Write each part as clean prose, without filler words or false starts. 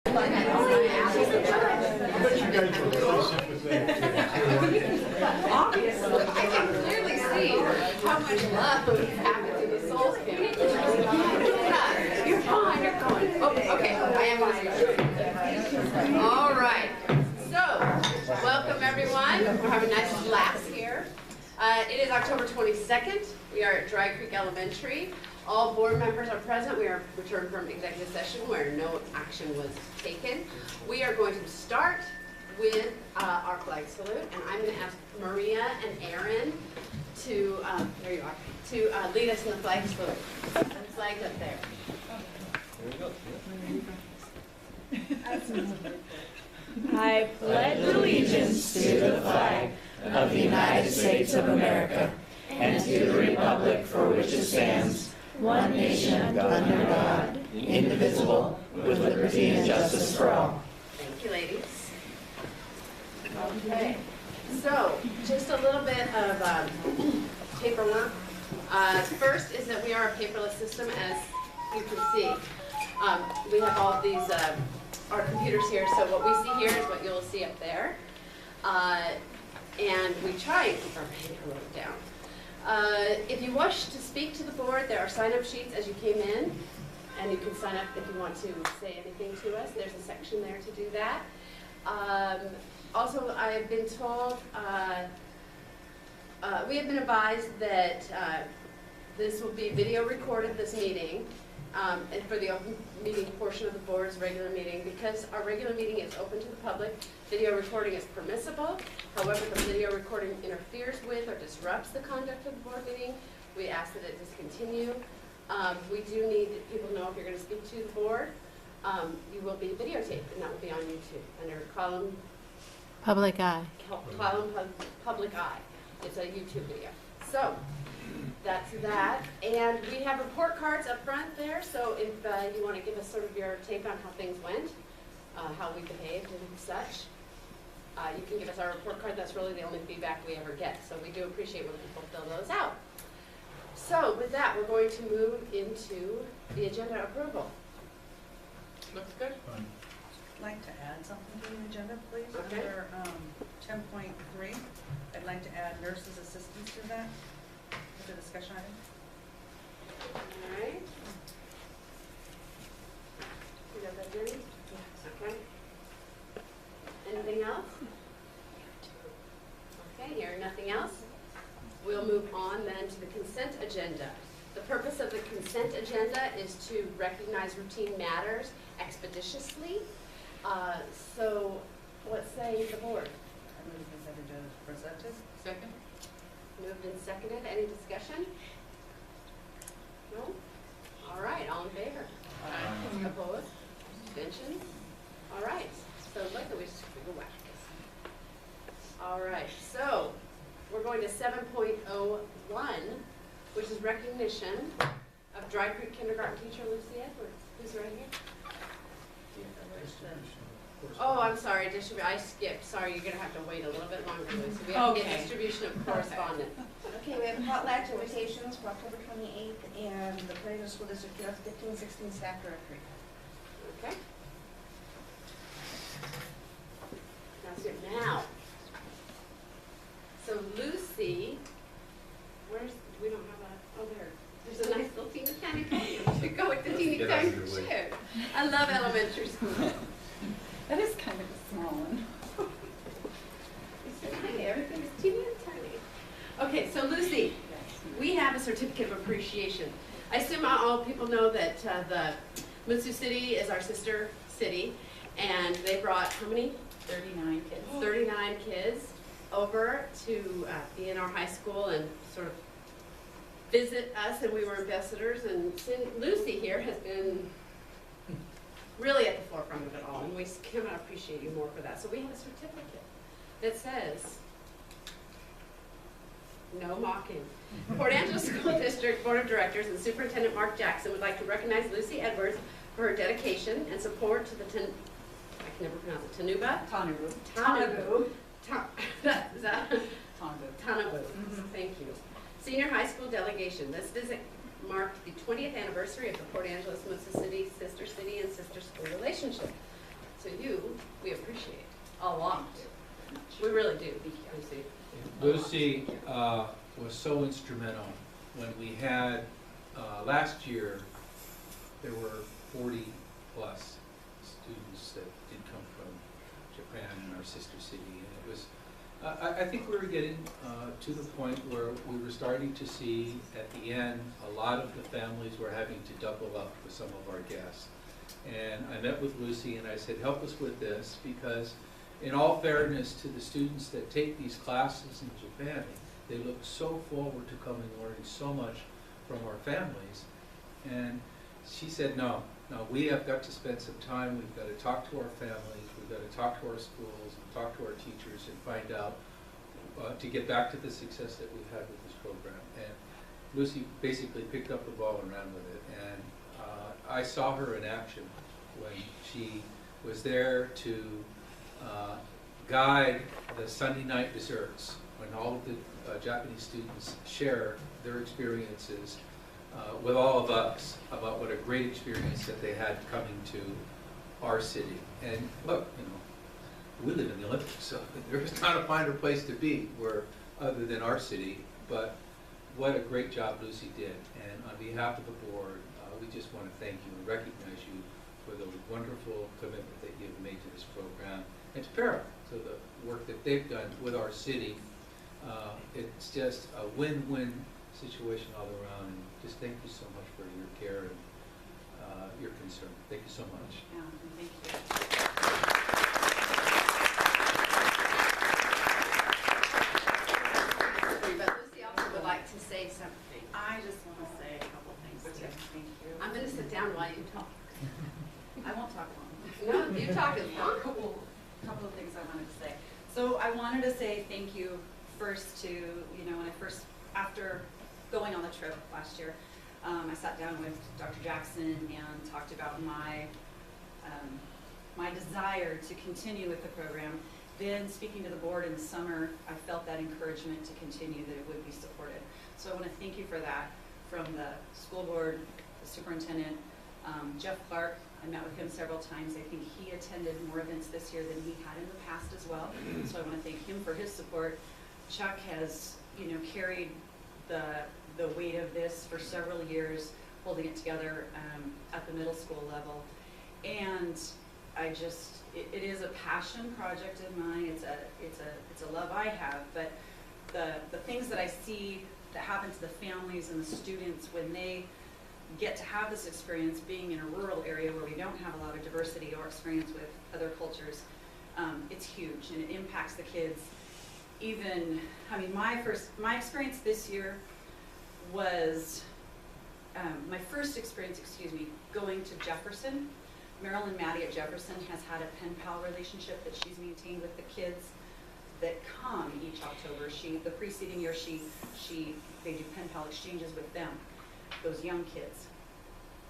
Obviously, I can clearly see how much love happened to the Souls family. Yeah, you're fine, you're fine. Oh, okay, I am fine. All right. So, welcome everyone. We're having a nice laugh here. It is October 22nd. We are at Dry Creek Elementary. All board members are present. We are returned from executive session where no action was taken. We are going to start with our flag salute, and I'm going to ask Maria and Aaron to, there you are, to lead us in the flag salute. The flag's up there. I pledge allegiance to the flag of the United States of America and to the republic for which it stands, one nation under God, indivisible, with liberty and justice for all. Thank you, ladies. Okay, so just a little bit of paperwork. First is that we are a paperless system, as you can see. We have all of these, our computers here, so what we see here is what you'll see up there. And we try and keep our paperload down. If you wish to speak to the board, there are sign-up sheets as you came in, and you can sign up if you want to say anything to us. There's a section there to do that. Also, I have been told, we have been advised that this will be video recorded, this meeting, and for the open meeting portion of the board's regular meeting. Because our regular meeting is open to the public, video recording is permissible. However, if the video recording interferes with or disrupts the conduct of the board meeting, we ask that it discontinue. We do need people to know if you're going to speak to the board. You will be videotaped, and that will be on YouTube under Clallam Public Eye. Clallam Public Eye. It's a YouTube video. So that's that. And we have report cards up front there. So if you want to give us sort of your take on how things went, how we behaved and such, you can give us our report card. That's really the only feedback we ever get. So we do appreciate when people fill those out. So with that, we're going to move into the agenda approval. Looks good. I'd like to add something to the agenda, please. Okay. Under 10.3, I'd like to add nurses' assistants to that, as a discussion item. All right. You got that, Jenny? Yes. Okay. Anything else? Okay, hearing nothing else, we'll move on then to the consent agenda. The purpose of the consent agenda is to recognize routine matters expeditiously. So, what say the board? I move the consent agenda is presented. Second. Moved and seconded. Any discussion? No? All right, all in favor? Aye. Opposed? Abstentions? All right, so like we just go whack. All right, so we're going to 7.01, which is recognition of Dry Creek Kindergarten teacher Lucy Edwards. Who's right here? Oh, I'm sorry, I skipped. Sorry, you're going to have to wait a little bit longer, Lucy. We have to get distribution of correspondence. Okay, we have potlatch invitations for October 28th and the Prairie School District 15-16 staff directory. Okay. That's good. Now, so Lucy, we don't have oh there's a nice little teeny tiny podium to go with the teeny tiny chair. I love elementary school. That is kind of a small one. It's so tiny, everything is teeny and tiny. Okay, so Lucy, we have a certificate of appreciation. I assume all people know that the Mutsu city is our sister city, and they brought how many? 39 kids. 39 kids over to be in our high school and sort of visit us, and we were ambassadors, and Lucy here has been really at the forefront of it all, and we cannot appreciate you more for that. So we have a certificate that says, no mocking. Port Angeles School District Board of Directors and Superintendent Mark Jackson would like to recognize Lucy Edwards for her dedication and support to the I can never pronounce it, Tanabu. Is that? Tanabu. Mm-hmm. Thank you. Senior high school delegation. This visit marked the 20th anniversary of the Port Angeles Mutsu City Sister City and Sister School relationship. So we appreciate a lot. We really do, Lucy. Lucy was so instrumental when we had, last year, there were 40 plus students that did come from Japan in our sister city. And it was, I think we were getting to the point where we were starting to see at the end, a lot of the families were having to double up with some of our guests. And I met with Lucy and I said, help us with this, because in all fairness to the students that take these classes in Japan, they look so forward to coming and learning so much from our families. And she said, no, we have got to spend some time. We've got to talk to our families. We've got to talk to our schools and talk to our teachers and find out to get back to the success that we've had with this program. And Lucy basically picked up the ball and ran with it. And I saw her in action when she was there to guide the Sunday night desserts, when all of the Japanese students share their experiences with all of us about what a great experience that they had coming to our city. And look, we live in the Olympics, so there's not a finer place to be other than our city, but what a great job Lucy did. And on behalf of the board, we just want to thank you and recognize you for the wonderful commitment that you've made to this program, and to Para, to the work that they've done with our city. It's just a win-win situation all around, and just thank you so much for your care and your concern. Thank you so much. Yeah, and thank you. But Lucy also would like to say something. I just want to say a couple things too. Thank you. I'm going to sit down while you talk. I won't talk long. No, you talk as long. Couple of things I wanted to say. So I wanted to say thank you first to, after going on the trip last year, I sat down with Dr. Jackson and talked about my desire to continue with the program. Then speaking to the board in the summer, I felt that encouragement to continue, that it would be supported. So I want to thank you for that from the school board, the superintendent, Jeff Clark. I met with him several times. I think he attended more events this year than he had in the past as well. So I want to thank him for his support. Chuck has, carried the weight of this for several years, holding it together at the middle school level. And it is a passion project of mine. It's a love I have. But the things that I see that happen to the families and the students when they get to have this experience being in a rural area where we don't have a lot of diversity or experience with other cultures, it's huge, and it impacts the kids. My experience this year was, my first experience, going to Jefferson. Marilyn Maddie at Jefferson has had a pen pal relationship that she's maintained with the kids that come each October. The preceding year, they do pen pal exchanges with them, those young kids.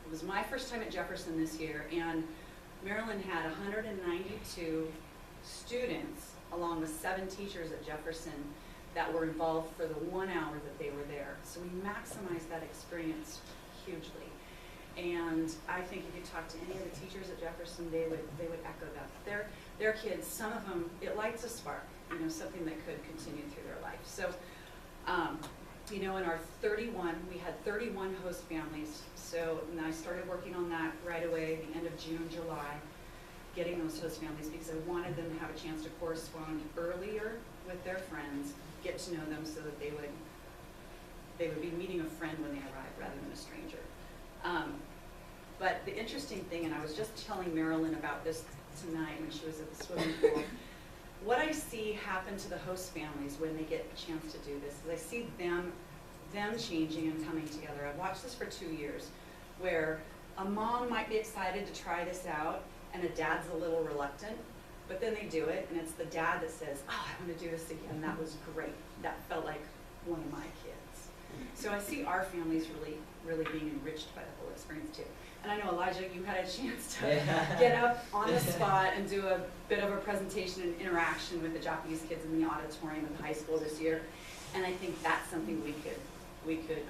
It was my first time at Jefferson this year, and Marilyn had 192 students along with 7 teachers at Jefferson that were involved for the 1 hour that they were there. So we maximized that experience hugely. And I think if you talk to any of the teachers at Jefferson, they would echo that. Their kids, some of them, it lights a spark, something that could continue through their life. So, in our 31, we had 31 host families. So and I started working on that right away, the end of June, July, getting those host families, because I wanted them to have a chance to correspond earlier with their friends, get to know them so that they would be meeting a friend when they arrive rather than a stranger. But the interesting thing, and I was just telling Marilyn about this tonight when she was at the swimming pool, what I see happen to the host families when they get a chance to do this is I see them changing and coming together. I've watched this for 2 years, where a mom might be excited to try this out and a dad's a little reluctant, but then they do it and it's the dad that says, oh, I want to do this again. That was great. That felt like one of my kids. So I see our families really being enriched by the whole experience too. And I know, Elijah, you had a chance to get up on the spot and do a bit of a presentation and interaction with the Japanese kids in the auditorium of the high school this year. And I think that's something we could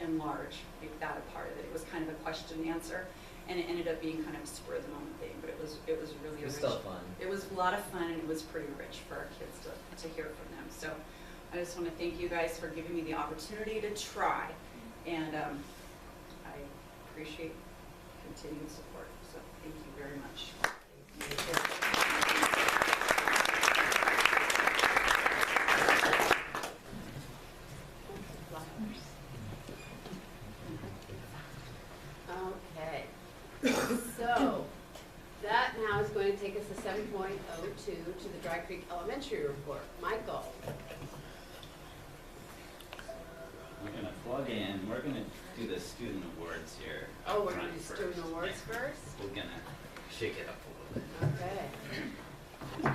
enlarge, make that a part of it. It was kind of a question and answer. and it ended up being kind of a spur of the moment thing, but it was really It was a still rich, fun. it was a lot of fun, and it was pretty rich for our kids to hear from them. So I just want to thank you guys for giving me the opportunity to try, and I appreciate continued support. So thank you very much. Okay, so that now is going to take us to 7.02 to the Dry Creek Elementary report. Michael. We're going to plug in, we're going to do the student awards here. Oh, we're going Front to do first. student awards Yeah. first? We're going to shake it up a little bit. Okay.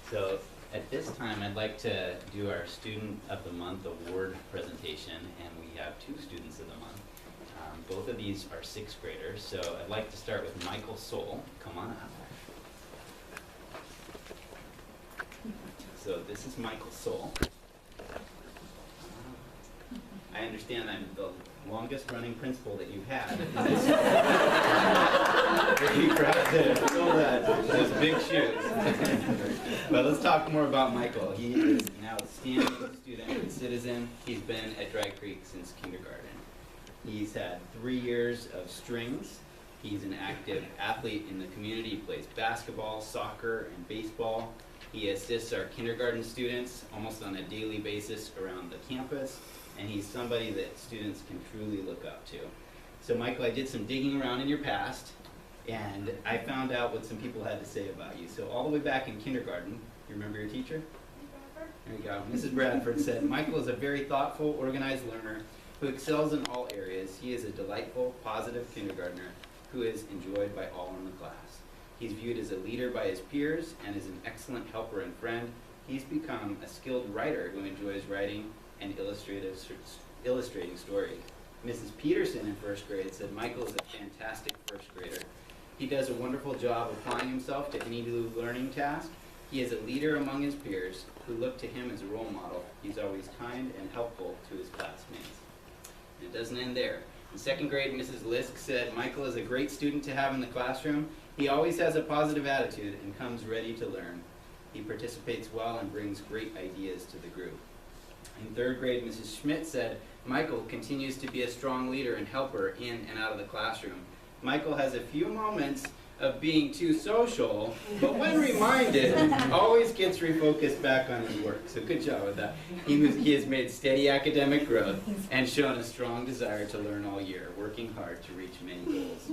So at this time, I'd like to do our Student of the Month award presentation, and we have two Students of the Month. Both of these are sixth graders, so I'd like to start with Michael Soul. Come on up. So this is Michael Soul. I understand I'm the longest running principal that you've had. Are you proud to fill those big shoes? But let's talk more about Michael. He is an outstanding student and citizen. He's been at Dry Creek since kindergarten. He's had 3 years of strings. He's an active athlete in the community. He plays basketball, soccer, and baseball. He assists our kindergarten students almost on a daily basis around the campus, and he's somebody that students can truly look up to. So Michael, I did some digging around in your past, and I found out what some people had to say about you. So all the way back in kindergarten, you remember your teacher? There you go. Mrs. Bradford said, Michael is a very thoughtful, organized learner who excels in all areas. He is a delightful, positive kindergartner who is enjoyed by all in the class. He's viewed as a leader by his peers and is an excellent helper and friend. He's become a skilled writer who enjoys writing and illustrating stories. Mrs. Peterson in first grade said Michael is a fantastic first grader. He does a wonderful job applying himself to any new learning task. He is a leader among his peers who look to him as a role model. He's always kind and helpful to his classmates. And it doesn't end there. In second grade, Mrs. Lisk said Michael is a great student to have in the classroom. He always has a positive attitude and comes ready to learn. He participates well and brings great ideas to the group. In third grade, Mrs. Schmidt said, Michael continues to be a strong leader and helper in and out of the classroom. Michael has a few moments of being too social, but when reminded, always gets refocused back on his work. So good job with that. He has made steady academic growth and shown a strong desire to learn all year, working hard to reach many goals.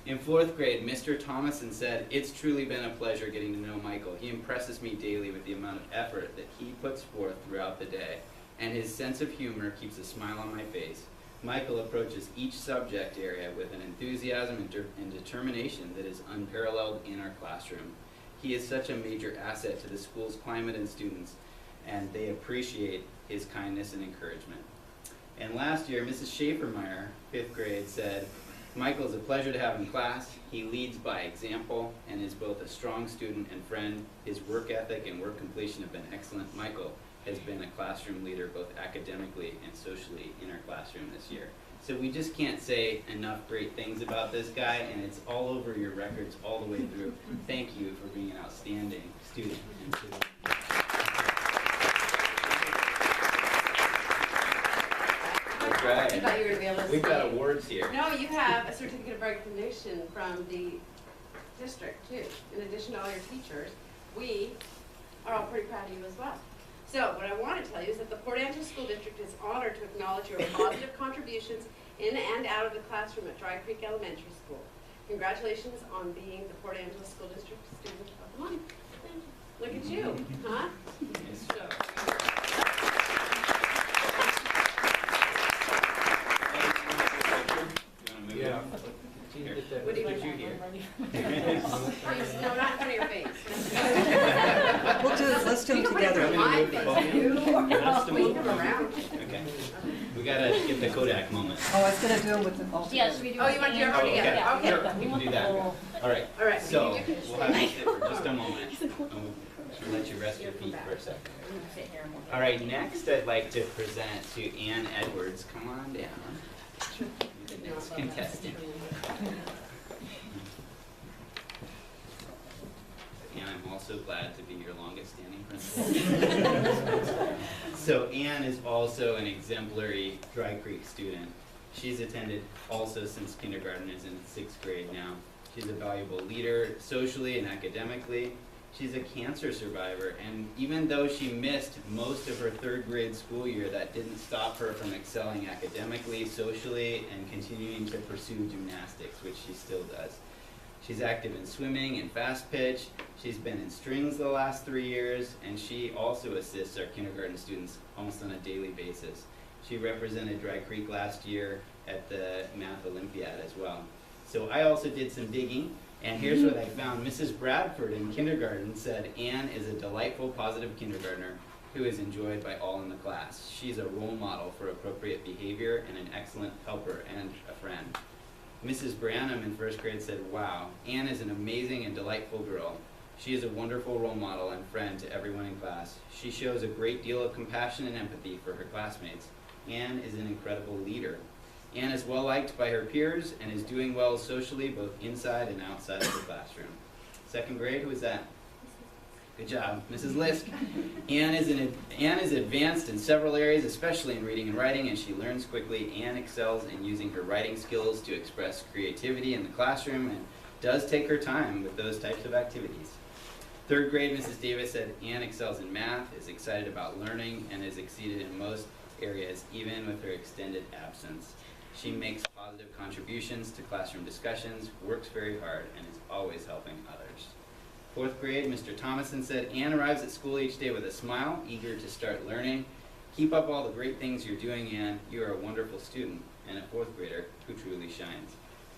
In fourth grade, Mr. Thomason said, it's truly been a pleasure getting to know Michael. He impresses me daily with the amount of effort that he puts forth throughout the day, and his sense of humor keeps a smile on my face. Michael approaches each subject area with an enthusiasm and determination that is unparalleled in our classroom. He is such a major asset to the school's climate and students, and they appreciate his kindness and encouragement. And last year, Mrs. Schaefermeyer, fifth grade, said, Michael is a pleasure to have in class. He leads by example and is both a strong student and friend. His work ethic and work completion have been excellent. Michael has been a classroom leader both academically and socially in our classroom this year. So we just can't say enough great things about this guy, and it's all over your records all the way through. Thank you for being an outstanding student and citizen. Right. I thought you were going to be able to We've got say- awards here. No, you have a certificate of recognition from the district too. In addition to all your teachers, we are all pretty proud of you as well. So what I want to tell you is that the Port Angeles School District is honored to acknowledge your positive contributions in and out of the classroom at Dry Creek Elementary School. Congratulations on being the Port Angeles School District Student of the Month. Look at you, huh? Yes. Yeah. Here. What do you Put like? you here. let's do them together. I'm gonna move the podium. That's the Wait move. them around. Okay. We gotta get the Kodak moment. Oh, I was gonna do them with the. Yeah, should we do Oh, you want to do everything together? Yeah, Okay. Sure, we can do that. All right. All right. So we'll have you sit for just a moment. And we'll let you rest your feet for a second. All right, next I'd like to present to Ann Edwards. Come on down. The next contestant. And I'm also glad to be your longest standing principal. So Ann is also an exemplary Dry Creek student. She's attended also since kindergarten, is in 6th grade now. She's a valuable leader socially and academically. She's a cancer survivor, and even though she missed most of her 3rd grade school year, that didn't stop her from excelling academically, socially, and continuing to pursue gymnastics, which she still does. She's active in swimming and fast pitch. She's been in strings the last 3 years, and she also assists our kindergarten students almost on a daily basis. She represented Dry Creek last year at the Math Olympiad as well. So I also did some digging, and here's what I found. Mrs. Bradford in kindergarten said Ann is a delightful, positive kindergartner who is enjoyed by all in the class. She's a role model for appropriate behavior and an excellent helper and a friend. Mrs. Branham in 1st grade said, wow, Ann is an amazing and delightful girl. She is a wonderful role model and friend to everyone in class. She shows a great deal of compassion and empathy for her classmates. Ann is an incredible leader. Ann is well liked by her peers and is doing well socially both inside and outside of the classroom. 2nd grade, who is that? Good job, Mrs. Lisk. Ann is advanced in several areas, especially in reading and writing, and she learns quickly. Ann excels in using her writing skills to express creativity in the classroom and does take her time with those types of activities. 3rd grade, Mrs. Davis said Ann excels in math, is excited about learning, and has exceeded in most areas, even with her extended absence. She makes positive contributions to classroom discussions, works very hard, and is always helping others. 4th grade, Mr. Thomason said, Ann arrives at school each day with a smile, eager to start learning. Keep up all the great things you're doing, Ann. You are a wonderful student and a 4th grader who truly shines.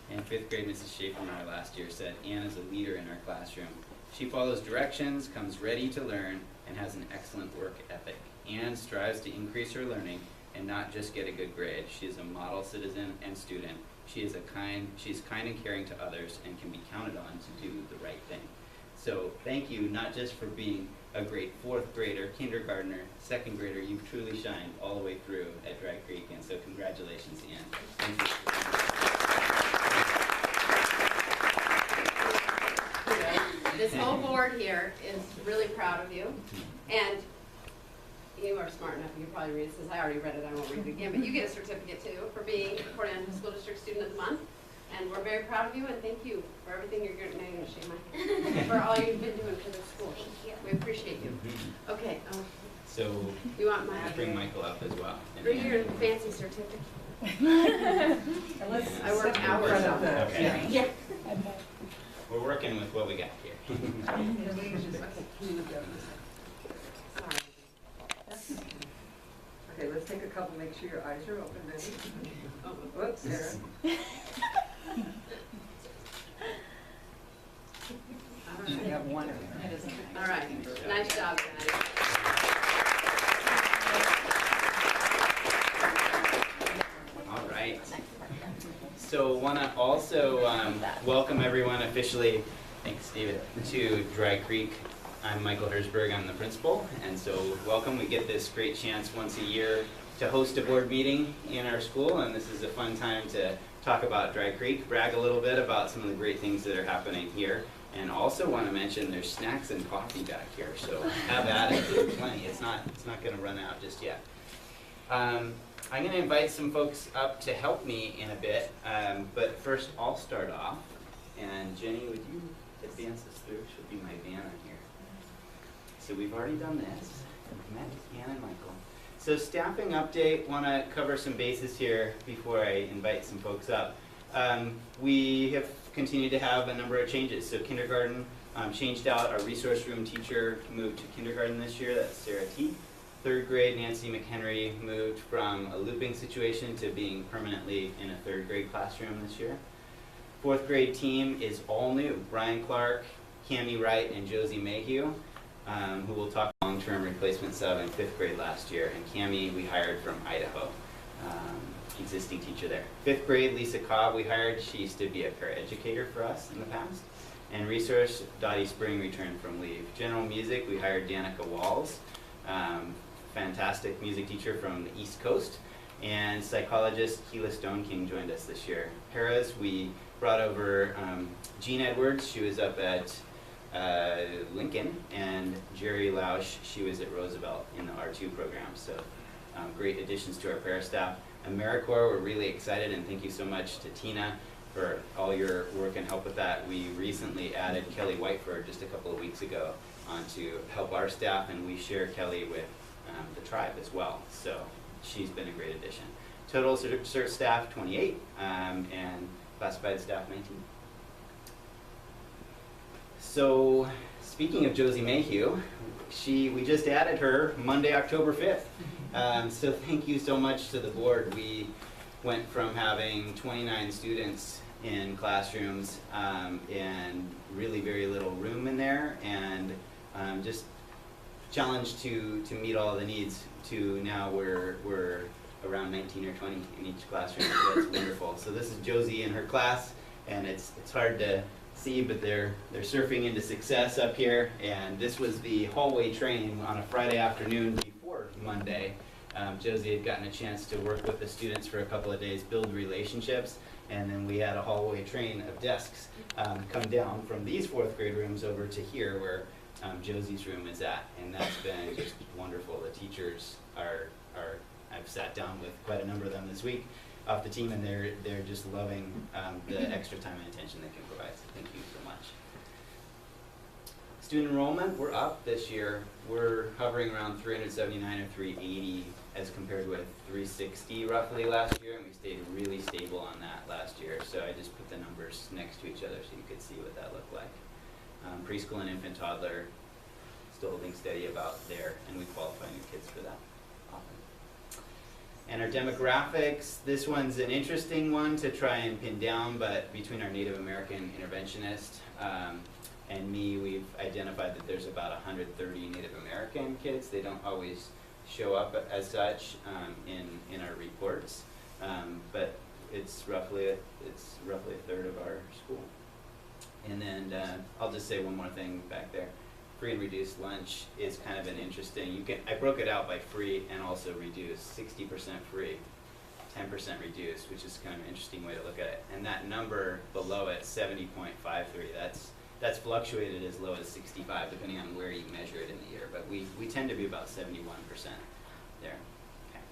And 5th grade, Mrs. Schaefermeyer last year said, Ann is a leader in our classroom. She follows directions, comes ready to learn, and has an excellent work ethic. Ann strives to increase her learning and not just get a good grade. She is a model citizen and student. She's kind and caring to others and can be counted on to do the right thing. So thank you, not just for being a great 4th grader, kindergartner, 2nd grader, you've truly shined all the way through at Dry Creek, and so congratulations, Ann. Thank you. This whole board here is really proud of you, and you are smart enough, you can probably read it, since I already read it, I won't read it again, but you get a certificate too for being Cortland School District Student of the Month. And we're very proud of you, and thank you for everything you're doing. Now you're going to shake my hand. For all you've been doing for the school. Thank you. We appreciate you. Okay. So You want my? bring Michael up as well. Bring your fancy certificate. And let's I work sit in hours front of on the- that. Okay. Yeah. We're working with what we got here. Sorry. Okay, let's take a couple, make sure your eyes are open, ready? Oh, Whoops, Sarah. You should have one of them. all right. Nice job, guys. All right. So want to also welcome everyone officially, thanks David, to Dry Creek. I'm Michael Herzberg, I'm the principal, and so welcome. We get this great chance once a year to host a board meeting in our school, and this is a fun time to talk about Dry Creek, brag a little bit about some of the great things that are happening here, and also want to mention there's snacks and coffee back here, so have at it, there's plenty. It's not going to run out just yet. I'm going to invite some folks up to help me in a bit, but first I'll start off, and Jenny, would you advance us through? Should be my van on here. So we've already done this. We've met Ann and Michael. So staffing update, want to cover some bases here before I invite some folks up. We have continued to have a number of changes. So kindergarten changed out. Our resource room teacher moved to kindergarten this year. That's Sarah T. 3rd grade, Nancy McHenry moved from a looping situation to being permanently in a 3rd grade classroom this year. 4th grade team is all new. Brian Clark, Cammie Wright, and Josie Mayhew. who will talk long-term replacement sub in 5th grade last year. And Cami, we hired from Idaho, existing teacher there. 5th grade, Lisa Cobb, we hired. She used to be a paraeducator for us in the past. And resource, Dottie Spring returned from leave. General music, we hired Danica Walls, fantastic music teacher from the East Coast. And psychologist Keela Stone King joined us this year. Paras, we brought over Jean Edwards. She was up at Lincoln, and Jerry Lausch, she was at Roosevelt in the R2 program. So great additions to our para staff. AmeriCorps, we're really excited, and thank you so much to Tina for all your work and help with that. We recently added Kelly Whiteford just a couple of weeks ago on to help our staff, and we share Kelly with the tribe as well. So she's been a great addition. Total cert staff 28, and classified staff 19. So speaking of Josie Mayhew, we just added her Monday, October 5th. So thank you so much to the board. We went from having 29 students in classrooms and really very little room in there, and just challenged to meet all the needs, to now we're around 19 or 20 in each classroom. So that's wonderful. So this is Josie in her class, and it's hard to see, but they're surfing into success up here. And this was the hallway training on a Friday afternoon before Monday. Josie had gotten a chance to work with the students for a couple of days, build relationships, and then we had a hallway train of desks come down from these 4th grade rooms over to here where Josie's room is at, and that's been just wonderful. The teachers are I've sat down with quite a number of them this week off the team, and they're just loving the extra time and attention they can provide. So thank you so much. Student enrollment, we're up this year. We're hovering around 379 or 380 as compared with 360 roughly last year, and we stayed really stable on that last year. So I just put the numbers next to each other so you could see what that looked like. Preschool and infant toddler still holding steady about there, and we qualify new kids for that often. And our demographics, this one's an interesting one to try and pin down, but between our Native American interventionist and me, we've identified that there's about 130 Native American kids. They don't always show up as such in our reports, but it's roughly a third of our school. And then I'll just say one more thing back there. Free and reduced lunch is kind of an interesting, I broke it out by free and also reduced. 60% free, 10% reduced, which is kind of an interesting way to look at it. And that number below it, 70.53, that's fluctuated as low as 65 depending on where you measure it in the year, but we tend to be about 71% there. Okay.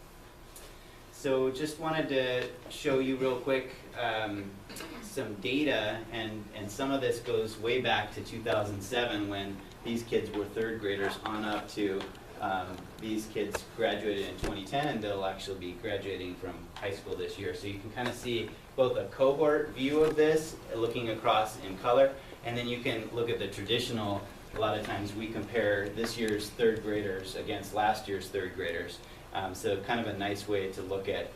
So just wanted to show you real quick some data, and some of this goes way back to 2007 when these kids were 3rd graders on up to these kids graduated in 2010, and they'll actually be graduating from high school this year. So you can kind of see both a cohort view of this, looking across in color, and then you can look at the traditional. A lot of times we compare this year's 3rd graders against last year's 3rd graders. So kind of a nice way to look at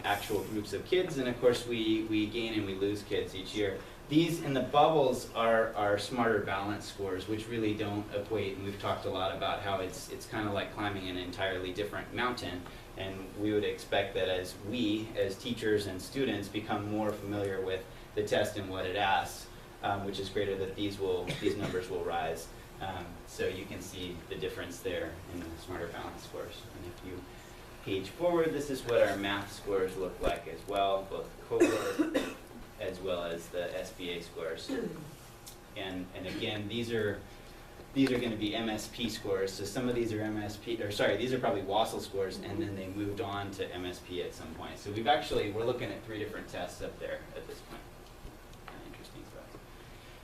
actual groups of kids, and of course we gain and we lose kids each year. These in the bubbles are smarter balance scores, which really don't equate, and we've talked a lot about how it's kind of like climbing an entirely different mountain, and we would expect that as we, as teachers and students, become more familiar with the test and what it asks, which is greater, that these numbers will rise. So you can see the difference there in the smarter balance scores. And if you page forward, this is what our math scores look like as well, both cohort as well as the SBA scores. And again, these are going to be MSP scores. So some of these are these are probably WASL scores, and then they moved on to MSP at some point. So we're looking at 3 different tests up there at this point. Interesting stuff.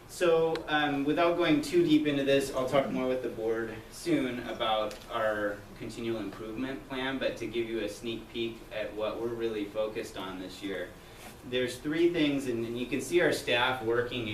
So without going too deep into this, I'll talk more with the board soon about our continual improvement plan, but to give you a sneak peek at what we're really focused on this year, there's 3 things, and you can see our staff working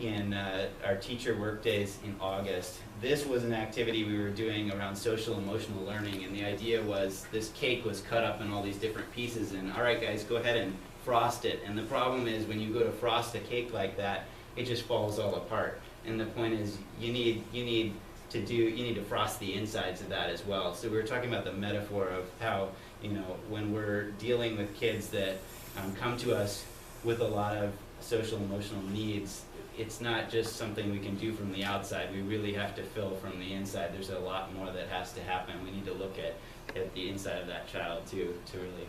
in our teacher work days in August. This was an activity we were doing around social emotional learning, and the idea was this cake was cut up in all these different pieces, and all right guys, go ahead and frost it. And the problem is when you go to frost a cake like that, it just falls all apart. And the point is you need do, you need to frost the insides of that as well. So we were talking about the metaphor of how, when we're dealing with kids that come to us with a lot of social emotional needs, it's not just something we can do from the outside. We really have to fill from the inside. There's a lot more that has to happen. We need to look at the inside of that child too, to really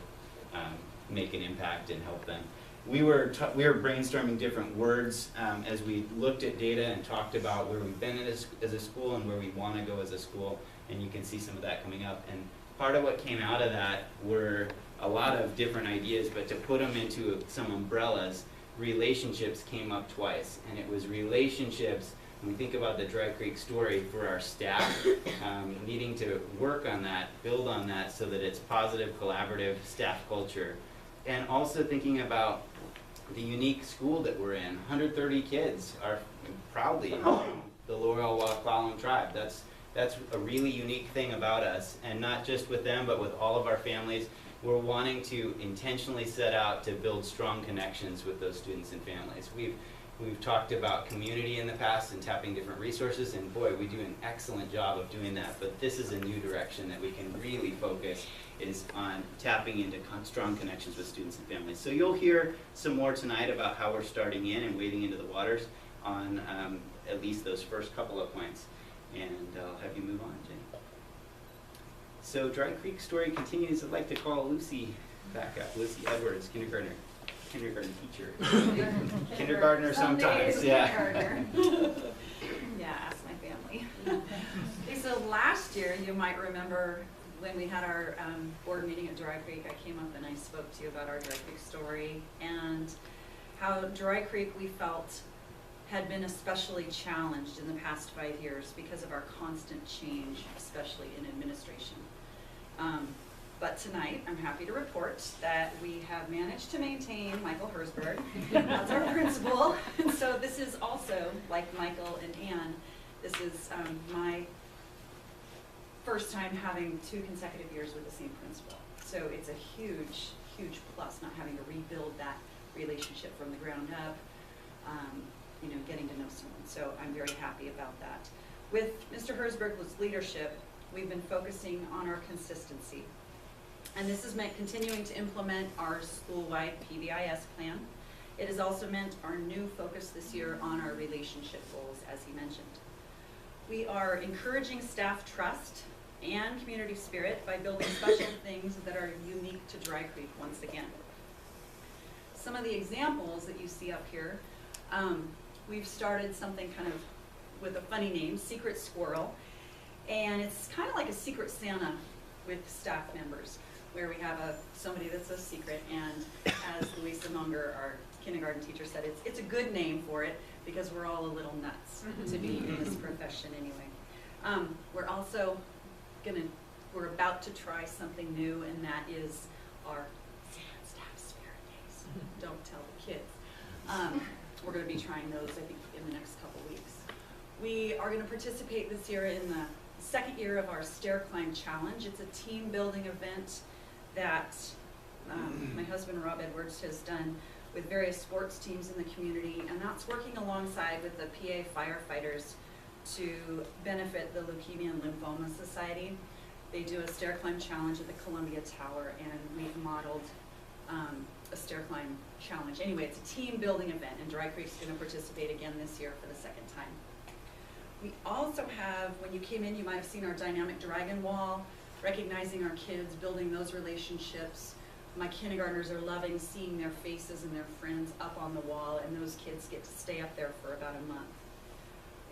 make an impact and help them. We were brainstorming different words as we looked at data and talked about where we've been as a school and where we want to go as a school, and you can see some of that coming up. And part of what came out of that were a lot of different ideas, but to put them into some umbrellas, relationships came up twice. And it was relationships, when we think about the Dry Creek story, for our staff, needing to work on that, build on that so that it's positive, collaborative staff culture. And also thinking about the unique school that we're in. 130 kids are proudly the Loyal Clallam tribe. That's a really unique thing about us, and not just with them, but with all of our families. We're wanting to intentionally set out to build strong connections with those students and families. We've talked about community in the past and tapping different resources, and boy, we do an excellent job of doing that, but this is a new direction that we can really focus is on tapping into strong connections with students and families. So you'll hear some more tonight about how we're starting in and wading into the waters on at least those first couple of points. And I'll have you move on, Jenny. So Dry Creek story continues. I'd like to call Lucy back up. Lucy Edwards, kindergarten teacher. Kindergartner sometimes, yeah. Yeah, ask my family. Okay, so last year, you might remember when we had our board meeting at Dry Creek, I came up and I spoke to you about our Dry Creek story and how Dry Creek, we felt, had been especially challenged in the past 5 years because of our constant change, especially in administration. But tonight, I'm happy to report that we have managed to maintain Michael Herzberg as our principal. And so this is also, like Michael and Ann, this is my first time having 2 consecutive years with the same principal. So it's a huge, huge plus not having to rebuild that relationship from the ground up, getting to know someone. So I'm very happy about that. With Mr. Herzberg's leadership, we've been focusing on our consistency. And this has meant continuing to implement our school-wide PBIS plan. It has also meant our new focus this year on our relationship goals, as he mentioned. We are encouraging staff trust and community spirit by building special things that are unique to Dry Creek once again. Some of the examples that you see up here, we've started something kind of with a funny name, Secret Squirrel. And it's kind of like a Secret Santa with staff members, where we have somebody that's a secret, and as Louisa Munger, our kindergarten teacher, said, it's a good name for it because we're all a little nuts to be in this profession anyway. We're also we're about to try something new, and that is our staff spirit days. Don't tell the kids. We're going to be trying those, I think, in the next couple weeks. We are going to participate this year in the second year of our Stair Climb Challenge. It's a team building event that my husband Rob Edwards has done with various sports teams in the community, and that's working alongside with the PA firefighters to benefit the Leukemia and Lymphoma Society. They do a stair climb challenge at the Columbia Tower, and we've modeled a stair climb challenge. Anyway, it's a team building event, and Dry Creek's going to participate again this year for the second time. We also have, when you came in, you might have seen our dynamic dragon wall, recognizing our kids, building those relationships. My kindergartners are loving seeing their faces and their friends up on the wall, and those kids get to stay up there for about a month.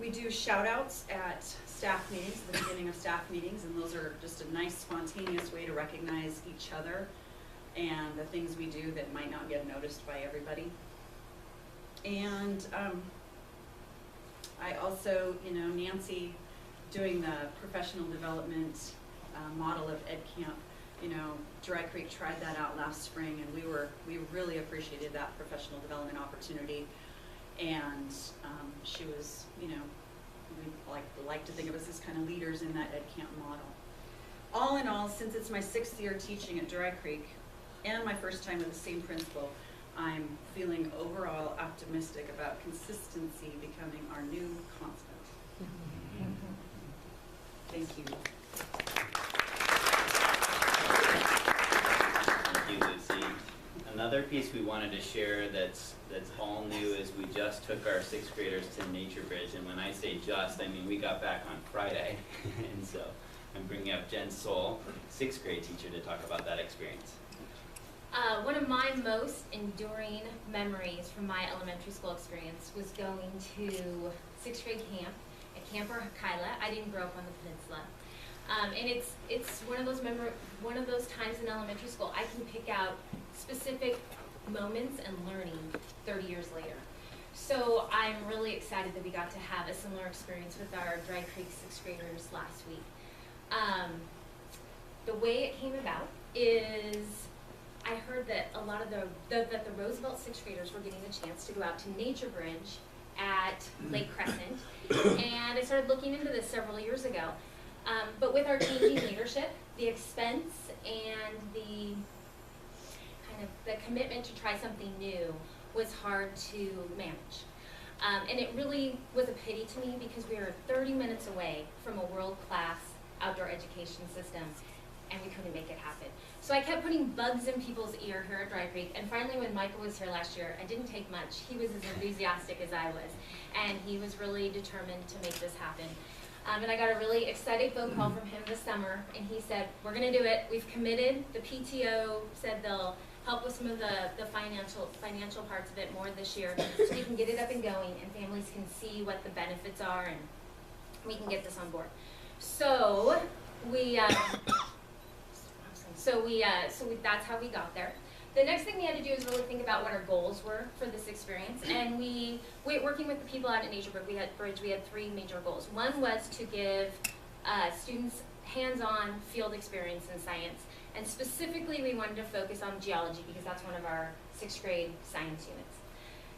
We do shout outs at staff meetings, the beginning of staff meetings, and those are just a nice spontaneous way to recognize each other and the things we do that might not get noticed by everybody. And I also, Nancy doing the professional development model of Ed Camp, Dry Creek tried that out last spring, and we really appreciated that professional development opportunity. And she was, we like to think of us as kind of leaders in that Ed Camp model. All in all, since it's my 6th year teaching at Dry Creek and my first time with the same principal, I'm feeling overall optimistic about consistency becoming our new constant. you. Thank you, Lucy. Another piece we wanted to share that's all new is we just took our 6th graders to Nature Bridge, and when I say just, I mean we got back on Friday, and so I'm bringing up Jen Soul, 6th grade teacher, to talk about that experience. One of my most enduring memories from my elementary school experience was going to 6th grade camp at Camp Clallam. I didn't grow up on the peninsula. And it's one of those times in elementary school I can pick out specific moments and learning 30 years later. So I'm really excited that we got to have a similar experience with our Dry Creek 6th graders last week. The way it came about is I heard that a lot of the Roosevelt 6th graders were getting the chance to go out to Nature Bridge at Lake Crescent, and I started looking into this several years ago. But with our changing leadership, the expense and the commitment to try something new was hard to manage. And it really was a pity to me because we were 30 minutes away from a world-class outdoor education system, and we couldn't make it happen. So I kept putting bugs in people's ear here at Dry Creek, and finally when Michael was here last year, I didn't take much. He was as enthusiastic as I was, and he was really determined to make this happen. And I got a really excited phone call from him this summer, and he said, we're gonna do it, we've committed. The PTO said they'll help with some of the financial parts of it more this year, so we can get it up and going, and families can see what the benefits are, and we can get this on board. So that's how we got there. The next thing we had to do is really think about what our goals were for this experience, and we working with the people out at Nature Bridge, we had 3 major goals. One was to give students hands-on field experience in science, and specifically we wanted to focus on geology because that's one of our 6th grade science units.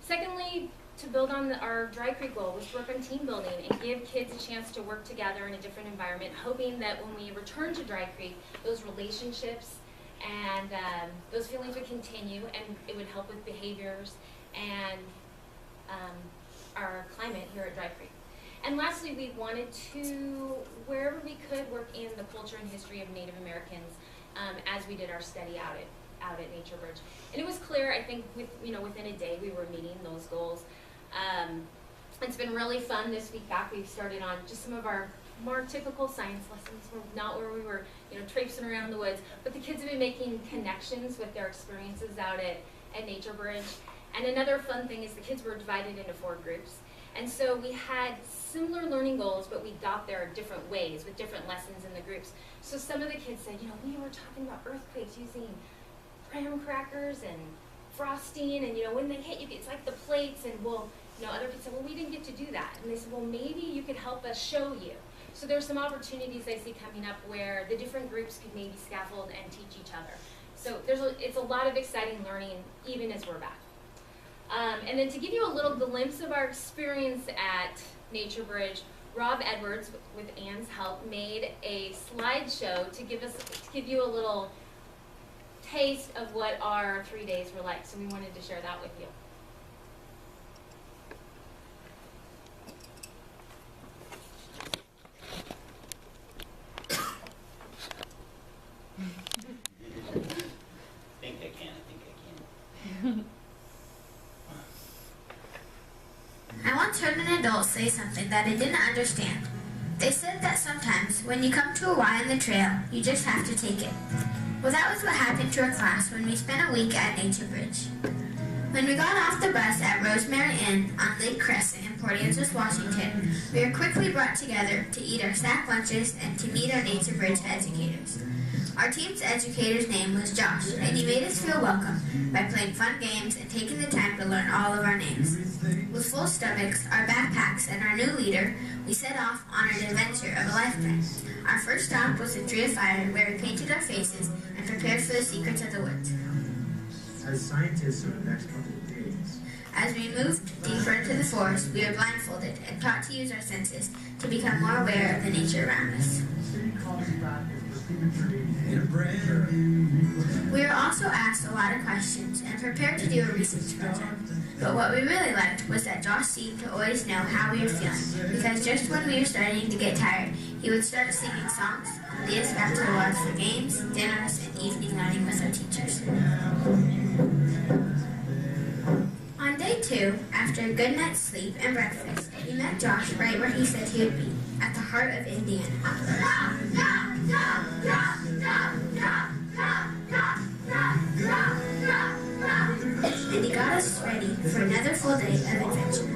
Secondly, to build on our Dry Creek goal was to work on team building and give kids a chance to work together in a different environment, hoping that when we return to Dry Creek, those relationships and those feelings would continue, and it would help with behaviors and our climate here at Dry Creek. And lastly, we wanted to, wherever we could, work in the culture and history of Native Americans as we did our study out at Nature Bridge. And it was clear, I think, within a day we were meeting those goals. It's been really fun this week back. We've started on just some of our more typical science lessons, not where we were, traipsing around the woods, but the kids have been making connections with their experiences out at Nature Bridge. And another fun thing is the kids were divided into 4 groups. And so we had similar learning goals, but we got there different ways with different lessons in the groups. So some of the kids said, we were talking about earthquakes using graham crackers and frosting, and when they hit you, it's like the plates, and other kids said, well, we didn't get to do that. And they said, well, maybe you could help us show you. So there's some opportunities I see coming up where the different groups could maybe scaffold and teach each other. So it's a lot of exciting learning, even as we're back. And then to give you a little glimpse of our experience at Nature Bridge, Rob Edwards, with Anne's help, made a slideshow to give you a little taste of what our 3 days were like. So we wanted to share that with you. I think I can. I once heard an adult say something that I didn't understand. They said that sometimes, when you come to a Y on the trail, you just have to take it. Well, that was what happened to our class when we spent a week at Nature Bridge. When we got off the bus at Rosemary Inn on Lake Crescent in Port Angeles, Washington, we were quickly brought together to eat our snack lunches and to meet our Nature Bridge educators. Our team's educator's name was Josh, and he made us feel welcome by playing fun games and taking the time to learn all of our names. With full stomachs, our backpacks, and our new leader, we set off on an adventure of a lifetime. Our first stop was the Tree of Fire, where we painted our faces and prepared for the secrets of the woods. As scientists over the next couple of days, as we moved deeper into the forest, we were blindfolded and taught to use our senses to become more aware of the nature around us. We were also asked a lot of questions and prepared to do a research project. But what we really liked was that Josh seemed to always know how we were feeling, because just when we were starting to get tired, he would start singing songs, lead us back to the lodge for games, dinners, and evening learning with our teachers. On day 2, after a good night's sleep and breakfast, we met Josh right where he said he would be, at the heart of Indiana. And he got us ready for another full day of adventure.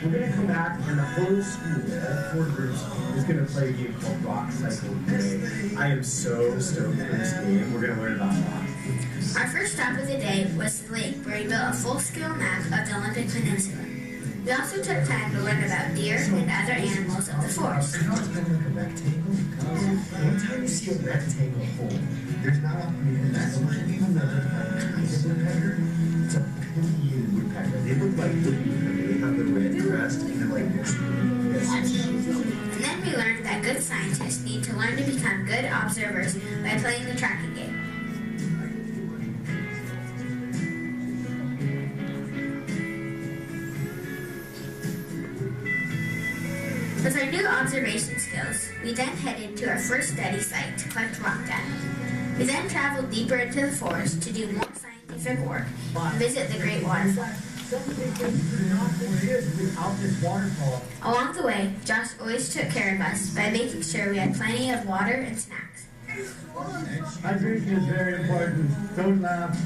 We're going to come back and the whole school, all 4 groups, is going to play a game called Rock Cycle today. I am so stoked for this game. We're going to learn about rock. Our first stop of the day was the lake, where we built a full-scale map of the Olympic Peninsula. We also took time to learn about deer and other animals of the forest. It's not like a rectangle. Anytime you see a rectangle hole, there's not a that's another kind of woodpecker. It's a pinyon woodpecker. They look like woodpecker. They have the red crest and they're like this. And then we learned that good scientists need to learn to become good observers by playing the tracking game. With our new observation skills, we then headed to our first study site to collect rock data. We then traveled deeper into the forest to do more scientific work and visit the Great Waterfall. Along the way, Josh always took care of us by making sure we had plenty of water and snacks. Hydration is very important. Don't laugh.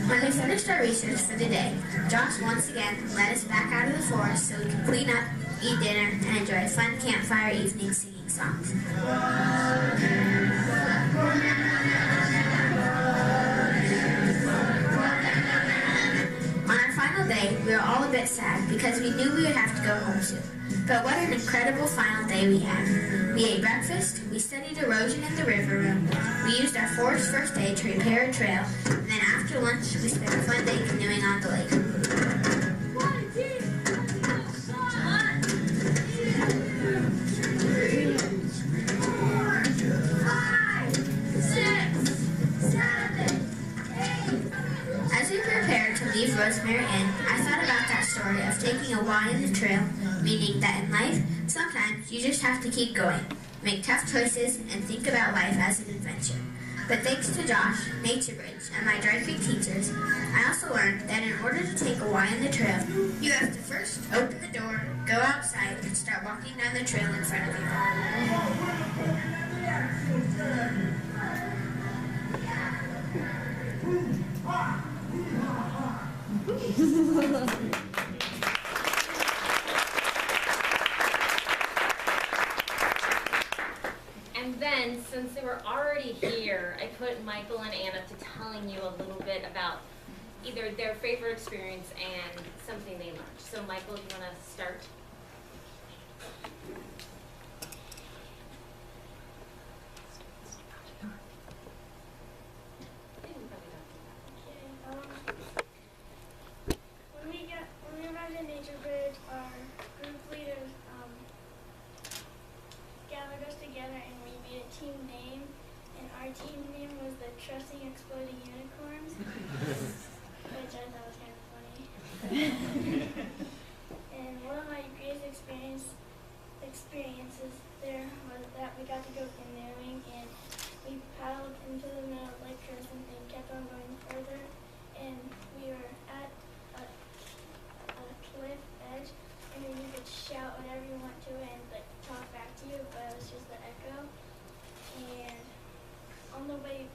When we finished our research for the day, Josh once again led us back out of the forest so we could clean up, eat dinner, and enjoy a fun campfire evening singing songs. On our final day, we were all a bit sad because we knew we would have to go home soon. But what an incredible final day we had. We ate breakfast, we studied erosion in the river room, we used our forest first aid to repair a trail, and then after lunch, we spent a fun day canoeing on the lake. As we prepared to leave Rosemary Inn, I thought about that story of taking a Y in the trail, meaning that in life, sometimes you just have to keep going, make tough choices, and think about life as an adventure. But thanks to Josh, Nature Bridge, and my Dry Creek teachers, I also learned that in order to take a Y in the trail, you have to first open the door, go outside, and start walking down the trail in front of you. And then, since they were already here, I put Michael and Anna to telling you a little bit about either their favorite experience and something they learned. So Michael, do you want to start? When we arrived at Nature Bridge, our group leaders gathered us together and we made a team name, and our team name was the Trusting Exploding Unicorns, which I thought was kind of funny. And one of my greatest experiences there was that we got to go canoeing, and we paddled into the middle of Lake Crescent and kept on going further, and we were at a cliff edge, and then you could shout whatever you want to and like talk back to you, but it was just the echo. And on the way,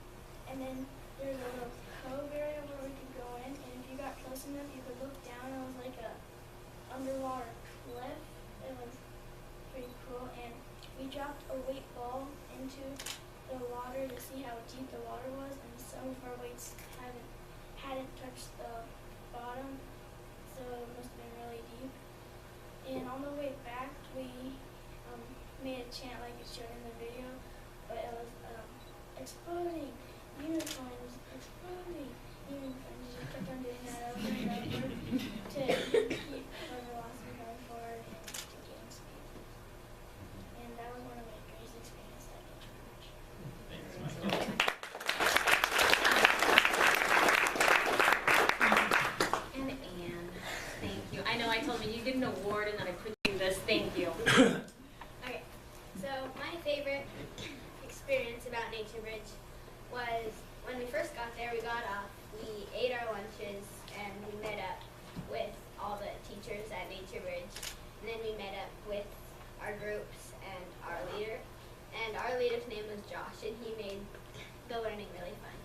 and then there's a little cove area where we could go in, and if you got close enough, you could look down. It was like a underwater cliff. It was pretty cool, and we dropped a weight ball into the water to see how deep the water was, and some of our weights hadn't touched the bottom, so it must have been really deep. And on the way back, we made a chant like it showed in the video, but it was exploding unicorns, exploding unicorns. You kept on doing that over and over to keep the velocity going forward and to gain speed. And that was one of my greatest experiences at Nature Bridge. Thanks, Michael. And Anne, thank know I told me you get an award and then I put you this. Thank you. Okay, so my favorite experience about Nature Bridge was when we first got there. We got off, we ate our lunches, and we met up with all the teachers at Nature Bridge. And then we met up with our groups and our leader. And our leader's name was Josh, and he made the learning really fun.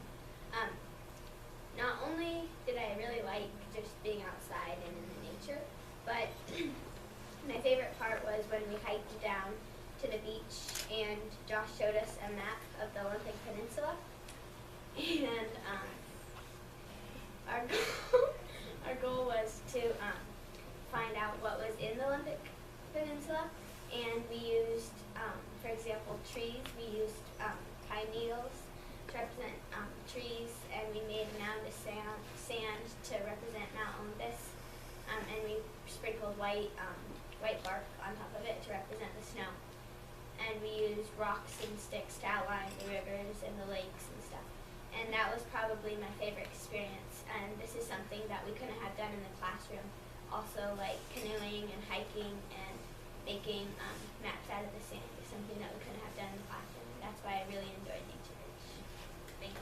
Not only did I really like just being outside and in the nature, but my favorite part was when we hiked down to the beach and Josh showed us a map of the Olympic Peninsula. And our goal was to find out what was in the Olympic Peninsula. And we used, for example, trees. We used pine needles to represent trees, and we made a mound of sand to represent Mount Olympus, and we sprinkled white bark on top of it to represent the snow. And we used rocks and sticks to outline the rivers and the lakes and stuff. And that was probably my favorite experience, and this is something that we couldn't have done in the classroom. Also, like canoeing and hiking and making maps out of the sand is something that we couldn't have done in the classroom. That's why I really enjoyed Nature Bridge. Thank you.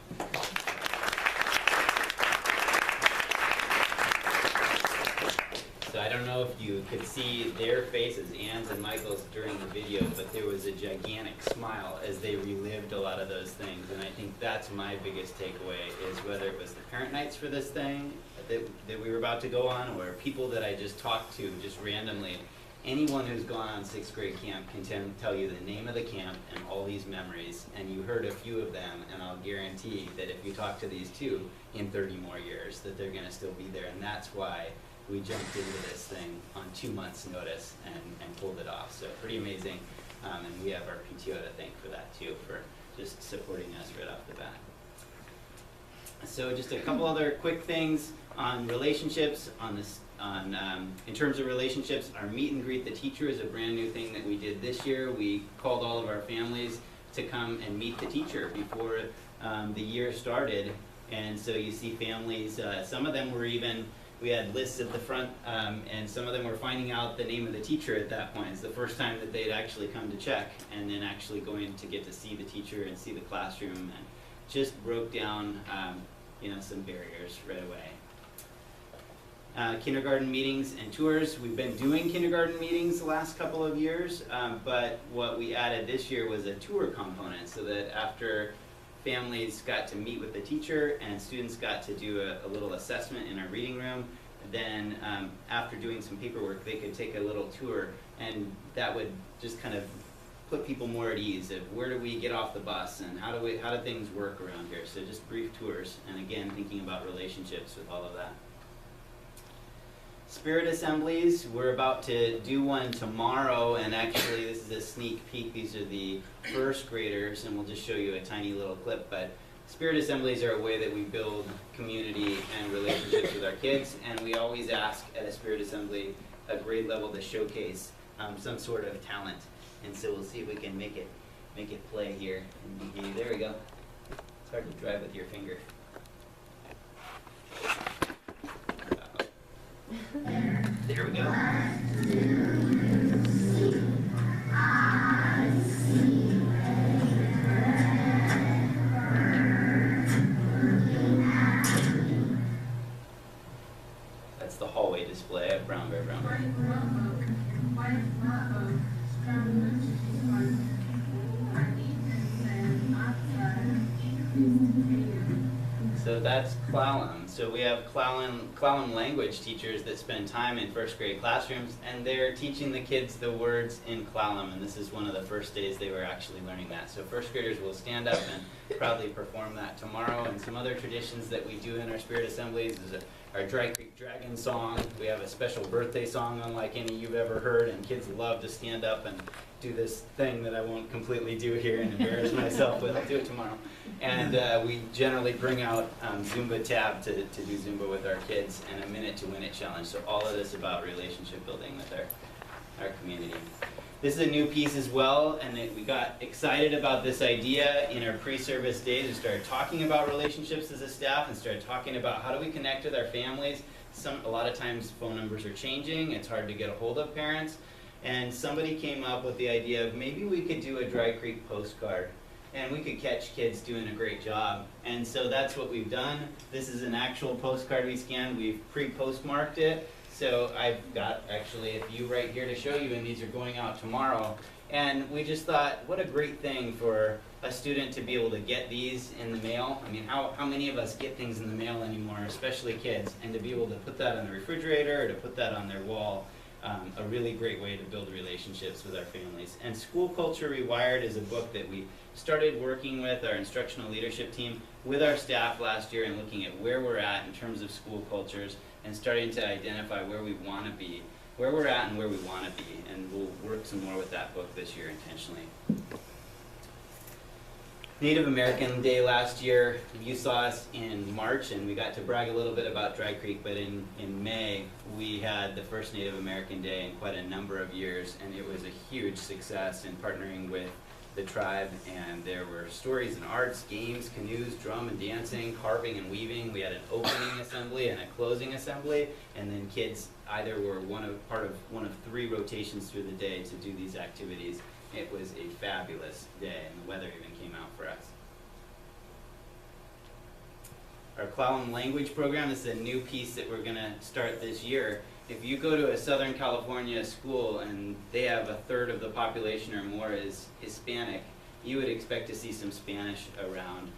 So I don't know if you could see their faces, Ann's and Michael's, during the video, but there was a gigantic smile as they relived a lot of those things. And I think that's my biggest takeaway, is whether it was the parent nights for this thing that we were about to go on, or people that I just talked to just randomly. Anyone who's gone on 6th grade camp can tell you the name of the camp and all these memories, and you heard a few of them, and I'll guarantee that if you talk to these two in 30 more years, that they're going to still be there. And that's why we jumped into this thing on 2 months' notice and pulled it off. So pretty amazing, and we have our PTO to thank for that too, for just supporting us right off the bat. So just a couple other quick things on relationships. In terms of relationships, our meet and greet the teacher is a brand new thing that we did this year. We called all of our families to come and meet the teacher before the year started. And so you see families, some of them were even, we had lists at the front, and some of them were finding out the name of the teacher at that point. It's the first time that they'd actually come to check, and then actually going to get to see the teacher and see the classroom, and just broke down some barriers right away. Kindergarten meetings and tours. We've been doing kindergarten meetings the last couple of years, but what we added this year was a tour component, so that after families got to meet with the teacher and students got to do a little assessment in our reading room, then after doing some paperwork, they could take a little tour, and that would just kind of put people more at ease of where do we get off the bus and how do things work around here. So just brief tours, and again, thinking about relationships with all of that. Spirit assemblies, we're about to do one tomorrow, and actually this is a sneak peek. These are the first graders, and we'll just show you a tiny little clip, but spirit assemblies are a way that we build community and relationships with our kids, and we always ask at a spirit assembly a grade level to showcase some sort of talent, and so we'll see if we can make it play here. And there we go. It's hard to drive with your finger. There we go. That's the hallway display of Brown Bear, Brown Bear. So that's Clallam. So we have Clallam language teachers that spend time in first grade classrooms, and they're teaching the kids the words in Clallam, and this is one of the first days they were actually learning that. So first graders will stand up and proudly perform that tomorrow. And some other traditions that we do in our spirit assemblies is our Dry Creek Dragon song. We have a special birthday song unlike any you've ever heard, and kids love to stand up and do this thing that I won't completely do here and embarrass myself with. I'll do it tomorrow. And we generally bring out Zumba Tab to do Zumba with our kids, and a Minute to Win It challenge. So all of this about relationship building with our community. This is a new piece as well, and we got excited about this idea in our pre-service days. We started talking about relationships as a staff and started talking about how do we connect with our families a lot of times phone numbers are changing, it's hard to get a hold of parents, and somebody came up with the idea of maybe we could do a Dry Creek postcard, and we could catch kids doing a great job. And so that's what we've done. This is an actual postcard we scanned. We've pre-postmarked it. So I've got actually a few right here to show you, and these are going out tomorrow. And we just thought, what a great thing for a student to be able to get these in the mail. I mean, how many of us get things in the mail anymore, especially kids, and to be able to put that on the refrigerator or to put that on their wall, a really great way to build relationships with our families. And School Culture Rewired is a book that we started working with our instructional leadership team with our staff last year and looking at where we're at in terms of school cultures and starting to identify where we want to be, where we're at and where we want to be. And we'll work some more with that book this year intentionally. Native American Day last year, you saw us in March, and we got to brag a little bit about Dry Creek, but in May, we had the first Native American Day in quite a number of years, and it was a huge success in partnering with the tribe, and there were stories and arts, games, canoes, drum and dancing, carving and weaving. We had an opening assembly and a closing assembly, and then kids either were part of one of 3 rotations through the day to do these activities. It was a fabulous day, and the weather even came out for us. Our Clallam language program is a new piece that we're going to start this year. If you go to a Southern California school and they have 1/3 of the population or more is Hispanic, you would expect to see some Spanish around.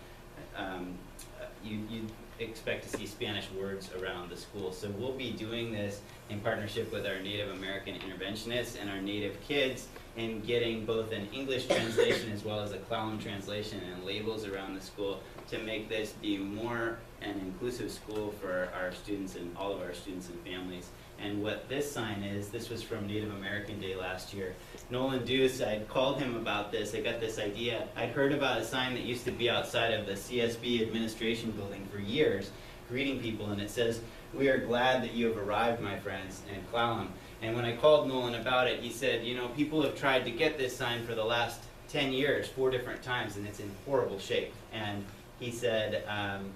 You'd expect to see Spanish words around the school. So we'll be doing this in partnership with our Native American interventionists and our Native kids, and getting both an English translation as well as a Clallam translation and labels around the school to make this be more an inclusive school for our students and all of our students and families. And what this sign is, this was from Native American Day last year. Nolan Deuce, I'd called him about this. I got this idea. I'd heard about a sign that used to be outside of the CSB administration building for years, greeting people, and it says, "We are glad that you have arrived, my friends," in Clallam. And when I called Nolan about it, he said, you know, people have tried to get this sign for the last 10 years, 4 different times, and it's in horrible shape. And he said,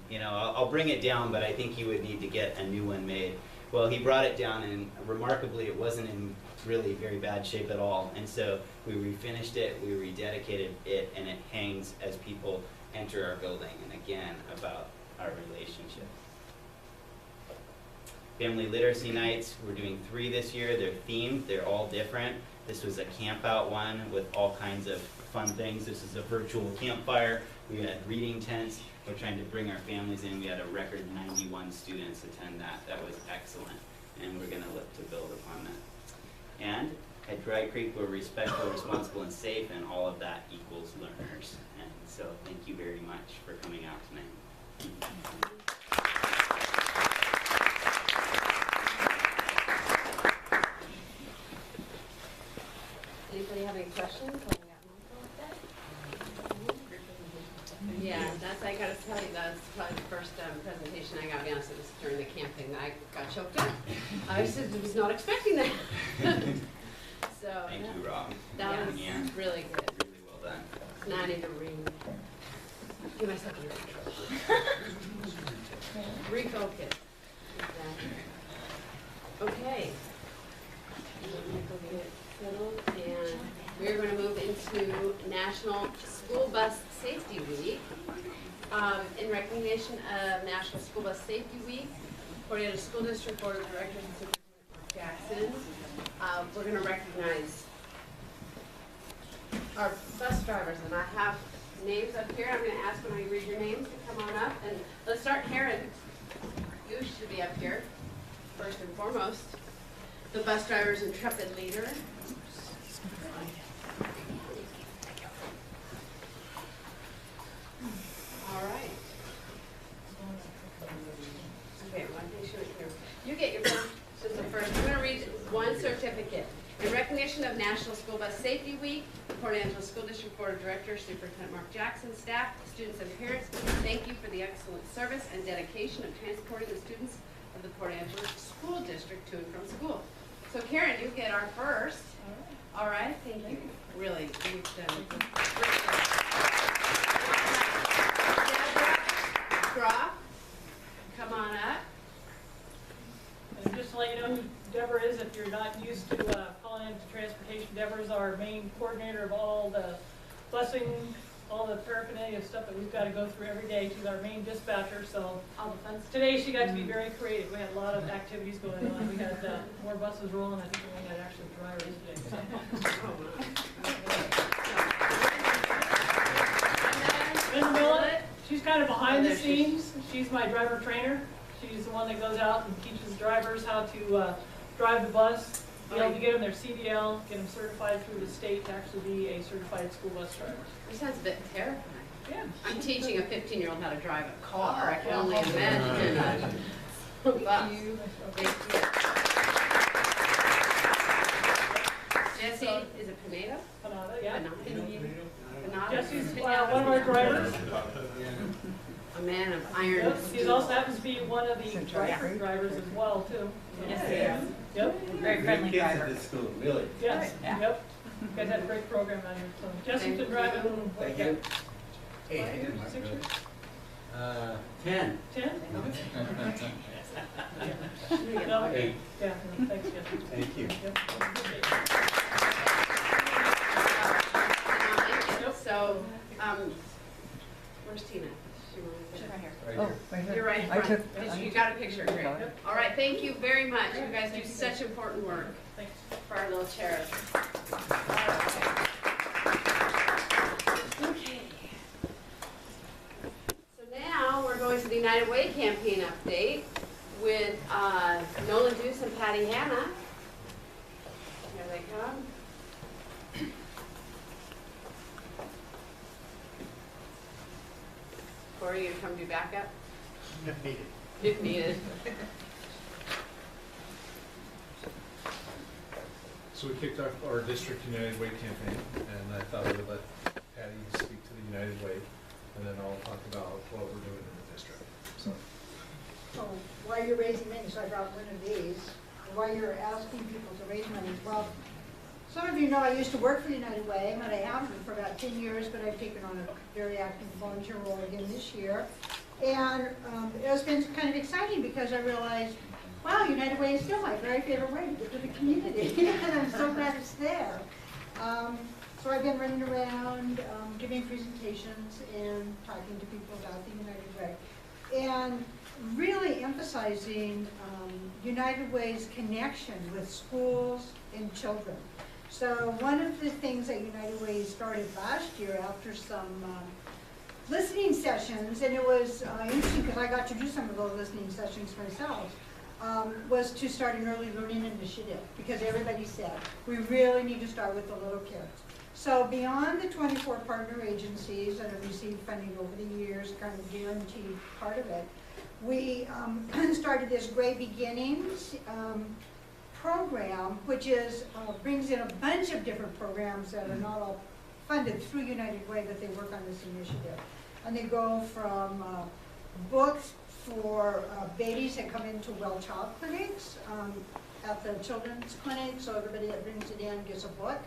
you know, I'll bring it down, but I think you would need to get a new one made. Well, he brought it down, and remarkably, it wasn't in really very bad shape at all. And so we refinished it, we rededicated it, and it hangs as people enter our building. And again, about our relationship. Family Literacy Nights, we're doing 3 this year. They're themed, they're all different. This was a camp out one with all kinds of fun things. This is a virtual campfire. We had reading tents. We're trying to bring our families in. We had a record 91 students attend that. That was excellent. And we're going to look to build upon that. And at Dry Creek, we're respectful, responsible, and safe, and all of that equals learners. And so thank you very much for coming out tonight. Anybody have any questions? Yeah, I gotta tell you, that's probably the first presentation I got. To be honest, it was during the camp thing that I got choked up. I was not expecting that. So Thank you, Rob. That was really good. Really well done. Now I need to give myself a refocus. Okay. And we're going to move into National School Bus Safety Week. In recognition of National School Bus Safety Week, Cornell School District Board of Directors and Superintendent Jackson, we're going to recognize our bus drivers, and I have names up here. I'm going to ask when I read your names to come on up. And let's start. Karen, you should be up here first and foremost. The bus driver's intrepid leader. All right. Okay, one thing should here. You get your first. I'm going to read one certificate. In recognition of National School Bus Safety Week, the Port Angeles School District Board of Directors, Superintendent Mark Jackson, staff, students, and parents, thank you for the excellent service and dedication of transporting the students of the Port Angeles School District to and from school. So Karen, you get our first. All right, thank you. Really, you've done a great job. Deborah Groff, come on up. let you know who Deborah is if you're not used to calling into transportation. Deborah is our main coordinator of all the busing, all the paraphernalia stuff that we've got to go through every day. She's our main dispatcher, so today she got to be very creative. We had a lot of activities going on. We had more buses rolling. I think we had actually drivers today. Ms. Millett, she's kind of behind the scenes. She's my driver trainer. She's the one that goes out and teaches drivers how to drive the bus, be able to get them their CDL, get them certified through the state to actually be a certified school bus driver. This sounds a bit terrifying. Yeah. I'm teaching a 15-year-old how to drive a car. I can only imagine. Thank you. Jesse, is it Pineda? Panada, yeah. Pineda. Jesse's one of our drivers. A man of iron. Yep. He also happens to be one of the driver drivers as well, too. So, Yes, he is. Yep. Very friendly Good kids driver. at this school, really. Yes, Yeah. yep. You guys had a great program out here. So Jesse's been driving. Thank you. Hey, I did my 6 years? 10. 10? Yeah. No? 8. Yeah, no, thanks, Jesse. Thank you. Yep. So, where's Tina? She's right here. Right here. Right here. You're right in I front. took- You got a picture, great. All right, thank you very much. You guys do such important work Thanks. for our little cherub. Okay. So now we're going to the United Way campaign update with Nolan Deuce and Patty Hanna. Here they come. Corey, you come do backup? If needed. If needed. So we kicked off our District United Way campaign, and I thought I would let Patty speak to the United Way, and then I'll talk about what we're doing in the district. So, While you're raising money, so I brought one of these, while you're asking people to raise money, well, some of you know I used to work for United Way, but I haven't for about 10 years, but I've taken on a very active volunteer role again this year. And it has been kind of exciting because I realized, wow, United Way is still my very favorite way to get to the community, and I'm so glad it's there. So I've been running around, giving presentations and talking to people about the United Way. And really emphasizing United Way's connection with schools and children. So one of the things that United Way started last year after some listening sessions, and it was interesting because I got to do some of those listening sessions myself, was to start an early learning initiative, because everybody said, we really need to start with the little kids. So beyond the 24 partner agencies that have received funding over the years, kind of guaranteed part of it, we started this Great Beginnings program, which is brings in a bunch of different programs that are not all funded through United Way, but they work on this initiative. And they go from books for babies that come into well child clinics at the children's clinic, so everybody that brings it in gets a book,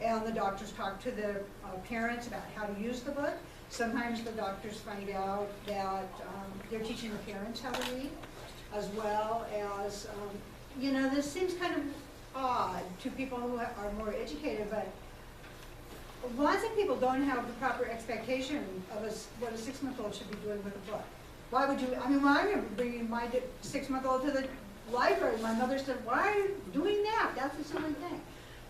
and the doctors talk to the parents about how to use the book. Sometimes the doctors find out that they're teaching the parents how to read, as well as, you know, this seems kind of odd to people who are more educated, but lots of people don't have the proper expectation of what a 6-month-old should be doing with a book. Why would you, I mean, when I remember bringing my 6-month-old to the library, my mother said, why are you doing that? That's a silly thing.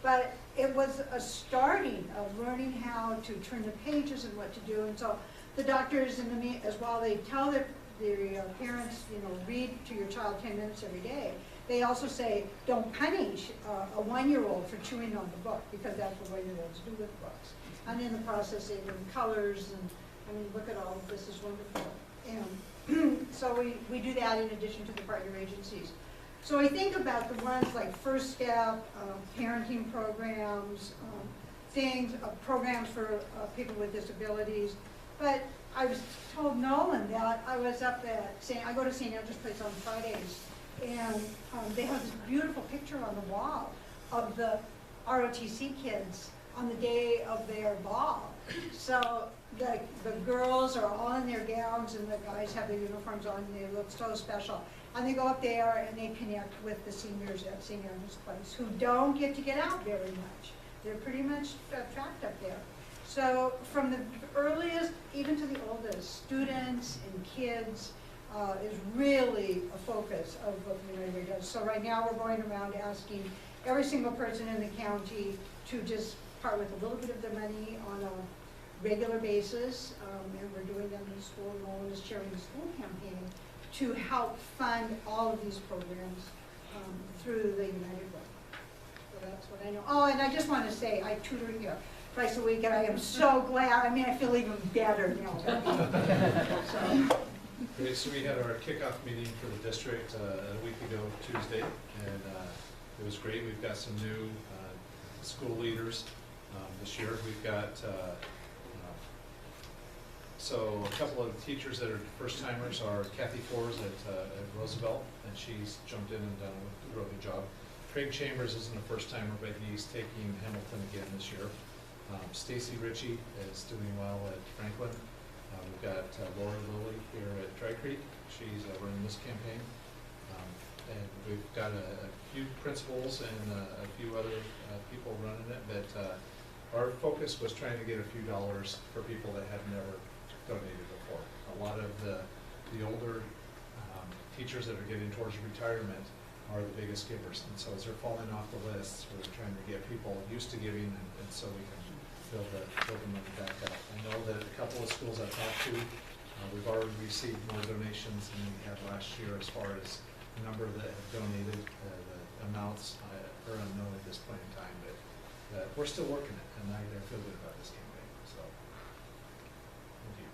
But it was a starting of learning how to turn the pages and what to do. And so the doctors, as well, they tell their parents, you know, read to your child 10 minutes every day. They also say, don't punish a 1-year-old for chewing on the book, because that's what 1-year-olds do with books. And in the process, they learn colors, and I mean, look at all of this is wonderful. And so we do that in addition to the partner agencies. So I think about the ones like First Step, parenting programs, programs for people with disabilities. But I was told Nolan that I was up at I go to St. Andrew's Place on Fridays, and they have this beautiful picture on the wall of the ROTC kids on the day of their ball. So the girls are all in their gowns, and the guys have their uniforms on, and they look so special. And they go up there and they connect with the seniors at St. Andrew's Place who don't get to get out very much. They're pretty much trapped up there. So from the earliest, even to the oldest, students and kids is really a focus of what the United Way does. So right now we're going around asking every single person in the county to just part with a little bit of their money on a regular basis. And we're doing them in school. Nolan is chairing the school campaign to help fund all of these programs through the United Way. So that's what I know. Oh, and I just want to say, I tutor here twice a week, and I am so glad. I mean, I feel even better now. So. Great, so we had our kickoff meeting for the district a week ago, Tuesday, and it was great. We've got some new school leaders this year. We've got so a couple of teachers that are first-timers are Kathy Fors at Roosevelt, and she's jumped in and done a really good job. Craig Chambers isn't a first-timer, but he's taking Hamilton again this year. Stacy Ritchie is doing well at Franklin. We've got Laura Lilly here at Dry Creek. She's running this campaign. And we've got a few principals and a few other people running it, but our focus was trying to get a few dollars for people that had never donated before. A lot of the older teachers that are getting towards retirement are the biggest givers, and so as they're falling off the lists, we're trying to get people used to giving, and so we can build the money back up. I know that a couple of schools I've talked to, we've already received more donations than we had last year as far as the number that have donated. The amounts are unknown at this point in time, but we're still working it, and I feel good about this campaign. So, thank you.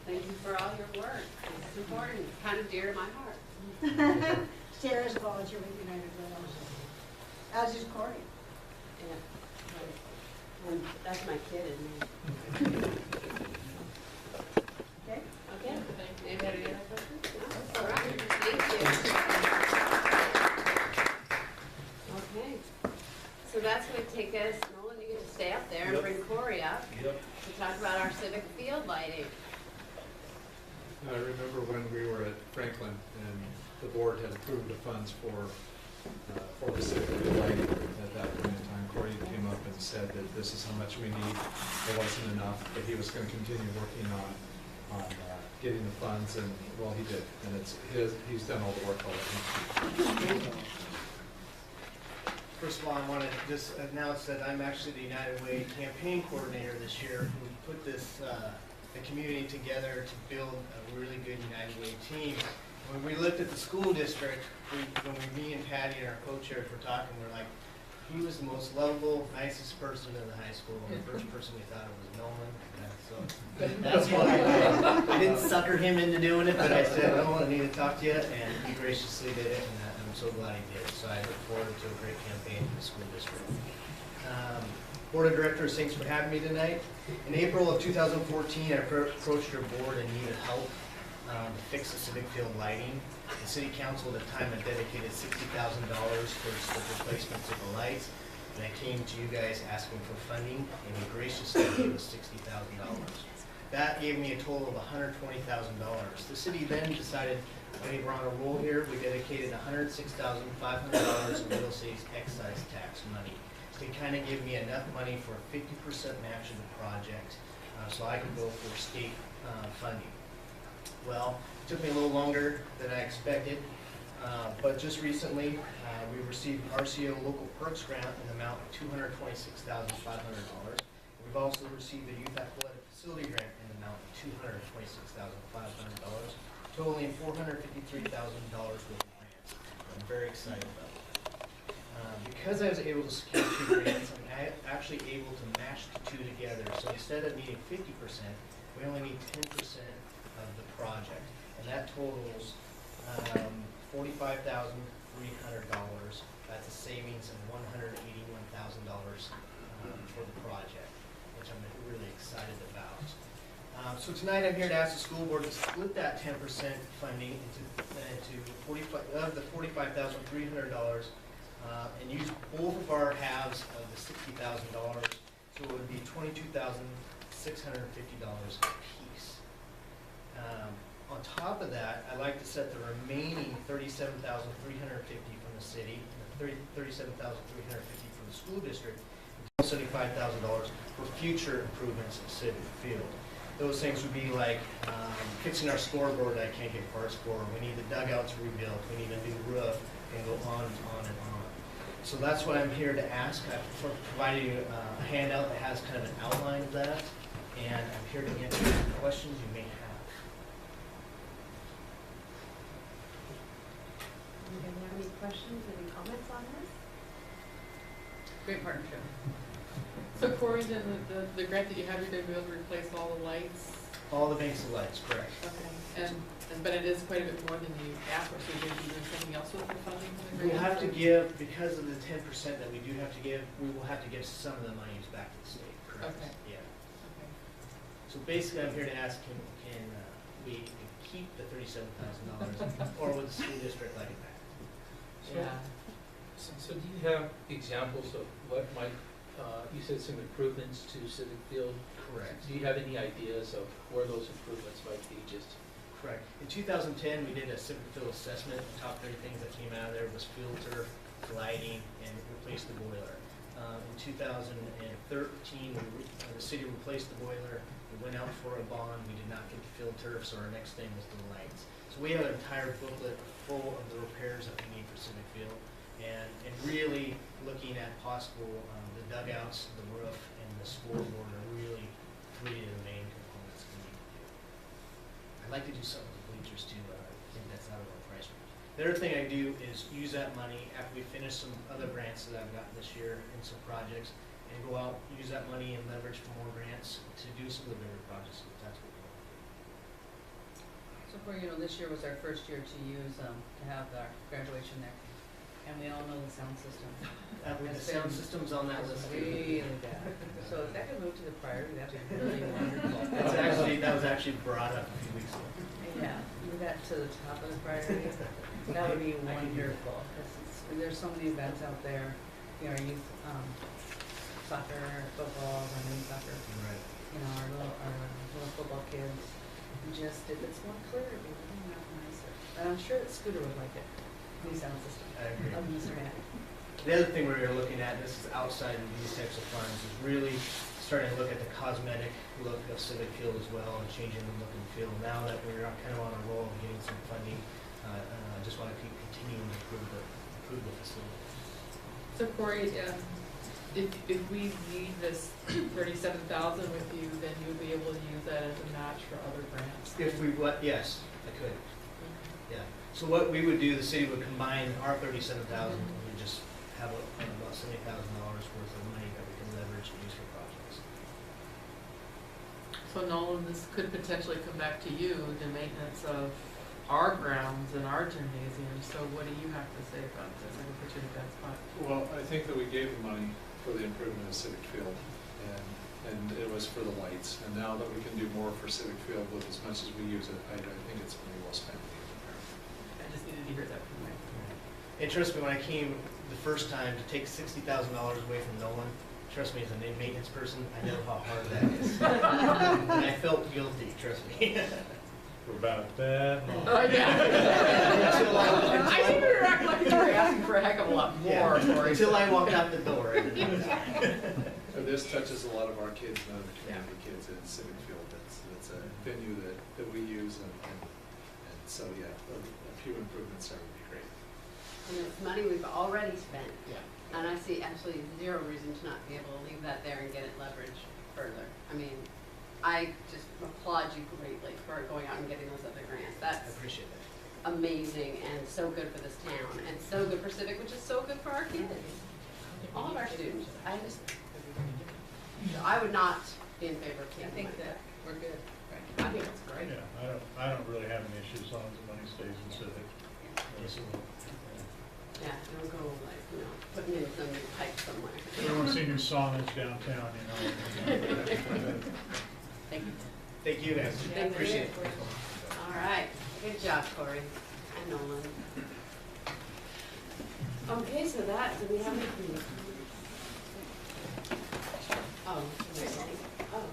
Thank you for all your work. It's important, kind of dear to my heart. Sarah's a volunteer with United Way also, as is Corey. Yeah. And that's my kid, isn't it? Okay. Okay. Anybody have any other questions? No? All right. Thank you. Okay. So that's going to take us, Nolan, you get to stay up there and bring Corey up to talk about our civic field lighting. I remember when we were at Franklin and the board had approved the funds for the civic field lighting at that point in time. Corey came up and said that this is how much we need. It wasn't enough, but he was going to continue working on getting the funds, and well, he did, and he's done all the work already. First of all, I want to just announce that I'm actually the United Way campaign coordinator this year, who put this the community together to build a really good United Way team. When we looked at the school district, me and Patty and our co-chairs were talking, we're like, he was the most lovable, nicest person in the high school, and the first person we thought of was Nolan. So that's why I didn't sucker him into doing it, but I said, Nolan, I need to talk to you, and he graciously did it, and I'm so glad he did. So I look forward to a great campaign in the school district. Board of Directors, thanks for having me tonight. In April of 2014, I approached your board and needed help to fix the civic field lighting. The City Council at the time had dedicated $60,000 towards the replacements of the lights, and I came to you guys asking for funding, and you graciously gave us $60,000. That gave me a total of $120,000. The city then decided, hey, we're on a roll here. We dedicated $106,500 in real estate excise tax money. They kind of give me enough money for a 50% match of the project, so I could go for state funding. Well, it took me a little longer than I expected, but just recently we received an RCO local perks grant in the amount of $226,500. We've also received a youth athletic facility grant in the amount of $226,500, totaling $453,000 worth of grants. I'm very excited about it. Because I was able to secure 2 grants, I'm actually able to match the 2 together. So instead of needing 50%, we only need 10% of the project. And that totals $45,300. That's a savings of $181,000 for the project, which I'm really excited about. So tonight I'm here to ask the school board to split that 10% funding into of the $45,300 and use both of our halves of the $60,000, so it would be $22,650 a piece. On top of that, I'd like to set the remaining $37,350 from the city, and the $37,350 from the school district, $75,000 for future improvements at Civic Field. Those things would be like fixing our scoreboard that I can't get parts for. We need the dugouts rebuilt. We need a new roof, and go on and on and on. So that's what I'm here to ask. I've provided you a handout that has kind of an outline of that, and I'm here to answer any questions you may have. Anybody have any questions, any comments on this? Great partnership. So Corey, then the grant that you have, you're going to be able to replace all the lights? All the banks of lights, correct. Okay. But it is quite a bit more than you asked for, so you're going to be doing something else with the funding for the grant? We'll have to give, because of the 10% that we do have to give, we will have to give some of the monies back to the state, correct? Okay. Yeah. Okay. So basically, I'm here to ask, can we keep the $37,000, or would the school district like it back? Yeah. So do you have examples of what might, you said some improvements to Civic Field? Correct. Do you have any ideas of where those improvements might be? Just Correct. In 2010, we did a Civic Field assessment. The top 3 things that came out of there was filter, lighting, and replaced the boiler. In 2013, the city replaced the boiler. We went out for a bond. We did not get the filter, so our next thing was the lights. So we have an entire booklet full of the repairs that we need for Civic Field, and really looking at possible the dugouts, the roof, and the scoreboard are really 3 of the main components we need to do. I'd like to do something with the bleachers too, but I think that's out of our price range. The other thing I do is use that money after we finish some other grants that I've gotten this year and some projects, and go out, use that money and leverage for more grants to do some of the bigger projects if that's what we want to do. So for, this year was our first year to use, to have our graduation there. And we all know the sound system. With the sound systems on that list. Really bad. So if that could move to the priority, that'd be really wonderful. That was actually brought up a few weeks ago. Yeah, move that to the top of the priority. That would be wonderful. There's so many events out there. Our youth soccer, football, our men's soccer. Right. Our little football kids. Just if it's more clear, it'd be really nicer. And I'm sure that Scooter would like it. New sound system. I agree. Of Mr. Matt. The other thing we're looking at, this is outside of these types of funds, is really starting to look at the cosmetic look of Civic Field as well, and changing the look and feel. Now that we're kind of on a roll of getting some funding, I just want to keep continuing to improve the facility. So Corey, if we need this $37,000 with you, then you would be able to use that as a match for other grants? Yes, I could. Yeah. So what we would do, the city would combine our $37,000, and we just have about $70,000 worth of money that we can leverage and use for projects. So Nolan, this could potentially come back to you, the maintenance of our grounds and our gymnasium. So what do you have to say about this? I can put you in a bad spot. Well, I think that we gave the money for the improvement of Civic Field, and it was for the lights. And now that we can do more for Civic Field with as much as we use it, I think it's money well spent. I just needed to hear that from you. And trust me, when I came the first time to take $60,000 away from Nolan, trust me, as a maintenance person, I know how hard that is. And I felt guilty, trust me. For about that long. Oh, yeah. I seem to react like you were asking for a heck of a lot more. Yeah, until I walked out the door. And this touches a lot of our kids and other community kids in Civic Field. That's a venue that we use, and so yeah, a few improvements there would be great. And it's money we've already spent. Yeah. And I see absolutely zero reason to not be able to leave that there and get it leveraged further. I mean, I just applaud you greatly for going out and getting those other grants. I That's appreciate that. amazing and so good for this town and so good for Civic, which is so good for our kids. All of our students. I would not be in favor of I canceling think my that check. we're good. I think it's great. Yeah, I don't really have an issue as long as the money stays in Civic. Yeah, it'll go like, putting in some pipe somewhere. We don't want to see new saunas downtown, Thank you. Thank you guys. Thank you. Appreciate it. All right, good job, Corey and Nolan. Okay, so that, do we have anything? Oh, oh.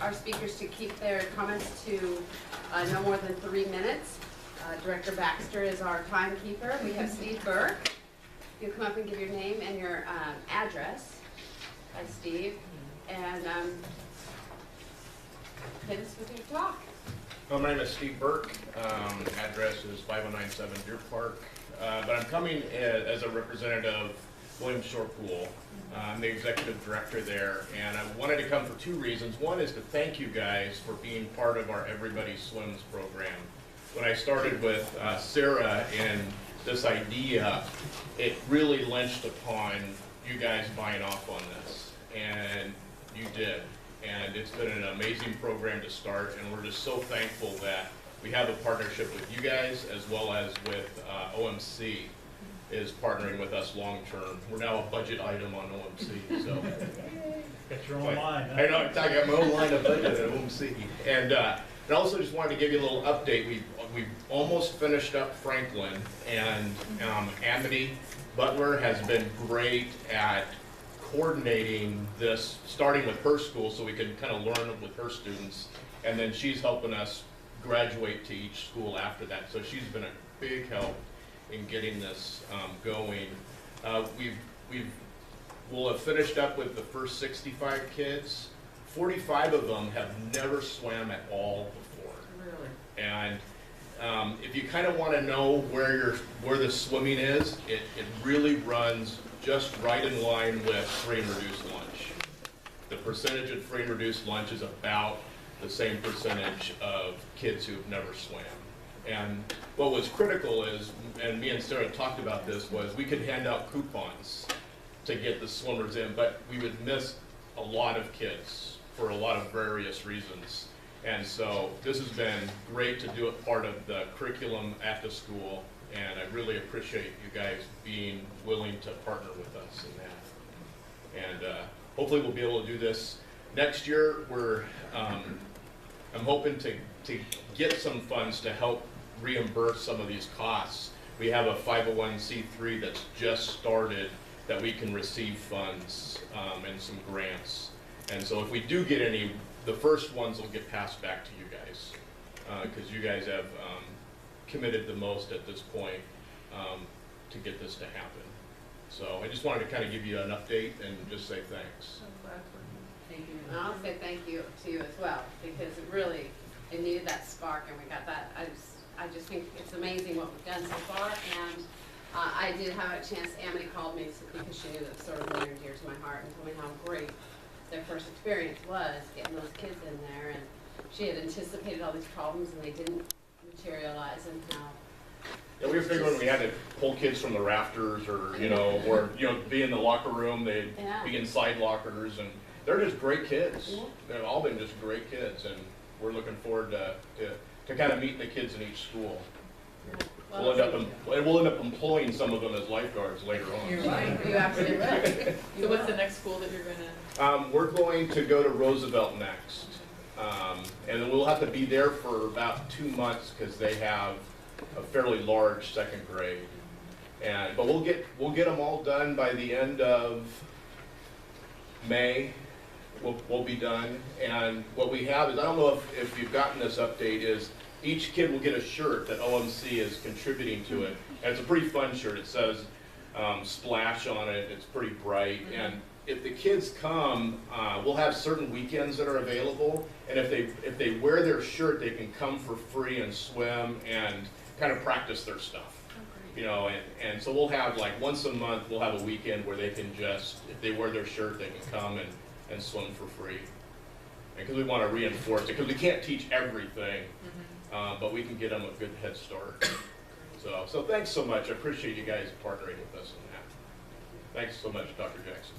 our speakers to keep their comments to no more than 3 minutes. Director Baxter is our timekeeper. We have Steve Burke. You come up and give your name and your address. Hi, Steve. And hit us with your talk. Well, my name is Steve Burke. Address is 5097 Deer Park. But I'm coming as a representative of William Shore Pool. I'm the executive director there, and I wanted to come for 2 reasons. One is to thank you guys for being part of our Everybody Swims program. When I started with Sarah and this idea, it really lynched upon you guys buying off on this, and you did. And it's been an amazing program to start, and we're just so thankful that we have a partnership with you guys as well as with OMC is partnering with us long term. We're now a budget item on OMC, so. Got your own line, huh? I know, I got my own line of budget at OMC. And I also just wanted to give you a little update. We've almost finished up Franklin, and Amity Butler has been great at coordinating this, starting with her school so we can kind of learn with her students, and then she's helping us graduate to each school after that. So she's been a big help in getting this going. We'll have finished up with the first 65 kids. 45 of them have never swam at all before. Really? And if you kind of want to know where the swimming is, it really runs just right in line with free and reduced lunch. The percentage of free and reduced lunch is about the same percentage of kids who've never swam. And what was critical is, and me and Sarah talked about this, was we could hand out coupons to get the swimmers in, but we would miss a lot of kids for a lot of various reasons. And so this has been great to do it part of the curriculum at the school, and I really appreciate you guys being willing to partner with us in that. And hopefully we'll be able to do this next year. I'm hoping to get some funds to help reimburse some of these costs. We have a 501c3 that's just started that we can receive funds and some grants. And so if we do get any, the first ones will get passed back to you guys because you guys have committed the most at this point to get this to happen. So I just wanted to kind of give you an update and just say thanks. Thank you. And I'll say thank you to you as well, because it needed that spark, and we got that. I just think it's amazing what we've done so far, and I did have a chance. Amity called me because she knew that sort of near and dear to my heart, and told me how great their first experience was getting those kids in there, and she had anticipated all these problems, and they didn't materialize, and how. Yeah, we were figuring we had to pull kids from the rafters, or or be in the locker room. They'd be in side lockers, and they're just great kids. Yeah. They've all been just great kids, and we're looking forward to kind of meeting the kids in each school. Yeah. Well, we'll end up employing some of them as lifeguards later on. You're right. You absolutely will. So what's the next school that you're going to? We're going to go to Roosevelt next, and then we'll have to be there for about 2 months because they have a fairly large second grade. But we'll get them all done by the end of May. We'll be done. And what we have is, I don't know if you've gotten this update, is each kid will get a shirt that OMC is contributing to it. And it's a pretty fun shirt. It says Splash on it. It's pretty bright. Mm-hmm. And if the kids come, we'll have certain weekends that are available. And if they wear their shirt, they can come for free and swim and kind of practice their stuff. And so we'll have like once a month, we'll have a weekend where they can just, if they wear their shirt, they can come and swim for free. Because we want to reinforce it, because we can't teach everything, but we can get them a good head start. So thanks so much. I appreciate you guys partnering with us on that. Thanks so much, Dr. Jackson.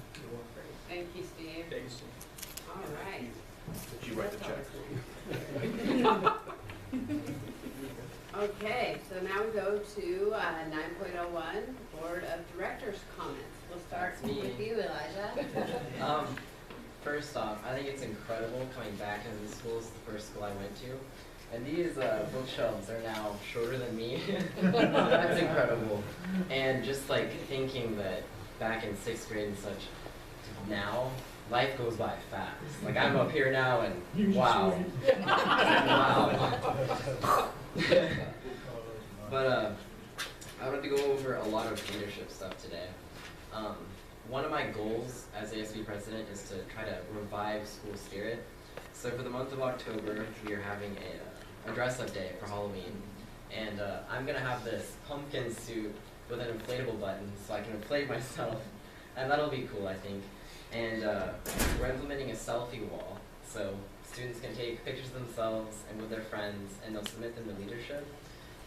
Thank you, Steve. Thanks, Steve. All right. Did you write the check? Okay, so now we go to 9.01, Board of Directors comments. We'll start with you, Elijah. First off, I think it's incredible coming back into the school. It's the first school I went to. And these bookshelves are now shorter than me. That's incredible. And just like thinking that back in 6th grade and such, now life goes by fast. Like I'm up here now and wow. Wow. But I wanted to go over a lot of leadership stuff today. One of my goals as ASB president is to try to revive school spirit. So for the month of October, we are having a dress-up day for Halloween. And I'm going to have this pumpkin suit with an inflatable button so I can inflate myself. And that'll be cool, I think. And we're implementing a selfie wall. So students can take pictures of themselves and with their friends, and they'll submit them to leadership.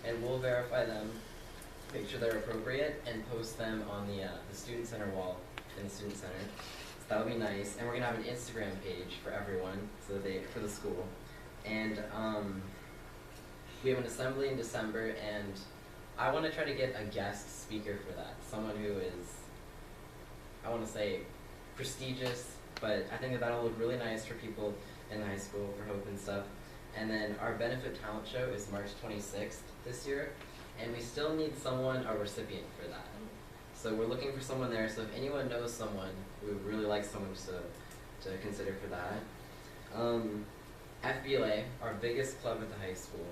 And we'll verify them, make sure they're appropriate, and post them on the Student Center wall in the Student Center. So that'll be nice. And we're going to have an Instagram page for everyone, so that for the school. And we have an assembly in December, and I want to try to get a guest speaker for that. Someone who is, I want to say, prestigious, but I think that that'll look really nice for people in the high school for Hope and stuff. And then our benefit talent show is March 26th this year, and we still need someone, a recipient for that. So we're looking for someone there, so if anyone knows someone, we would really like someone to consider for that. FBLA, our biggest club at the high school,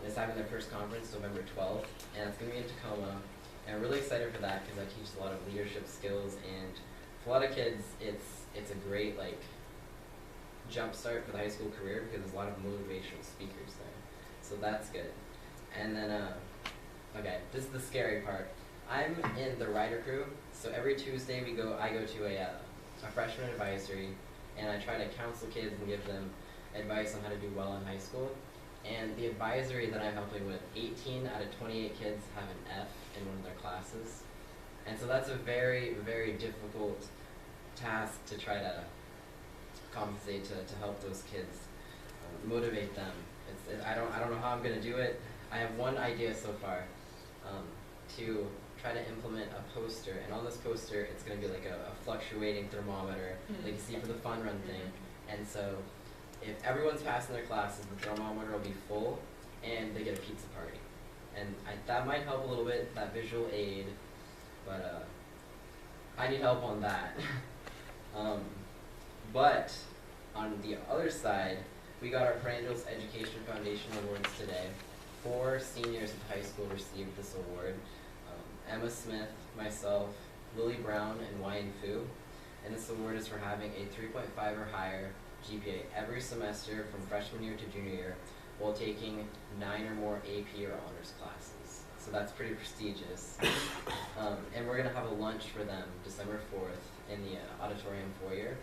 is having their first conference November 12th, and it's going to be in Tacoma. And I'm really excited for that because I teach a lot of leadership skills, and for a lot of kids, it's a great jump start for the high school career because there's a lot of motivational speakers there. So that's good. And then, okay, this is the scary part. I'm in the rider crew, so every Tuesday I go to a freshman advisory, and I try to counsel kids and give them advice on how to do well in high school. And the advisory that I'm helping with, 18 out of 28 kids have an F in one of their classes. And so that's a very, very difficult task to try to compensate to help those kids, motivate them. I don't know how I'm going to do it. I have one idea so far, to try to implement a poster, and on this poster it's going to be like a fluctuating thermometer, like you see for the fun run thing. And so if everyone's passing their classes, the thermometer will be full, and they get a pizza party. And that might help a little bit, that visual aid, but I need help on that. But on the other side, we got our Angels Education Foundation Awards today. 4 seniors at the high school received this award. Emma Smith, myself, Lily Brown, and Wyan Fu. And this award is for having a 3.5 or higher GPA every semester from freshman year to junior year while taking 9 or more AP or honors classes. So that's pretty prestigious. And we're going to have a lunch for them December 4th in the auditorium foyer.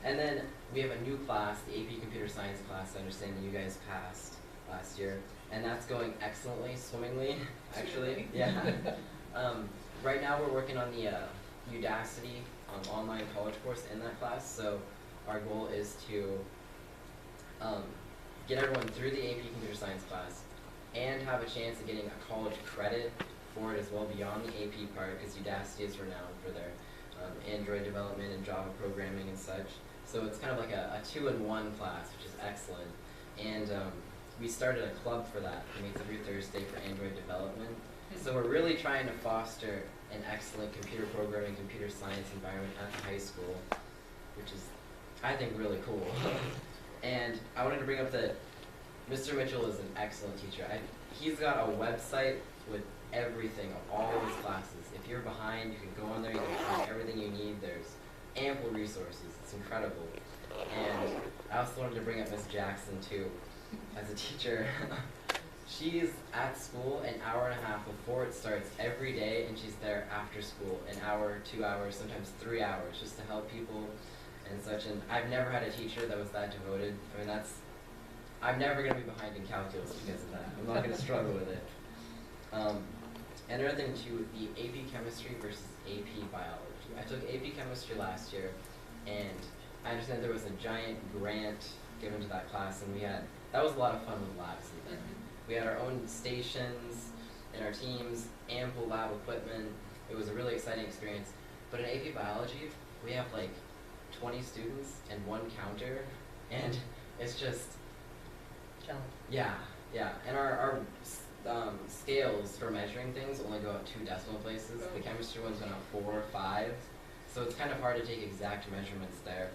And then we have a new class, the AP Computer Science class. I understand that you guys passed last year, and that's going excellently, swimmingly, actually. Yeah. Right now we're working on the Udacity online college course in that class, so our goal is to get everyone through the AP Computer Science class and have a chance of getting a college credit for it as well beyond the AP part, because Udacity is renowned for their Android development and Java programming and such. So it's kind of like a 2-in-1 class, which is excellent. And we started a club for that. It meets every Thursday for Android development. So we're really trying to foster an excellent computer programming, computer science environment at the high school, which is, I think, really cool. And I wanted to bring up that Mr. Mitchell is an excellent teacher. He's got a website with everything, all of his classes. If you're behind, you can go on there, you can find everything you need. There's ample resources. It's incredible. And I also wanted to bring up Miss Jackson, too, as a teacher. She's at school an hour and a half before it starts every day, and she's there after school an hour, 2 hours, sometimes 3 hours, just to help people and such. And I've never had a teacher that was that devoted. I mean, I'm never going to be behind in calculus because of that. I'm not going to struggle with it. And another thing too, the AP Chemistry versus AP Biology. I took AP Chemistry last year, and I understand there was a giant grant given to that class, and that was a lot of fun with labs in there. We had our own stations in our teams, ample lab equipment. It was a really exciting experience. But in AP Biology, we have like 20 students and 1 counter, and it's just, yeah. And our scales for measuring things only go out 2 decimal places. The chemistry ones went out 4 or 5. So it's kind of hard to take exact measurements there.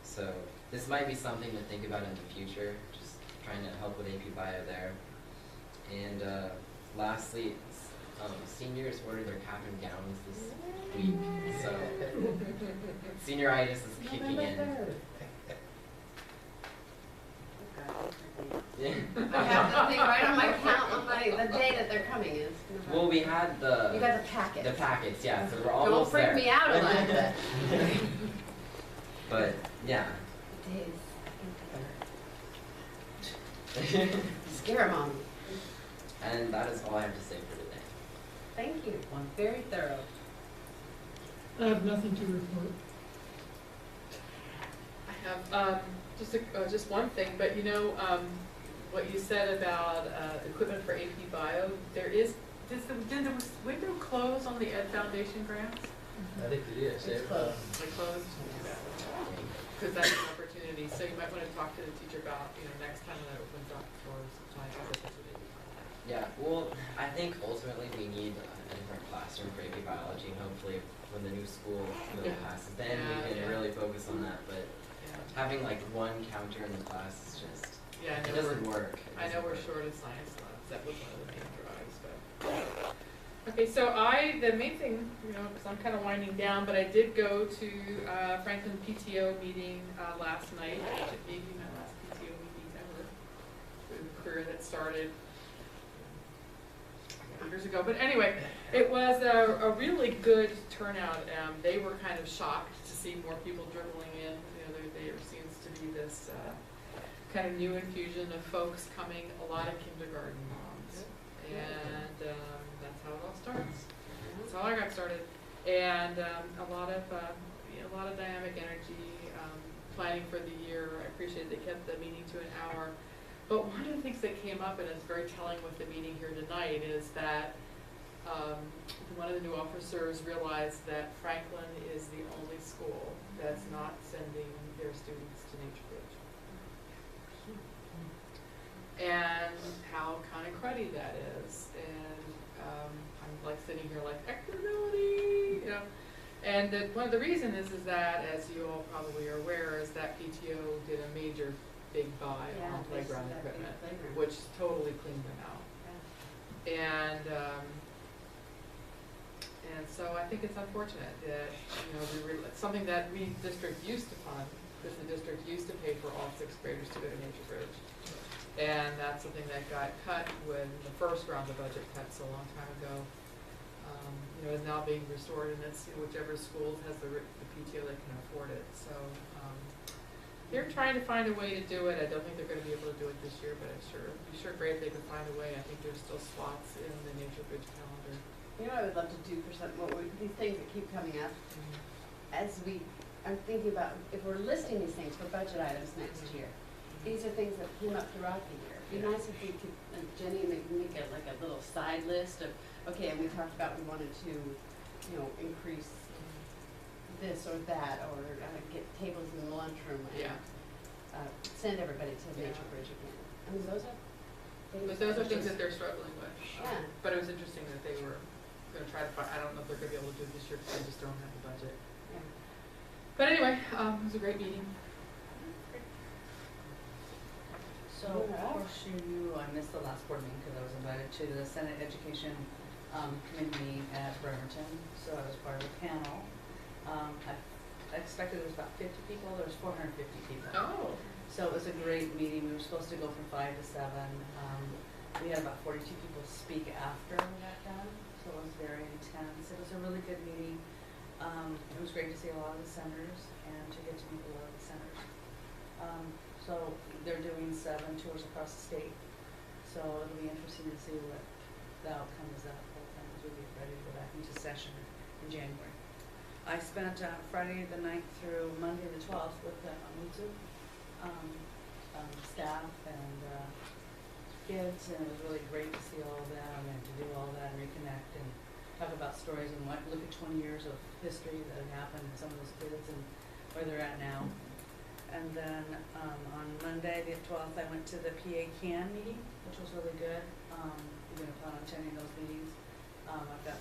So this might be something to think about in the future, just trying to help with AP Bio there. And lastly, seniors ordered their cap and gowns this week, so senioritis is kicking in. Yeah. I have the thing right on my count on the day that they're coming is. Well, we had You got the packets. The packets, yeah. So we're almost there. Don't freak me out a little bit. But yeah. Scare mom. And that is all I have to say for today. Thank you. Very thorough. I have nothing to report. I have just one thing, but you know what you said about equipment for AP Bio. Did the window close on the Ed Foundation grants? I think it is. It's closed. It closed. Because that's an opportunity. So you might want to talk to the teacher about, next time when it opens up for supply. Yeah, well, I think ultimately we need a different classroom for AP Biology, and hopefully when the new school passes, then we can really focus on that. But having like one counter in the class is just, it doesn't work. I know we're short of science labs. That was one of the main drives. But okay, so the main thing, because I'm kind of winding down, but I did go to Franklin PTO meeting last night. It may be my last PTO meeting ever. A career that started years ago. But anyway, it was a really good turnout. They were kind of shocked to see more people dribbling in. There seems to be this kind of new infusion of folks coming, a lot of kindergarten moms. And that's how it all starts. That's how I got started. And a lot of dynamic energy, planning for the year. I appreciate they kept the meeting to an hour. But one of the things that came up, and is very telling with the meeting here tonight, is that one of the new officers realized that Franklin is the only school that's not sending their students to Nature Bridge. And how kind of cruddy that is. And I'm like sitting here like, equitability, And one of the reasons is that, as you all probably are aware, is that PTO did a major big buy on playground equipment, which totally cleaned them out. And so I think it's unfortunate that it's something that we district used to fund, because the district used to pay for all 6th graders to go to Nature Bridge, and that's something that got cut when the first round of budget cuts a long time ago. Is now being restored, and it's whichever school has the PTO that can afford it. So. They're trying to find a way to do it. I don't think they're going to be able to do it this year, but it'd be great if they could find a way. I think there's still slots in the Nature Bridge calendar. I would love to do for some, these things that keep coming up. I'm thinking about, if we're listing these things for budget items next year, these are things that came up throughout the year. It'd be nice if we could, Jenny, make like a little side list of, okay, and we talked about we wanted to, increase this or that, or get tables in the lunchroom and send everybody to Nature Bridge again. I mean, those are things that they're struggling with. Yeah. But it was interesting that they were going to try to find, I don't know if they're going to be able to do it this year because they just don't have the budget. Yeah. But anyway, it was a great meeting. So, I missed the last board meeting because I was invited to the Senate Education Committee at Bremerton, so I was part of the panel. I expected there was about 50 people. There was 450 people. Oh. So it was a great meeting. We were supposed to go from 5 to 7. We had about 42 people speak after we got done, so it was very intense. It was a really good meeting. It was great to see a lot of the senators and to get to meet a lot of the senators. So they're doing 7 tours across the state. So it'll be interesting to see what the outcome is of that whole thing as we get ready to go back into session in January. I spent Friday the 9th through Monday the 12th with the Mutsu staff and kids, and it was really great to see all of them and to do all that and reconnect and talk about stories and look at 20 years of history that had happened to some of those kids and where they're at now. And then on Monday the 12th, I went to the PA CAN meeting, which was really good. We're going to plan on attending those meetings. I've got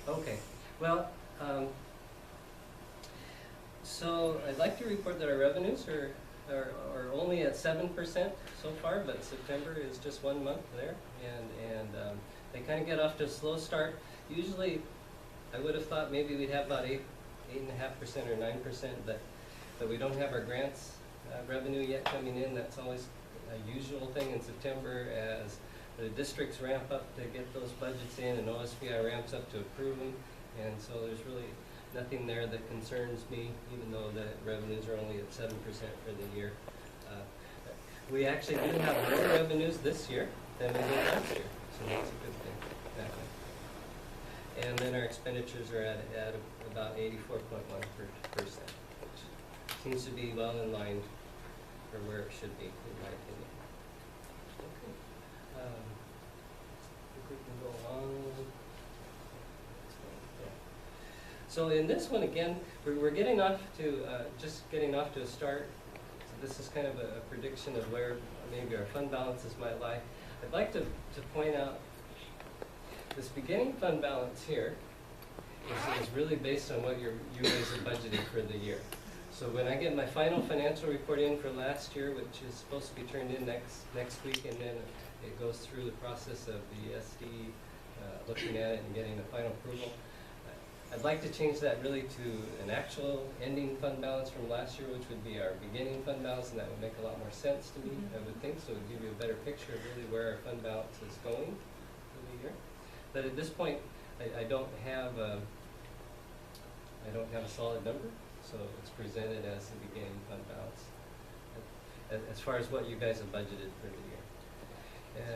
Okay, well, so I'd like to report that our revenues are only at 7% so far, but September is just 1 month there, and they kind of get off to a slow start. Usually, I would have thought maybe we'd have about 8.5% or 9%, but we don't have our grants revenue yet coming in. That's always a usual thing in September as the districts ramp up to get those budgets in, and OSBI ramps up to approve them, and so there's really nothing there that concerns me, even though the revenues are only at 7% for the year. We actually do have more revenues this year than we did last year, so that's a good thing. And then our expenditures are at about 84.1%, which seems to be well in line for where it should be, in my opinion. Okay. I think we can go on. So in this one again, we're getting off to just getting off to a start. So this is kind of a prediction of where maybe our fund balances might lie. I'd like to point out this beginning fund balance here is really based on what you guys have budgeted for the year. So when I get my final financial report in for last year, which is supposed to be turned in next week, and then it goes through the process of the SD looking at it and getting the final approval, I'd like to change that really to an actual ending fund balance from last year, which would be our beginning fund balance, and that would make a lot more sense to me, I would think, so it would give you a better picture of really where our fund balance is going for the year. But at this point, I don't have a solid number, so it's presented as the beginning fund balance as far as what you guys have budgeted for the year.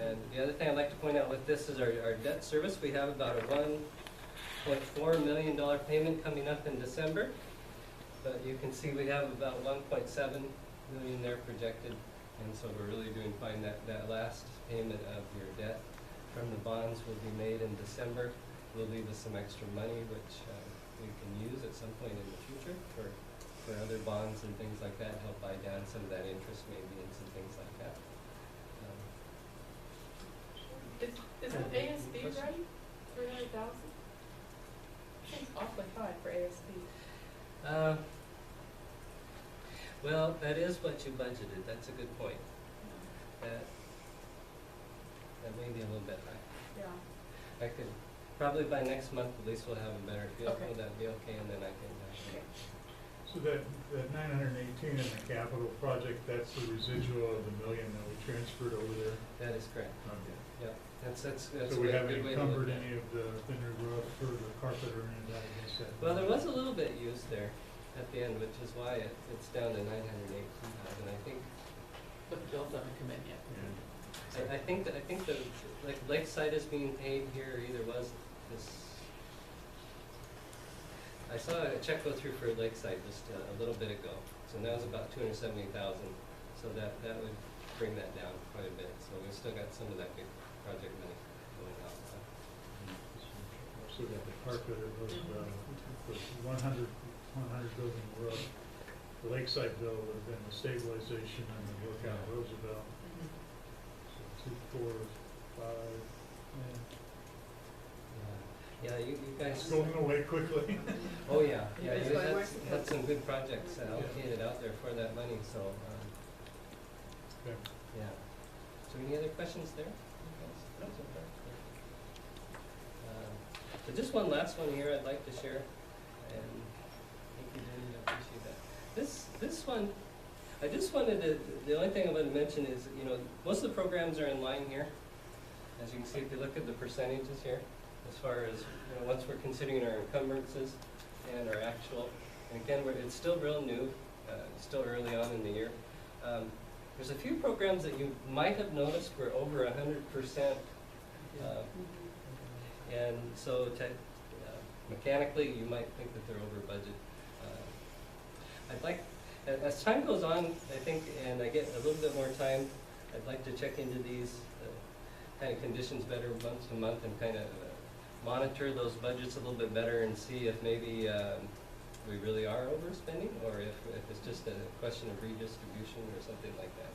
And the other thing I'd like to point out with this is our debt service. We have about a $1.4 million payment coming up in December, but you can see we have about 1.7 million there projected, and so we're really doing fine. That last payment of your debt from the bonds will be made in December. Will leave us some extra money, which we can use at some point in the future for other bonds and things like that, help buy down some of that interest maybe and some things like that. Is it ASB right? 300,000? Seems awfully high for ASB. Well, that is what you budgeted. That's a good point. That may be a little bit high. Yeah. I could, probably by next month at least we'll have a better feel. Okay. Will that be okay? And then I can. So that 918 in the capital project, that's the residual of the $1 million that we transferred over there? That is correct. Okay. Yeah. That's so we haven't a good way encumbered to look at any of the thinner roof or the carpet or any of that against that? Well, there was a little bit used there at the end, which is why it's down to 918,000. I think. But the bills haven't come in yet. I think the like Lakeside is being paid here, or either was this. I saw a check go through for Lakeside just a little bit ago, so now it's about 270,000. So that would bring that down quite a bit. So we still got some of that big project money going out. So that the carpet was 100 building roof. The Lakeside bill would have been the stabilization and the workout Roosevelt. So 2, 4, 5. Yeah, you guys. It's going away quickly. Oh yeah, yeah. You guys had some good projects allocated out there for that money. So. Okay. Yeah. So any other questions there? So just one last one here I'd like to share, and thank you, Jenny, I appreciate that. This one, I just wanted to, the only thing I wanted to mention is, you know, most of the programs are in line here. As you can see, if you look at the percentages here, as far as, you know, once we're considering our encumbrances and our actual, and again, it's still real new, still early on in the year. There's a few programs that you might have noticed were over 100%. And so mechanically, you might think that they're over budget. I'd like, as time goes on, I think, and I get a little bit more time, I'd like to check into these, kind of conditions better month to month and kind of monitor those budgets a little bit better and see if maybe we really are overspending or if it's just a question of redistribution or something like that.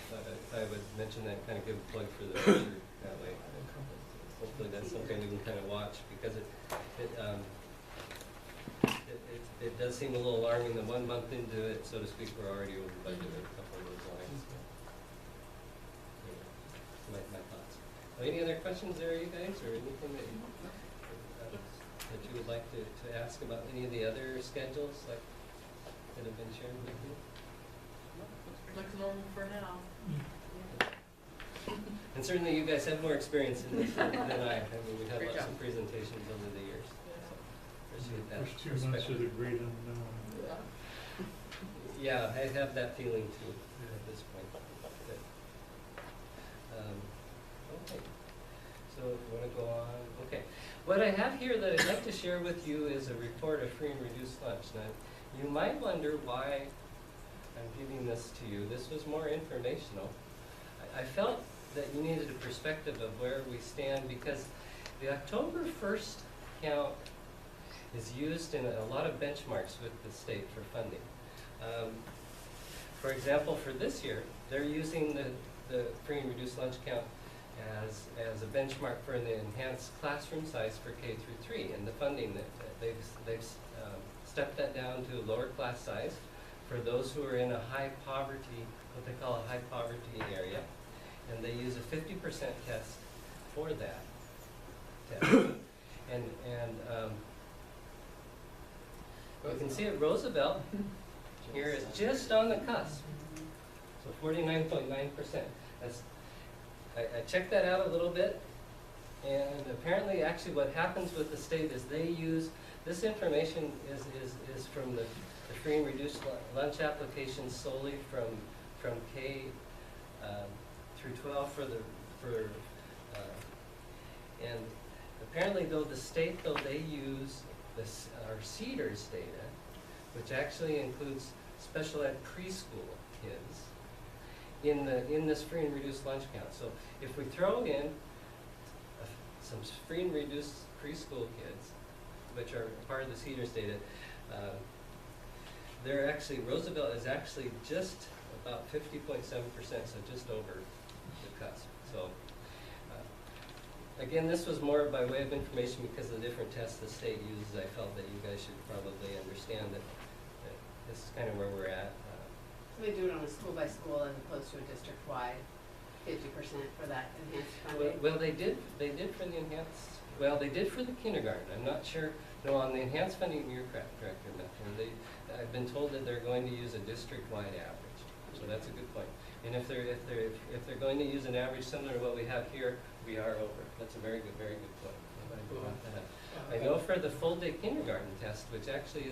So I would mention that, kind of give a plug for the future that way. Hopefully that's something we can kind of watch because it does seem a little alarming that 1 month into it, so to speak, we're already over budget a couple of those lines. My thoughts. Any other questions there, you guys, or anything that you would like to ask about any of the other schedules that have been shared with you? Looks normal for now. And certainly you guys have more experience in this than I. I mean, we've had lots of presentations over the years. So appreciate that. First 2 months are the great unknown. Yeah, I have that feeling too at this point. Good. Okay. So if you want to go on, okay. What I have here that I'd like to share with you is a report of free and reduced lunch. Now, you might wonder why I'm giving this to you. This was more informational. I felt that you needed a perspective of where we stand because the October 1st count is used in a lot of benchmarks with the state for funding. For example, for this year, they're using the free and reduced lunch count as a benchmark for the enhanced classroom size for K through 3 and the funding that they've stepped that down to a lower class size for those who are in a high poverty, what they call a high poverty area, and they use a 50% test for that test. And you can see at Roosevelt here is just on the cusp, so 49.9%. I checked that out a little bit, and apparently actually what happens with the state is they use, this information is from the free and reduced lunch applications solely from K through 12 and apparently though the state they use our CEDARS data, which actually includes special ed preschool kids in this free and reduced lunch count. So if we throw in some free and reduced preschool kids, which are part of the CEDARS data, they're actually, Roosevelt is actually just about 50.7%, so just over the cusp. So again, this was more by way of information because of the different tests the state uses. I felt that you guys should probably understand that this is kind of where we're at. So they do it on a school by school as opposed to a district-wide 50% for that enhanced funding? Well, they did for the enhanced, well, they did for the kindergarten. I'm not sure, no, on the enhanced funding, you're correct, Director Methuen. I've been told that they're going to use a district-wide average, so that's a good point. And if they're going to use an average similar to what we have here, we are over. That's a very good point. I know for the full-day kindergarten test, which actually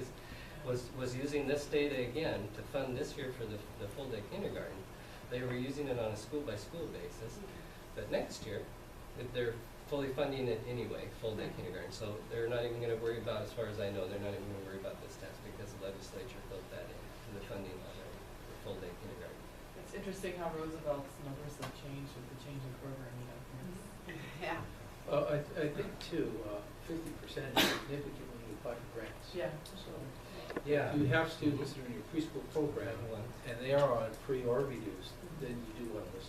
was using this data again to fund this year for the full-day kindergarten, they were using it on a school-by-school basis. But next year, they're fully funding it anyway, full-day kindergarten. So they're not even going to worry about, as far as I know, they're not even going to worry about this test because the legislature built that into the funding already for full-day kindergarten. It's interesting how Roosevelt's numbers have changed with the change in programming up here. Yeah. I think too, 50% is significantly in bucket grants. Yeah. So yeah. if you have students that are in your preschool program and they are on free or reduced, then you do want this.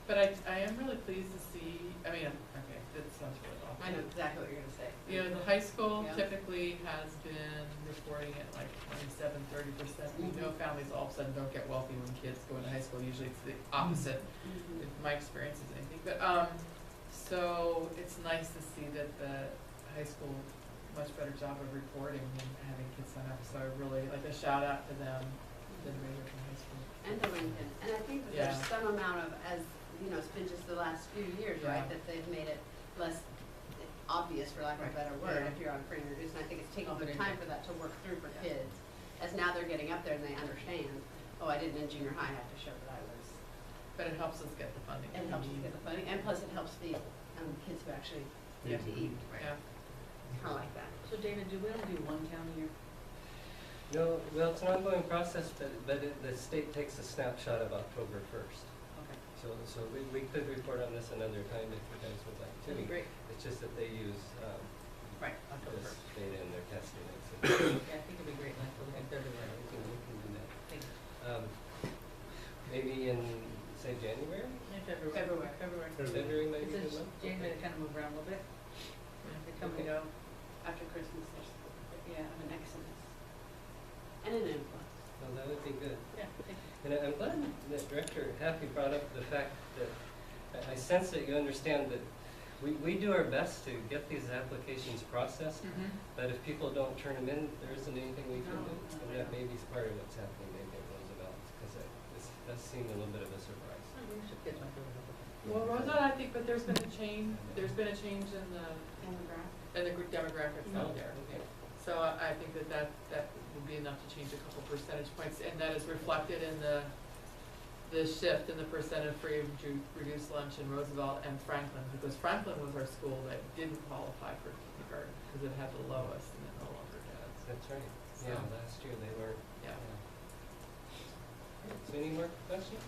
But I am really pleased to see, I mean, okay, that sounds really awful. I know exactly what you're going to say. You know, the high school Yeah. typically has been reporting at like 27–30%. We know families all of a sudden don't get wealthy when kids go into high school. Usually it's the opposite, if my experience is anything. But so it's nice to see that the high school much better job of reporting and having kids sign up. So I really like a shout out to them, the Ranger from high school. And to Lincoln. And I think that there's some amount of, as you know, it's been just the last few years, right, that they've made it less obvious, for lack of a better word, if you're on free and reduced. And I think it's taking some time for that to work through for kids, as now they're getting up there and they understand, oh, I didn't in junior high have to show that I was. But it helps us get the funding. It helps us get the funding, and plus it helps the kids who actually need to eat. Yeah. I like that. So David, do we only do one count a year? No, well, it's an ongoing process, but the state takes a snapshot of October 1st. Okay. So So we could report on this another time if you guys would like to. That'd be great. It's just that they use Right, October this 1st. data in their testing. Yeah, I think it'd be great, like, for like February. We can do that. Thank you. Maybe in, say, January? February. February might be a It's good month? January, they kind of move around a little bit. They come and go. After Christmas, there's, Yeah. an exodus. And an influx. Well, that would be good. Yeah, thank you. And I'm glad that Director Happy brought up the fact that I sense that you understand that we do our best to get these applications processed, but if people don't turn them in, there isn't anything we can do. And that may be part of what's happening maybe at Roosevelt, because this does seem a little bit of a surprise. Well, Roosevelt, I think, but there's been a change in the demographics out there. Okay. So I think that would be enough to change a couple percentage points, and that is reflected in the shift in the percent of free reduced lunch in Roosevelt and Franklin, because Franklin was our school that didn't qualify for kindergarten because it had the lowest and it no longer does. That's right. So, Yeah, last year they weren't. Yeah. So any more questions?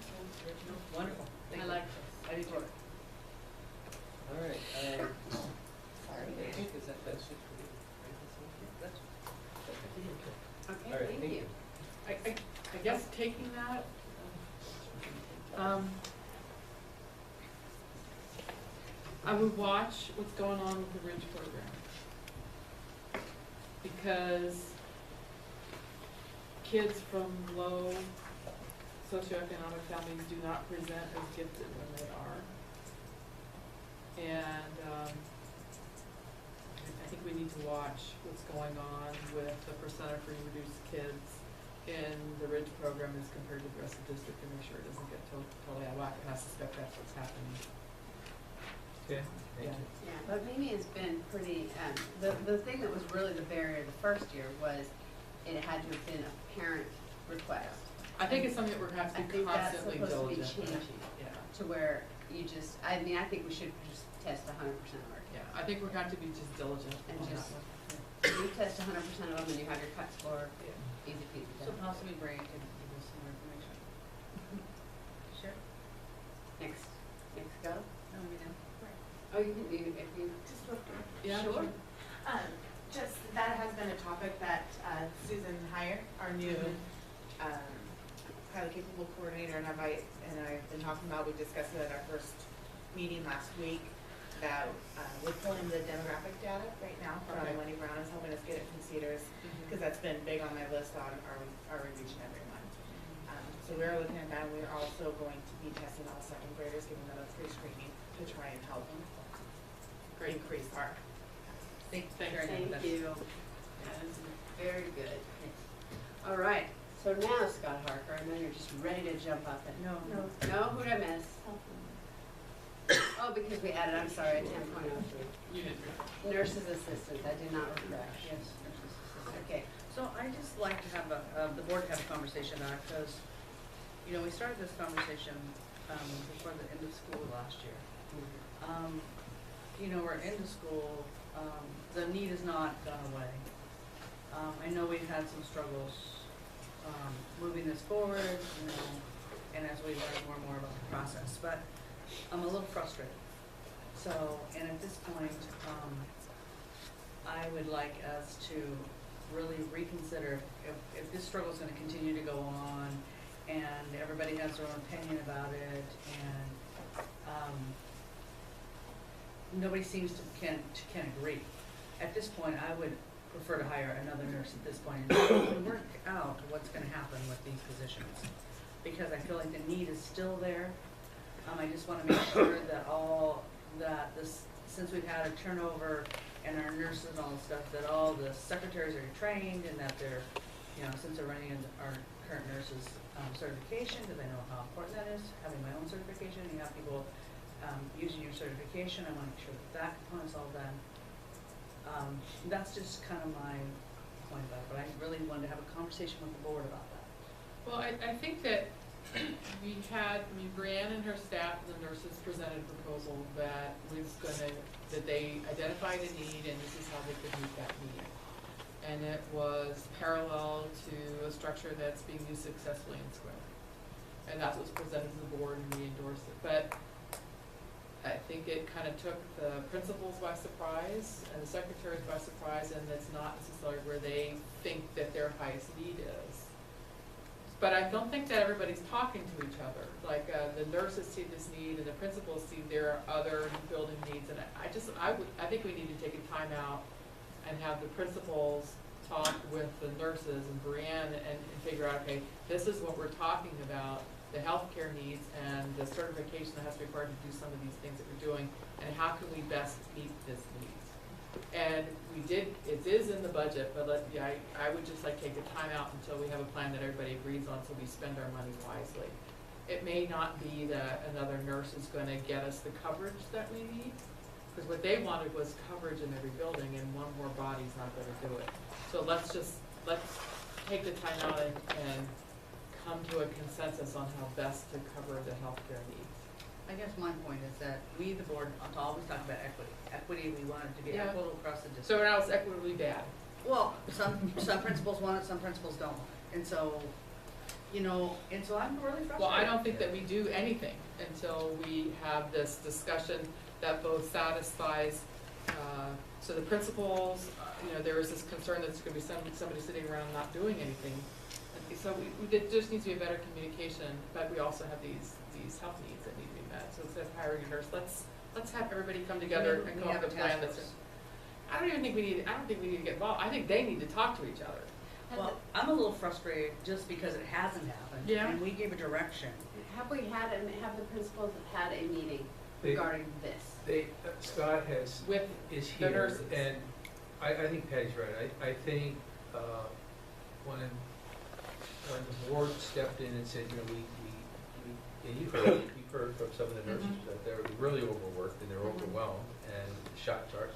Wonderful. I like this. I do too. All right. Sorry. I think that's it for you. Okay, All right, thank you. I guess taking that, I would watch what's going on with the Ridge program, because kids from low socioeconomic families do not present as gifted when they are. And I think we need to watch what's going on with the percent of free reduced kids in the Ridge program as compared to the rest of the district, and make sure it doesn't get totally out of whack, and I suspect that's what's happening. Okay, thank you. Yeah, but Mimi has been pretty, the thing that was really the barrier the first year was it had to have been a parent request. I think it's something that we're going to have to be constantly diligent. I think that's supposed to be changing Yeah. to where you just, I mean, I think we should just test 100% of our kids. Yeah, I think we're going to have to be just diligent And on just- that one. You test 100% of them and you have your cut score, easy peasy. So possibly Brady could give us some more information. Sure. Next go? No, we don't. Oh, you can do, if you. Just real quick. Yeah, Sure. Just, that has been a topic that Susan Heyer, our new highly capable coordinator, and I've been talking about, we discussed it at our first meeting last week, that we're pulling the demographic data right now from Lenny Brown is helping us get it from Cedars, because that's been big on my list on are we reaching everyone. So we're looking at that, and we're also going to be testing all second graders, giving them a pre-screening to try and help increase our. Thank Thank you. That is very good. All right, so now Scott Harker, I know you're just ready to jump up and. No. No, who'd I miss? Oh, because we added, I'm sorry, 10.03. You did. Nurses assistants, I did not refresh. Yes. Okay. So I just like to have the board have a conversation on it, because, we started this conversation before the end of school last year. We're into school, the need has not gone away. I know we've had some struggles moving this forward, and as we learn more and more about the process, but I'm a little frustrated. So, and at this point, I would like us to really reconsider if this struggle is going to continue to go on, and everybody has their own opinion about it, and nobody seems to can agree. At this point, I would prefer to hire another nurse at this point and work out what's going to happen with these positions, because I feel like the need is still there. I just want to make sure that since we've had a turnover and our nurses and all this stuff, that all the secretaries are trained, and that they're, since they're running our current nurses certification, because I know how important that is, having my own certification, you have people using your certification, I want to make sure that component's all done. That's just kind of my point about it, but I really wanted to have a conversation with the board about that. Well, I think that Brianne and her staff and the nurses presented a proposal that they identified a need, and this is how they could meet that need. And it was parallel to a structure that's being used successfully in Square. and that's what's presented to the board and we endorsed it. But I think it kind of took the principals by surprise and the secretaries by surprise, and it's not necessarily where they think that their highest need is. But I don't think that everybody's talking to each other. Like the nurses see this need and the principals see there are other building needs, and I think we need to take a time out and have the principals talk with the nurses and Brianne and figure out, okay, this is what we're talking about, the healthcare needs and the certification that has to be required to do some of these things that we're doing, and how can we best meet this need? And it is in the budget, but I would just like take a time out until we have a plan that everybody agrees on so we spend our money wisely. It may not be that another nurse is going to get us the coverage that we need, because what they wanted was coverage in every building, and one more body's not going to do it. So let's take the time out and come to a consensus on how best to cover the healthcare needs. I guess my point is that we, the board, always talk about equity. Equity, we want it to be Yeah. equitable across the district. So now it's equitably bad. Well, some principals want it, some principals don't want it. And so, I'm really frustrated. Well, I don't think that we do anything until we have this discussion that both satisfies, so the principals, there is this concern that there's going to be somebody sitting around not doing anything. So there just needs to be a better communication, but we also have these health needs that need to be met. So instead of hiring a nurse, let's have everybody come together and come up with a plan that's. I don't think we need to get involved. I think they need to talk to each other. Well, I'm a little frustrated just because it hasn't happened. Yeah. And we gave a direction. Have the principals had a meeting regarding this? Scott is the here, nurses. and I think Patty's right. I think when the board stepped in and said, and you've heard from some of the nurses that they're really overworked and they're overwhelmed, and the shot charts,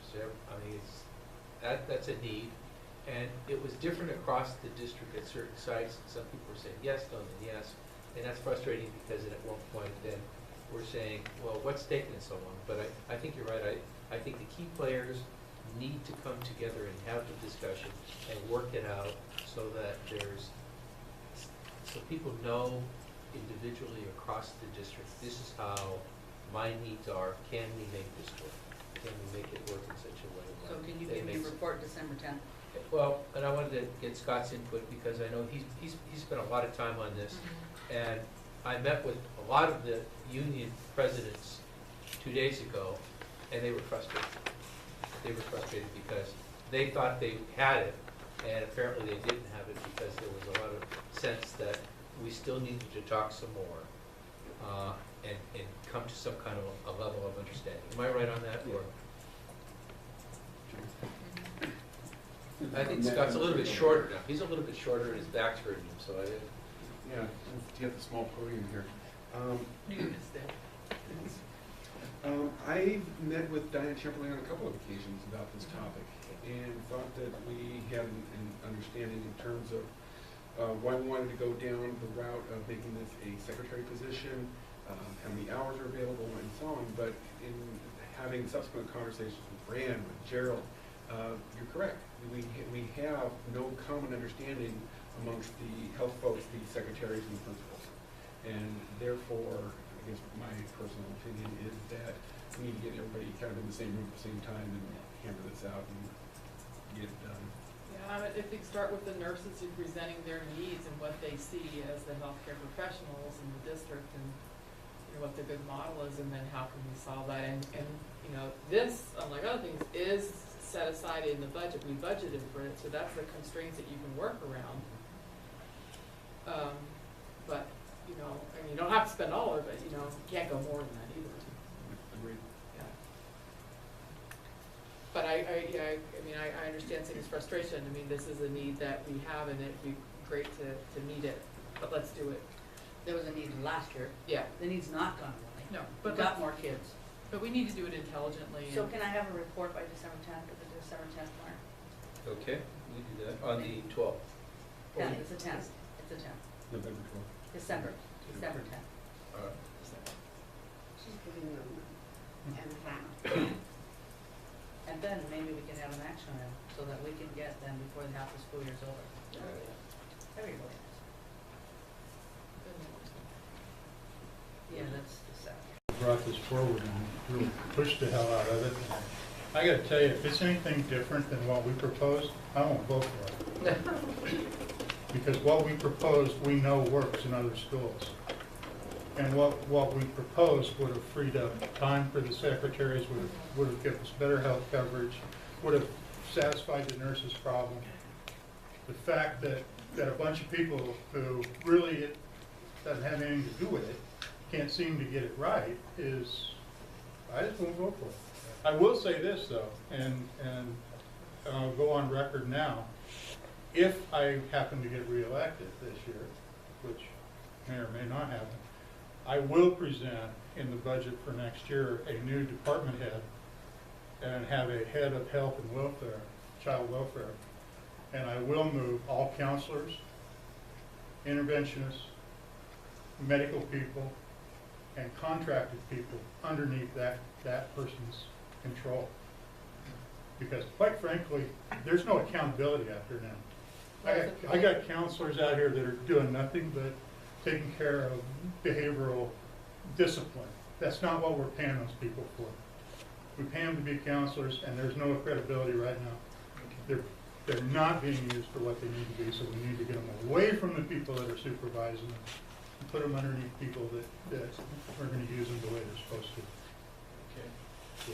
that's a need. And it was different across the district at certain sites. Some people were saying yes, no, then yes. And that's frustrating because at one point then we're saying, well, what's taking it so long? But I think you're right. I think the key players need to come together and have the discussion and work it out so that so people know individually across the district, this is how my needs are. Can we make this work? Can we make it work in such a way? So can you give me a report December 10th? Well, and I wanted to get Scott's input because I know he's spent a lot of time on this. And I met with a lot of the union presidents 2 days ago, and they were frustrated. They were frustrated because they thought they had it, and apparently they didn't have it because there was a lot of sense that we still needed to talk some more and come to some kind of a level of understanding. Am I right on that? Or? I think Scott's a little bit shorter now. He's a little bit shorter and his back's hurting him, so Yeah, to get the small podium here. I met with Diane Chamberlain on a couple of occasions about this topic and thought that we had an understanding in terms of why we wanted to go down the route of making this a secretary position, how many hours are available, and so on. But in having subsequent conversations with Fran, with Gerald, you're correct. We have no common understanding amongst the health folks, the secretaries and the principals. And therefore, I guess my personal opinion is that we need to get everybody kind of in the same room at the same time and hammer this out and get it done. Yeah, I think start with the nurses who are presenting their needs and what they see as the healthcare professionals in the district and what the good model is, and then how can we solve that. And this, unlike other things, is set aside in the budget. We budgeted for it, so that's the constraints that you can work around. But you don't have to spend all of it. You can't go more than that either. Agreed. Yeah. But I understand Cindy's frustration. I mean, this is a need that we have, and it'd be great to meet it. But let's do it. There was a need last year. Yeah. The need's not gone away. No, We've got more kids. But we need to do it intelligently. So can I have a report by December 10th of the December 10th plan? Okay, we do that on the 12th. Yeah, it's the 10th. It's the 10th. November 12th. December 10th. She's giving them and a half. And then maybe we can have an action item so that we can get them before the half the school year's over. That'd be really nice. brought this forward and really pushed the hell out of it. I gotta tell you, if it's anything different than what we proposed, I won't vote for it. Because what we proposed, we know works in other schools. And what we proposed would have freed up time for the secretaries, would have given us better health coverage, would have satisfied the nurses' problem. The fact that a bunch of people who really it doesn't have anything to do with it can't seem to get it right is, I just won't vote for it. I will say this though, and I'll go on record now, if I happen to get reelected this year, which may or may not happen, I will present in the budget for next year a new department head and have a head of health and welfare, child welfare. And I will move all counselors, interventionists, medical people, and contracted people underneath that person's control. Because quite frankly, there's no accountability out there now. I got counselors out here that are doing nothing but taking care of behavioral discipline. That's not what we're paying those people for. We pay them to be counselors, and there's no credibility right now. They're not being used for what they need to be, so we need to get them away from the people that are supervising them and put them underneath people that are going to use them the way they're supposed to. Okay. So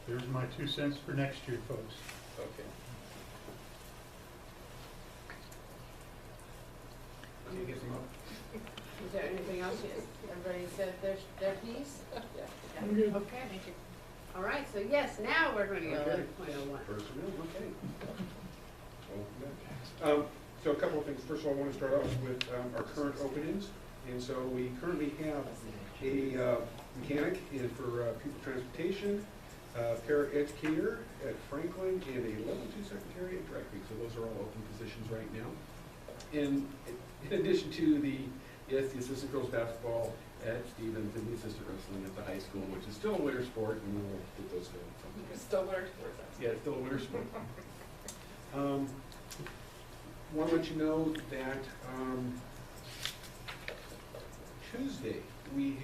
there's my 2 cents for next year, folks. Okay. Can you get them up? Is there anything else? Everybody said their piece? I'm good. Okay. Thank you. All right, so yes, now we're going to go to .01. Personnel, okay. So a couple of things. First of all, I want to start off with our current openings. And so we currently have a mechanic in for pupil transportation, para-educator at Franklin, and a level 2 secretary at Dry Creek. So those are all open positions right now. In addition to the assistant girls basketball at Stevens and the assistant wrestling at the high school, which is still a winter sport, and we'll get those going. It's still winter sports. Yeah, it's still a winter sport. Want to let you know that Tuesday we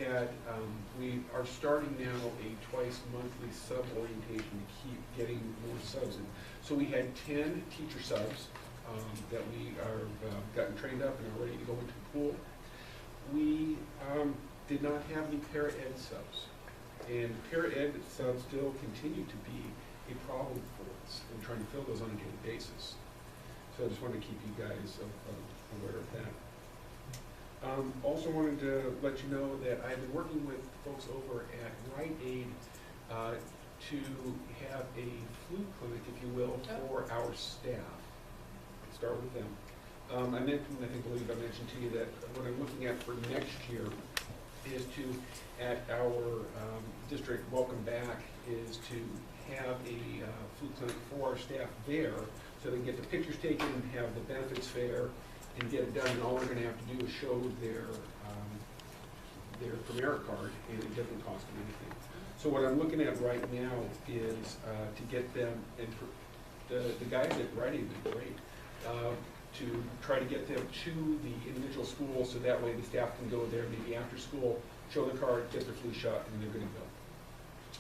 are starting now a twice monthly sub orientation to keep getting more subs in. So we had 10 teacher subs that we are gotten trained up and are ready to go into the pool. We did not have any para-ed subs, and para-ed subs still continue to be a problem for us in trying to fill those on a daily basis. So I just wanted to keep you guys aware of that. Also wanted to let you know that I've been working with folks over at Rite Aid to have a flu clinic, if you will, for our staff. Start with them. I believe I mentioned to you that what I'm looking at for next year is to, at our district welcome back, is to have a flu clinic for our staff there, so they can get the pictures taken, have the benefits fair, and get it done. And all they're going to have to do is show their Premier card, and it doesn't cost them anything. So what I'm looking at right now is to get them, and the guys at Rite Aid did great, to try to get them to the individual schools, so that way the staff can go there maybe after school, show their card, get their flu shot, and they're going to go.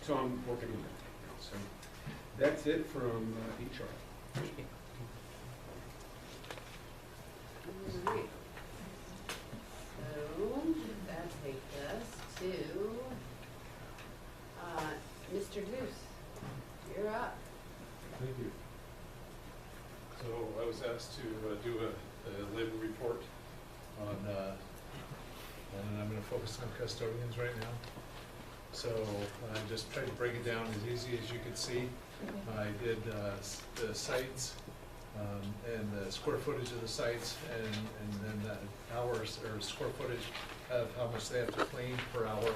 So I'm working on that right now. So that's it from HR. All right. So that takes us to Mr. Goose. You're up. Thank you. So I was asked to do a labor report on, and I'm going to focus on custodians right now. So I just tried to break it down as easy as you could see. I did the sites and the square footage of the sites, and then the hours or square footage of how much they have to clean per hour.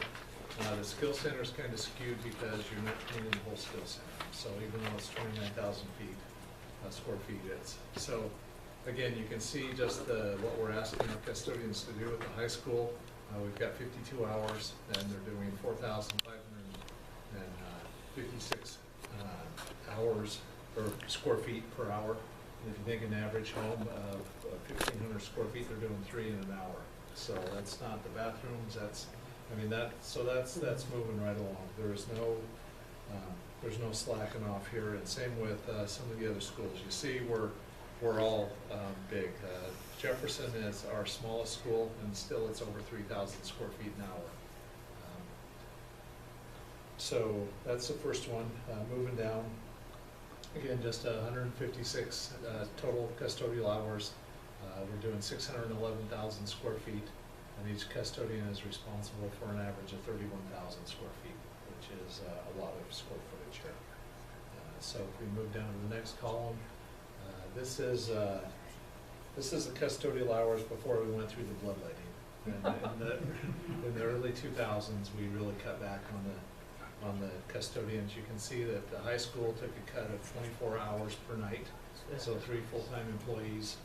The skill center is kind of skewed because you're not cleaning the whole skill center. So even though it's 29,000 square feet is. So again, you can see just what we're asking our custodians to do at the high school. We've got 52 hours, and they're doing 4,556 hours or square feet per hour. And if you think an average home of 1,500 square feet, they're doing 3 in an hour. So that's not the bathrooms, that's I mean, that's moving right along. There's no slacking off here, and same with some of the other schools. You see, we're all big. Jefferson is our smallest school, and still it's over 3,000 square feet an hour. So that's the first one. Moving down, again, just 156 total custodial hours. We're doing 611,000 square feet, and each custodian is responsible for an average of 31,000 square feet, which is a lot of square footage here. So if we move down to the next column, this is the custodial hours before we went through the bloodletting. And in the early 2000s, we really cut back on the custodians. You can see that the high school took a cut of 24 hours per night, so 3 full-time employees.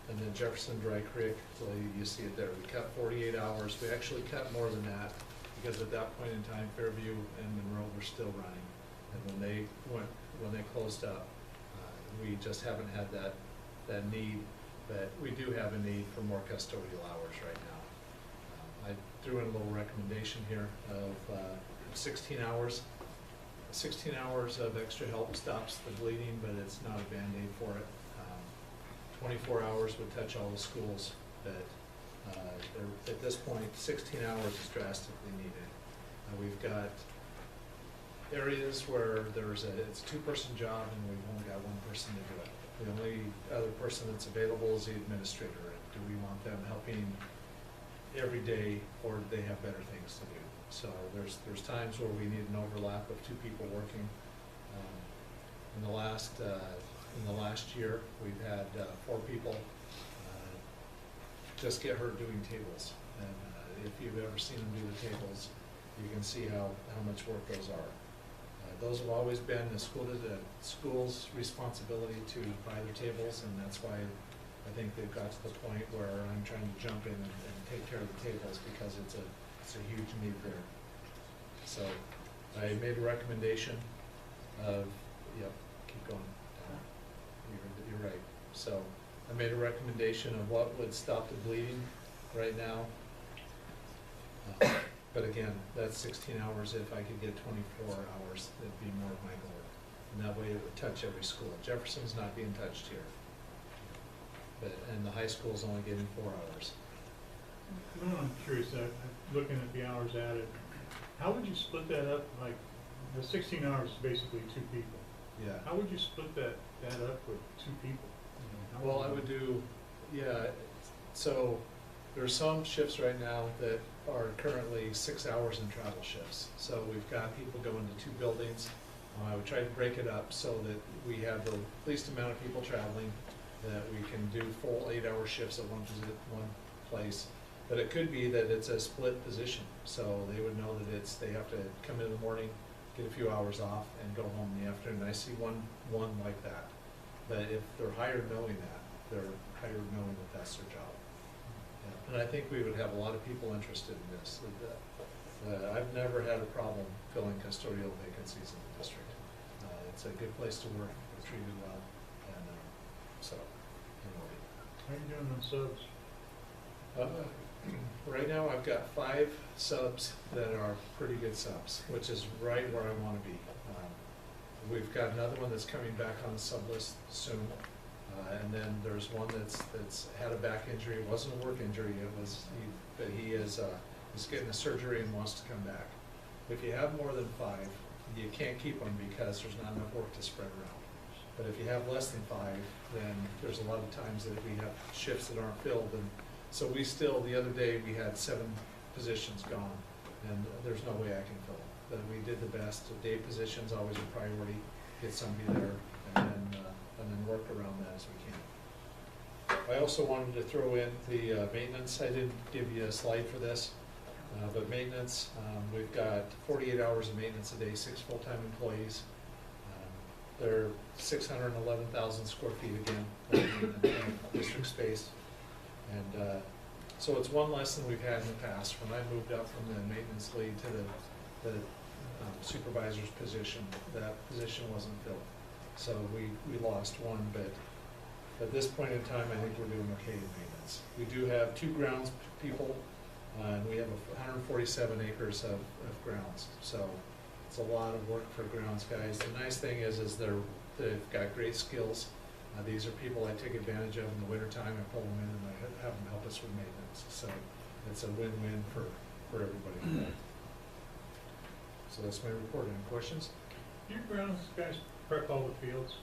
And then Jefferson Dry Creek, well, you see it there. We cut 48 hours. We actually cut more than that because at that point in time, Fairview and Monroe were still running. And when they closed up, we just haven't had that need, but we do have a need for more custodial hours right now. I threw in a little recommendation here of 16 hours. 16 hours of extra help stops the bleeding, but it's not a Band-Aid for it. 24 hours would touch all the schools, but at this point, 16 hours is drastically needed. We've got areas where it's a 2-person job and we've only got 1 person to do it. The only other person that's available is the administrator. Do we want them helping every day, or do they have better things to do? So there's times where we need an overlap of 2 people working. In the last year, we've had 4 people just get hurt doing tables. And if you've ever seen them do the tables, you can see how much work those are. Those have always been the school's responsibility to buy their tables, and that's why I think they've got to the point where I'm trying to jump in and take care of the tables, because it's a huge need there. So I made a recommendation of, keep going. You're right. So I made a recommendation of what would stop the bleeding right now. But again, that's 16 hours. If I could get 24 hours, it'd be more of my goal. And that way it would touch every school. Jefferson's not being touched here. And the high school's only getting 4 hours. Well, I'm curious, looking at the hours added, how would you split that up? Like, the 16 hours is basically 2 people. Yeah. How would you split that up with 2 people? Well, I would do, so there's some shifts right now that are currently 6 hours in travel shifts. So we've got people going to 2 buildings. I would try to break it up so that we have the least amount of people traveling, that we can do full 8-hour shifts at one place. But it could be that it's a split position. So they would know that they have to come in the morning, get a few hours off, and go home in the afternoon. I see one like that. But if they're hired knowing that, they're hired knowing that that's their job. Yeah. And I think we would have a lot of people interested in this. I've never had a problem filling custodial vacancies in the district. It's a good place to work. We're treated well. And so, anyway. How are you doing on subs? Right now, I've got 5 subs that are pretty good subs, which is right where I want to be. We've got another one that's coming back on the sub list soon, and then there's one that's had a back injury. It wasn't a work injury. But he is he's getting a surgery and wants to come back. If you have more than 5, you can't keep them because there's not enough work to spread around. But if you have less than 5, then there's a lot of times that we have shifts that aren't filled. And so the other day, we had 7 positions gone, and there's no way I can fill them. But we did the best. The day position's always a priority. Get somebody there, and then work around that as we can. I also wanted to throw in the maintenance. I didn't give you a slide for this, but maintenance, we've got 48 hours of maintenance a day, 6 full-time employees. They're 611,000 square feet again, in district space. And so it's one less than we've had in the past. When I moved up from the maintenance lead to the supervisor's position, that position wasn't filled. So we lost one, but at this point in time, I think we're doing okay in maintenance. We do have 2 grounds people And we have 147 acres of grounds, so it's a lot of work for grounds guys. The nice thing is they've got great skills. These are people I take advantage of in the wintertime. I pull them in and I have them help us with maintenance. So it's a win-win for everybody. So that's my report. Any questions? Your grounds guys prep all the fields?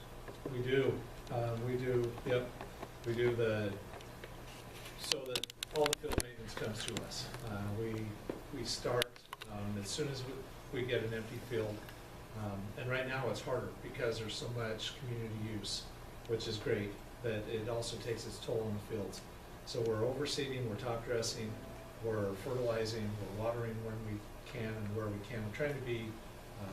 We do. Yep. We do so that all the field maintenance comes to us. We start as soon as we get an empty field. And right now it's harder because there's so much community use, which is great, that it also takes its toll on the fields. So we're overseeding, we're top dressing, we're fertilizing, we're watering when we can and where we can. We're trying to be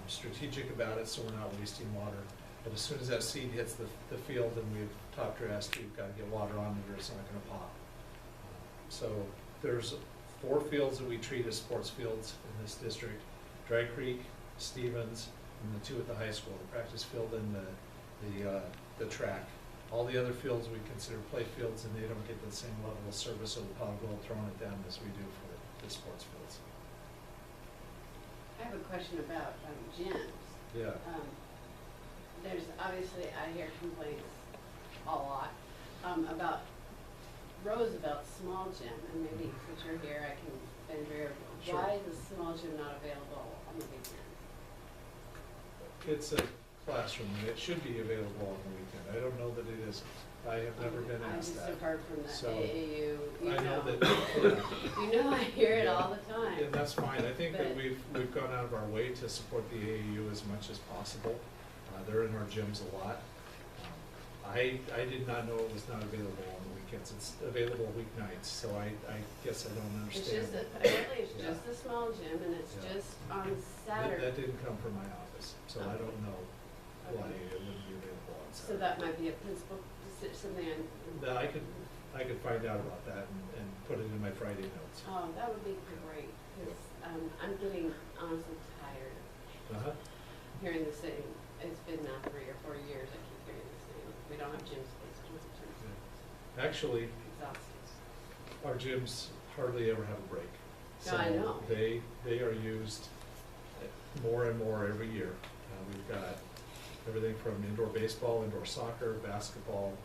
strategic about it so we're not wasting water. But as soon as that seed hits the field and we've top dressed, we've got to get water on it or it's not going to pop. So there's 4 fields that we treat as sports fields in this district: Dry Creek, Stevens, and the 2 at the high school, the practice field and the track. All the other fields we consider play fields, and they don't get the same level of service or the pot of gold thrown at them as we do for the sports fields. I have a question about gyms. Yeah. There's obviously, I hear complaints a lot about Roosevelt's small gym, and maybe since you're here, I can bend your ear. Sure. Why is the small gym not available on the weekends? It's a classroom, and it should be available on the weekend. I don't know that it isn't. I have never been asked that. I just have heard from the So, AAU, I know that, you know I hear it all the time. And that's fine. I think that But- we've gone out of our way to support the AAU as much as possible. They're in our gyms a lot. I did not know it was not available on the weekends. It's available weeknights, so I guess I don't understand. Apparently it's Yeah. just a small gym, and it's Yeah. just on Saturday. That didn't come from my office, so I don't know why it wouldn't be available on So Saturday. that might be a principal decision, something. That I could find out about that and put it in my Friday notes. Oh, that would be great, because I'm getting honestly tired Uh-huh. of hearing the same. It's been now 3 or 4 years I keep hearing the same. We don't have gym space. Actually, Exhausting. our gyms hardly ever have a break. No, I know. So they are used more and more every year. We've got everything from indoor baseball, indoor soccer, basketball.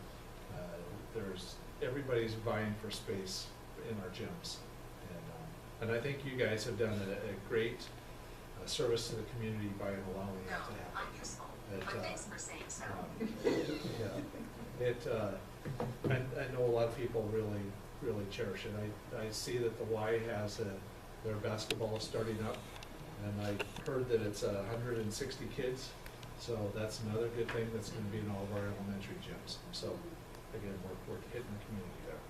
Everybody's vying for space in our gyms. And I think you guys have done a great service to the community by allowing that to happen. Thanks for saying so. I know a lot of people really cherish it. I see that the Y has their basketball starting up, and I heard that it's 160 kids, so that's another good thing that's going to be in all of our elementary gyms. So again, we're hitting the community there.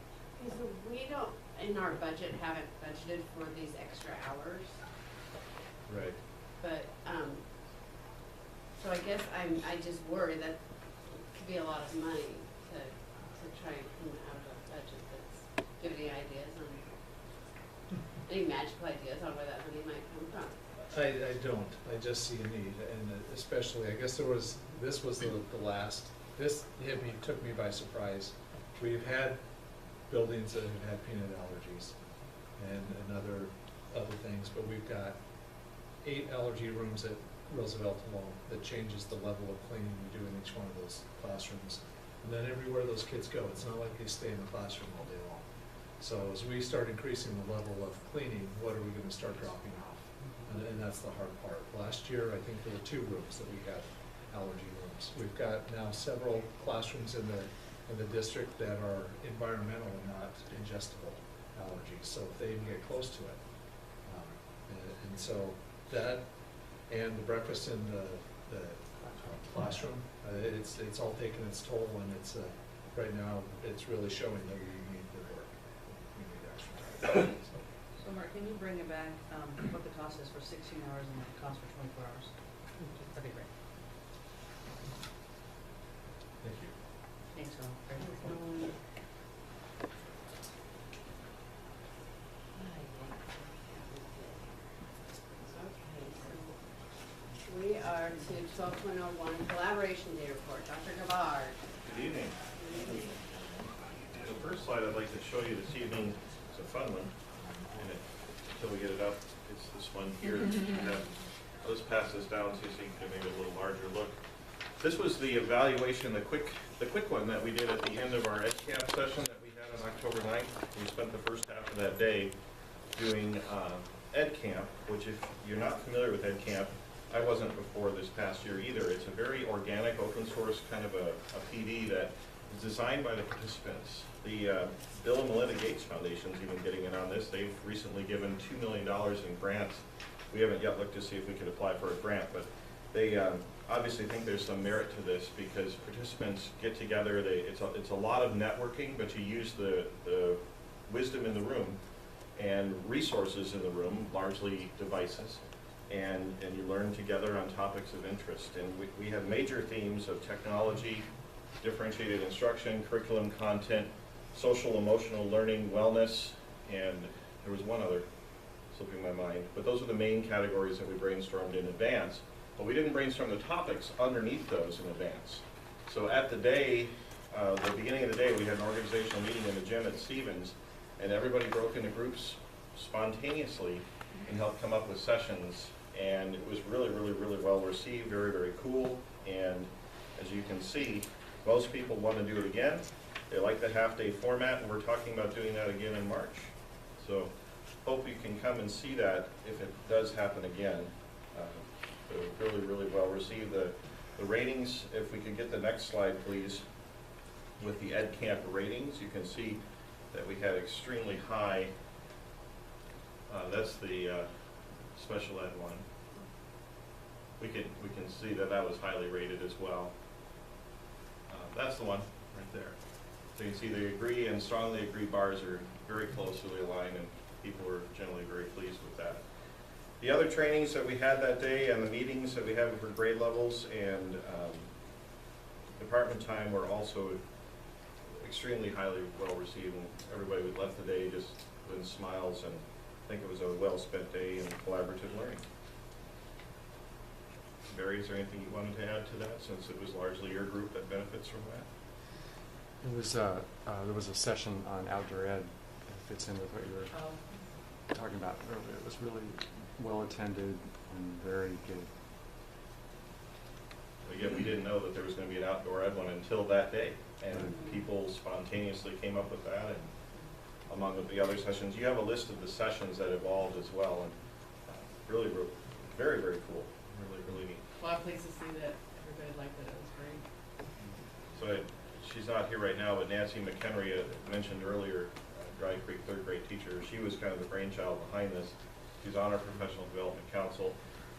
Okay, so we don't, in our budget, haven't budgeted for these extra hours, Right. but, so I guess I just worry that it could be a lot of money to try and come out of a budget that's, do you have any ideas on, any magical ideas on where that money might come from? I don't. I just see a need, and especially, I guess this was the last, this took me by surprise. We've had buildings that have had peanut allergies and other things, but we've got 8 allergy rooms at Roosevelt alone that changes the level of cleaning we do in each one of those classrooms. And then everywhere those kids go, it's not like they stay in the classroom all day long. So as we start increasing the level of cleaning, what are we going to start dropping off? And that's the hard part. Last year, I think there were 2 rooms that we had allergy rooms. We've got now several classrooms in the district that are environmental and not ingestible allergies, so if they even get close to it. And so that, and the breakfast in the classroom, it's all taken its toll, and it's right now it's really showing that we need the work. We need extra time. So Mark, can you bring it back, what the cost is for 16 hours and the cost for 24 hours? That'd be great. Thank you. Thanks, Al. We are to 12.01 collaboration day report. Dr. Gavard. Good evening. The first slide I'd like to show you this evening is a fun one. until we get it up, it's this one here. Let's pass this down so you can maybe a little larger look. This was the evaluation, the quick one that we did at the end of our EdCamp session that we had on October 9th. We spent the first half of that day doing EdCamp, which if you're not familiar with EdCamp, I wasn't before this past year either. It's a very organic, open source kind of a PD that is designed by the participants. The Bill and Melinda Gates Foundation's even getting in on this. They've recently given $2 million in grants. We haven't yet looked to see if we could apply for a grant, but they obviously think there's some merit to this because participants get together. It's a lot of networking, but you use the wisdom in the room and resources in the room, largely devices, and you learn together on topics of interest. And we have major themes of technology, differentiated instruction, curriculum content, social emotional learning, wellness, and there was one other slipping my mind. But those are the main categories that we brainstormed in advance. But we didn't brainstorm the topics underneath those in advance. So at the day, the beginning of the day, we had an organizational meeting in the gym at Stevens, and everybody broke into groups spontaneously and helped come up with sessions. And it was really, really, really well received, very, very cool. And as you can see, most people want to do it again. They like the half-day format, and we're talking about doing that again in March. So hope you can come and see that if it does happen again. It was really, really well received. The ratings, if we could get the next slide, please, with the EdCamp ratings, you can see that we had extremely high. That's the special ed one. We can see that that was highly rated as well. That's the one right there. So you can see the agree and strongly agree bars are very closely aligned, and people were generally very pleased with that. The other trainings that we had that day and the meetings that we had for grade levels and department time were also extremely highly well received, and everybody who left the day just with smiles, and I think it was a well-spent day in collaborative learning. Barry, is there anything you wanted to add to that, since it was largely your group that benefits from that? It was there was a session on outdoor ed that fits in with what you were talking about earlier. It was really well attended and very good. Again, we didn't know that there was going to be an outdoor ed one until that day, and people spontaneously came up with that. And among the other sessions, you have a list of the sessions that evolved as well, and really, very, very cool. Really, really neat. Well, I'm pleased to see that everybody liked it. It was great. So she's not here right now, but Nancy McHenry mentioned earlier, Dry Creek third grade teacher. She was kind of the brainchild behind this. She's on our Professional Development Council.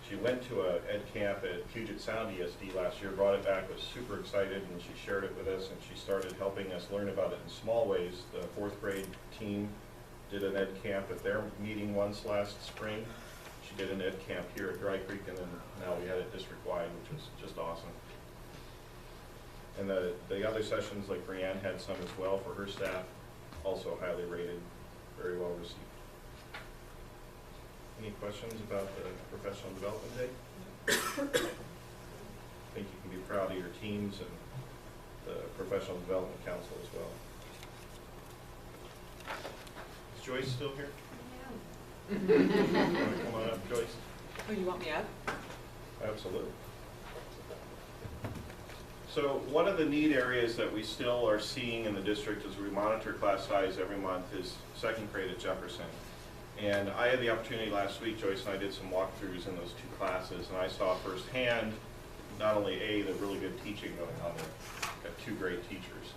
She went to a ed camp at Puget Sound ESD last year, brought it back, was super excited, and she shared it with us, and she started helping us learn about it in small ways. The fourth grade team did an ed camp at their meeting once last spring. She did an ed camp here at Dry Creek, and then now we had it district-wide, which was just awesome. And the other sessions, like Brianne had some as well for her staff, also highly rated, very well received. Any questions about the Professional Development Day? I think you can be proud of your teams and the Professional Development Council as well. Is Joyce still here? Come on up, Joyce. Oh, you want me up? Absolutely. So one of the neat areas that we still are seeing in the district as we monitor class size every month is second grade at Jefferson. And I had the opportunity last week, Joyce and I did some walkthroughs in those two classes, and I saw firsthand not only the really good teaching going on there, got two great teachers,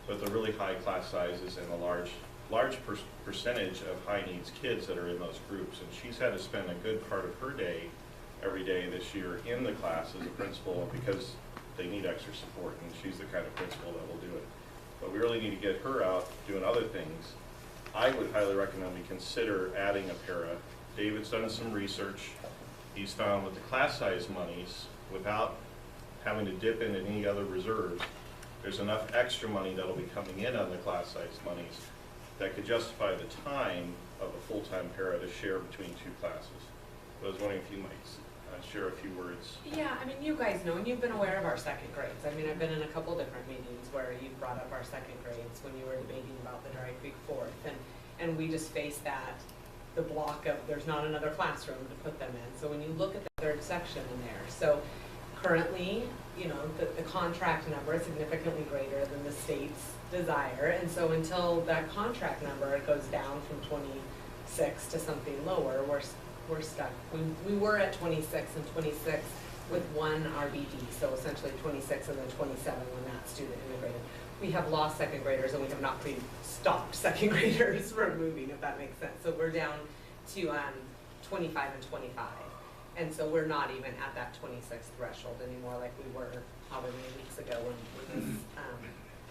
but the really high class sizes and the large percentage of high needs kids that are in those groups. And she's had to spend a good part of her day every day this year in the class as a principal because they need extra support, and she's the kind of principal that will do it. But we really need to get her out doing other things. I would highly recommend we consider adding a para. David's done some research. He's found with the class size monies, without having to dip into any other reserves, there's enough extra money that'll be coming in on the class size monies that could justify the time of a full-time para to share between two classes. So I was wondering if you might share a few words. Yeah, I mean, you guys know, and you've been aware of our second grades. I mean, I've been in a couple different meetings where you brought up our second grades when you were debating about the Dry Creek fourth. And and we just face the block of, there's not another classroom to put them in. So when you look at the third section in there, so currently, you know, the contract number is significantly greater than the state's desire, and so until that contract number goes down from 26 to something lower, we're stuck. We were at 26 and 26 with one RBD, so essentially 26 and then 27 when that student immigrated. We have lost second graders and we have not stopped second graders from moving, if that makes sense. So we're down to 25 and 25. And so we're not even at that 26 threshold anymore like we were however many weeks ago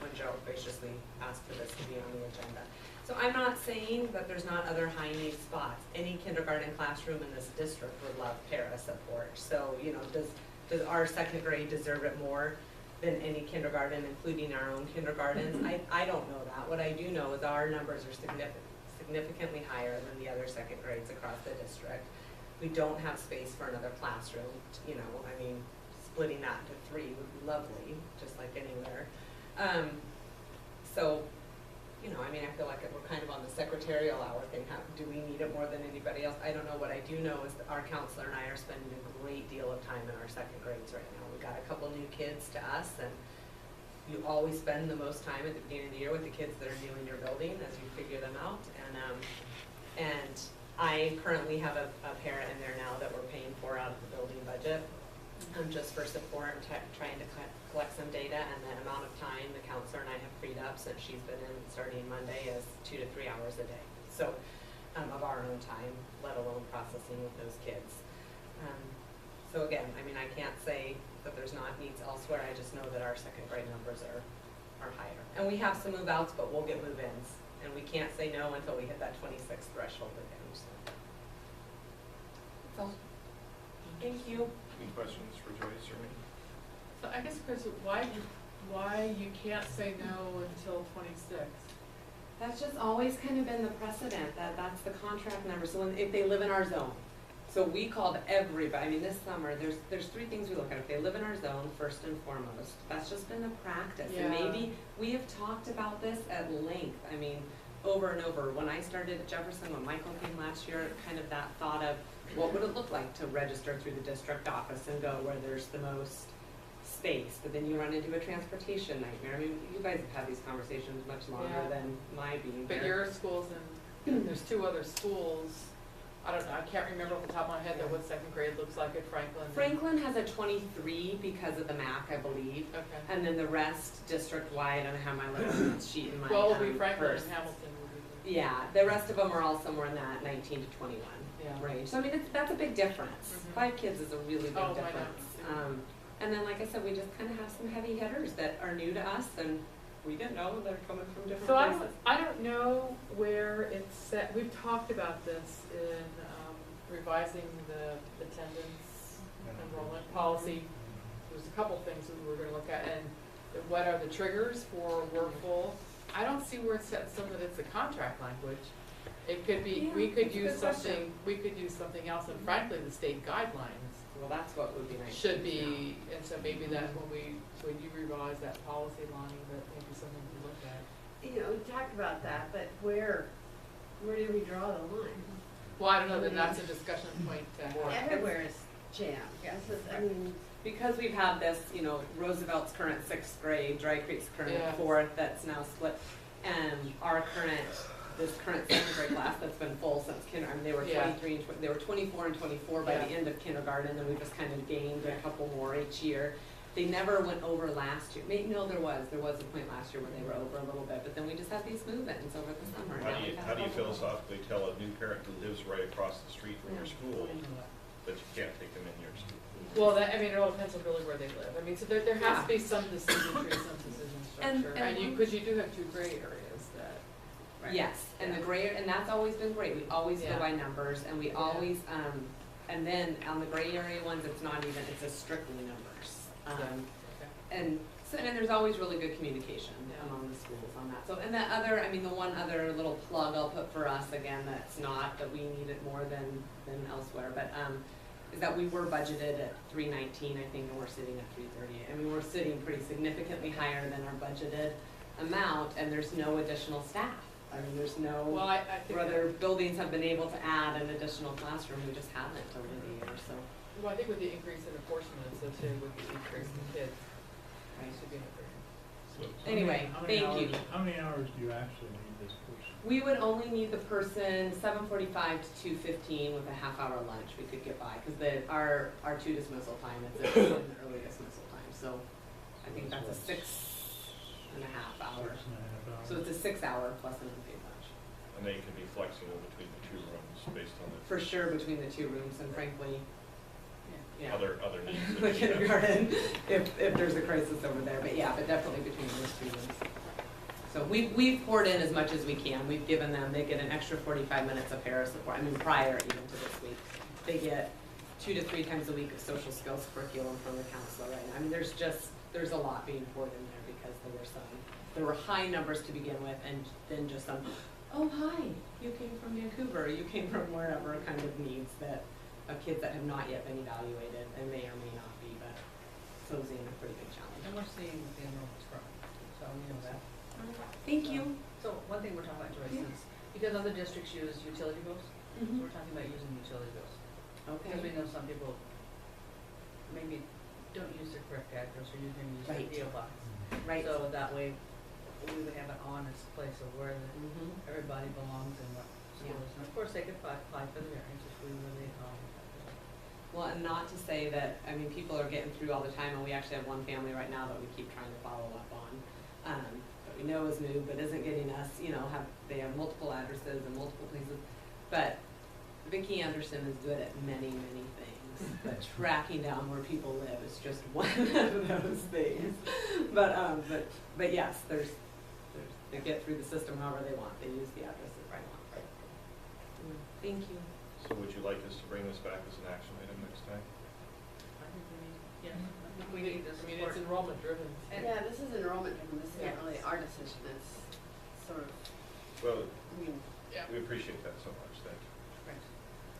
when Joe graciously asked for this to be on the agenda. So I'm not saying that there's not other high need spots. Any kindergarten classroom in this district would love para support. So, you know, does our second grade deserve it more than any kindergarten, including our own kindergartens? I don't know that. What I do know is our numbers are significantly higher than the other second grades across the district. We don't have space for another classroom. You know, I mean, splitting that into 3 would be lovely, just like anywhere. So, you know, I mean, I feel like we're kind of on the secretarial hour thing. Do we need it more than anybody else? I don't know. What I do know is that our counselor and I are spending a great deal of time in our second grades right now. We've got a couple new kids to us, and you always spend the most time at the beginning of the year with the kids that are new in your building as you figure them out. And I currently have a parent in there now that we're paying for out of the building budget, just for support and trying to collect some data. And the amount of time the counselor and I have freed up since she's been in starting Monday is 2 to 3 hours a day. So of our own time, let alone processing with those kids. So again, I mean, I can't say that there's not needs elsewhere. I just know that our second grade numbers are higher. And we have some move outs, but we'll get move ins. And we can't say no until we hit that 26 threshold again. So thank you. Any questions for Joyce or me? So I guess, Chris, why you can't say no until 26? That's just always kind of been the precedent, that's the contract number. So if they live in our zone, so we called everybody. I mean, this summer, there's 3 things we look at. If they live in our zone, first and foremost, that's just been the practice. Yeah. And maybe we have talked about this at length. I mean, over and over. When I started at Jefferson, when Michael came last year, kind of that thought of what would it look like to register through the district office and go where there's the most space, but then you run into a transportation nightmare. I mean, you guys have had these conversations much longer than my being But here. your school's in, there's 2 other schools. I don't know, I can't remember off the top of my head what second grade looks like at Franklin. Franklin has a 23 because of the MAC, I believe. Okay. And then the rest district-wide, I don't have my little sheet in my Well, it'll be Franklin purse. and Hamilton. Yeah, the rest of them are all somewhere in that 19 to 21 range. So I mean, that's a big difference. 5 kids is a really big difference. And then, like I said, we just kind of have some heavy hitters that are new to us, and we didn't know they're coming from different places. I don't know where it's set. We've talked about this in revising the attendance enrollment policy. There's a couple things that we were going to look at, and what are the triggers for we're full. I don't see where it's set so that it's a contract language. It could be, we could use something, else, and frankly, the state guidelines. Well, that's what would be nice. Should be, and so maybe that when you revise that policy line, that may be something to look at. You know, we talked about that, but where do we draw the line? Well, I don't know, then that's a discussion point to have. Everywhere is jammed. I mean, because we've had this, you know, Roosevelt's current 6th grade, Dry Creek's current 4th, that's now split, and our this current second grade class that's been full since kindergarten. They were 23 and they were 24 and 24 by the end of kindergarten, and we just kind of gained a couple more each year. They never went over last year. No, there was a point last year where they were over a little bit, but then we just had these move-ins over the summer. How do you philosophically tell a new parent who lives right across the street from your school that you can't take them in your school? Well, I mean, it all depends on really where they live. I mean, so there has to be some decision tree, some decision structure, because you do have 2 gray areas that. Yes, and the gray, and that's always been great. We always go by numbers, and we always, and then on the gray area ones, it's a strictly numbers. And so, and there's always really good communication among the schools on that. So, and the one other little plug I'll put for us, again, that's not that we need it more than elsewhere, but is that we were budgeted at 319, I think, and we're sitting at 338. I mean, we're sitting pretty significantly higher than our budgeted amount, and there's no additional staff I mean, there's no, Well, I think whether buildings have been able to add an additional classroom, we just haven't over the years, so. Well, I think with the increase in enforcement, so too, with the increase in kids, it should be an improvement. Anyway, thank you. How many hours do you actually need this person? We would only need the person 7:45 to 2:15 with a half-hour lunch we could get by, because our 2 dismissal time is the early dismissal time, so I think that's a 6.5 hour. 6.5 hours. So it's a 6-hour plus an unpaid lunch. And they can be flexible between the 2 rooms based on the. For sure between the 2 rooms, and frankly, yeah. Other needs. The kindergarten, if there's a crisis over there, but yeah, but definitely between those 2 rooms. So we've poured in as much as we can. We've given them, they get an extra 45 minutes of para support, I mean, prior even to this week. They get 2 to 3 times a week of social skills curriculum from the counselor right now. I mean, there's a lot being poured in there because there were high numbers to begin with, and then just some, oh, hi, you came from Vancouver, you came from wherever kind of needs that, of kids that have not yet been evaluated and may or may not be, but posing a pretty big challenge. And we're seeing the enrollments grow, so we know that. Thank you. So one thing we're talking about, Joyce, is because other districts use utility bills, we're talking about using utility bills. Okay. Because we know some people maybe don't use their correct address or use their PO box. Right. So that way, we would have an honest place of where everybody belongs and what schools. And of course, they could apply for the variance if we really, Well, and not to say that, I mean, people are getting through all the time, and we actually have one family right now that we keep trying to follow up on. That we know is moved, but isn't getting us, they have multiple addresses and multiple places. But Vicki Anderson is good at many, many things, but tracking down where people live is just one of those things. But yes, they get through the system however they want. They use the addresses right on. Thank you. So would you like us to bring this back as an action item next time? I think we need, yes, I think we need this. I mean, it's enrollment driven. Yeah, this is enrollment driven, this isn't really our decision, it's sort of, Well, I mean, we appreciate that so much, thank you. Right.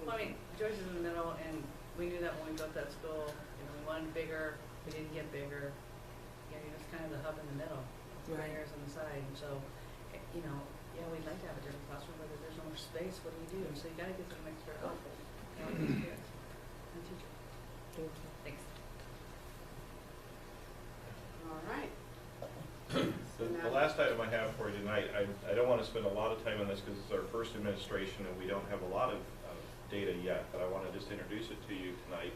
Well, I mean, George is in the middle, and we knew that when we built that school, we wanted bigger, we didn't get bigger. You're just kind of the hub in the middle, Right. areas on the side, and so, we'd like to have a different classroom, but if there's no more space, what do you do? And so you gotta get some extra help. And teachers. Thanks. all right. The last item I have for you tonight, I don't want to spend a lot of time on this because it's our first administration and we don't have a lot of data yet, but I want to just introduce it to you tonight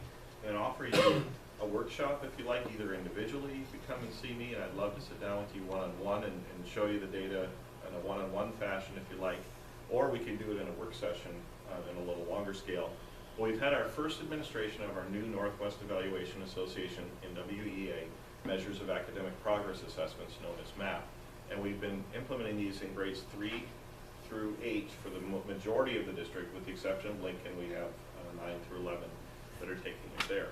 and offer you a workshop if you like, either individually, you could come and see me, and I'd love to sit down with you one-on-one and show you the data in a one-on-one fashion if you like, or we can do it in a work session in a little longer scale. Well, we've had our first administration of our new Northwest Evaluation Association, NWEA, Measures of Academic Progress Assessments, known as MAP. And we've been implementing these in grades 3 through 8 for the majority of the district, with the exception of Lincoln. We have 9 through 11 that are taking it there.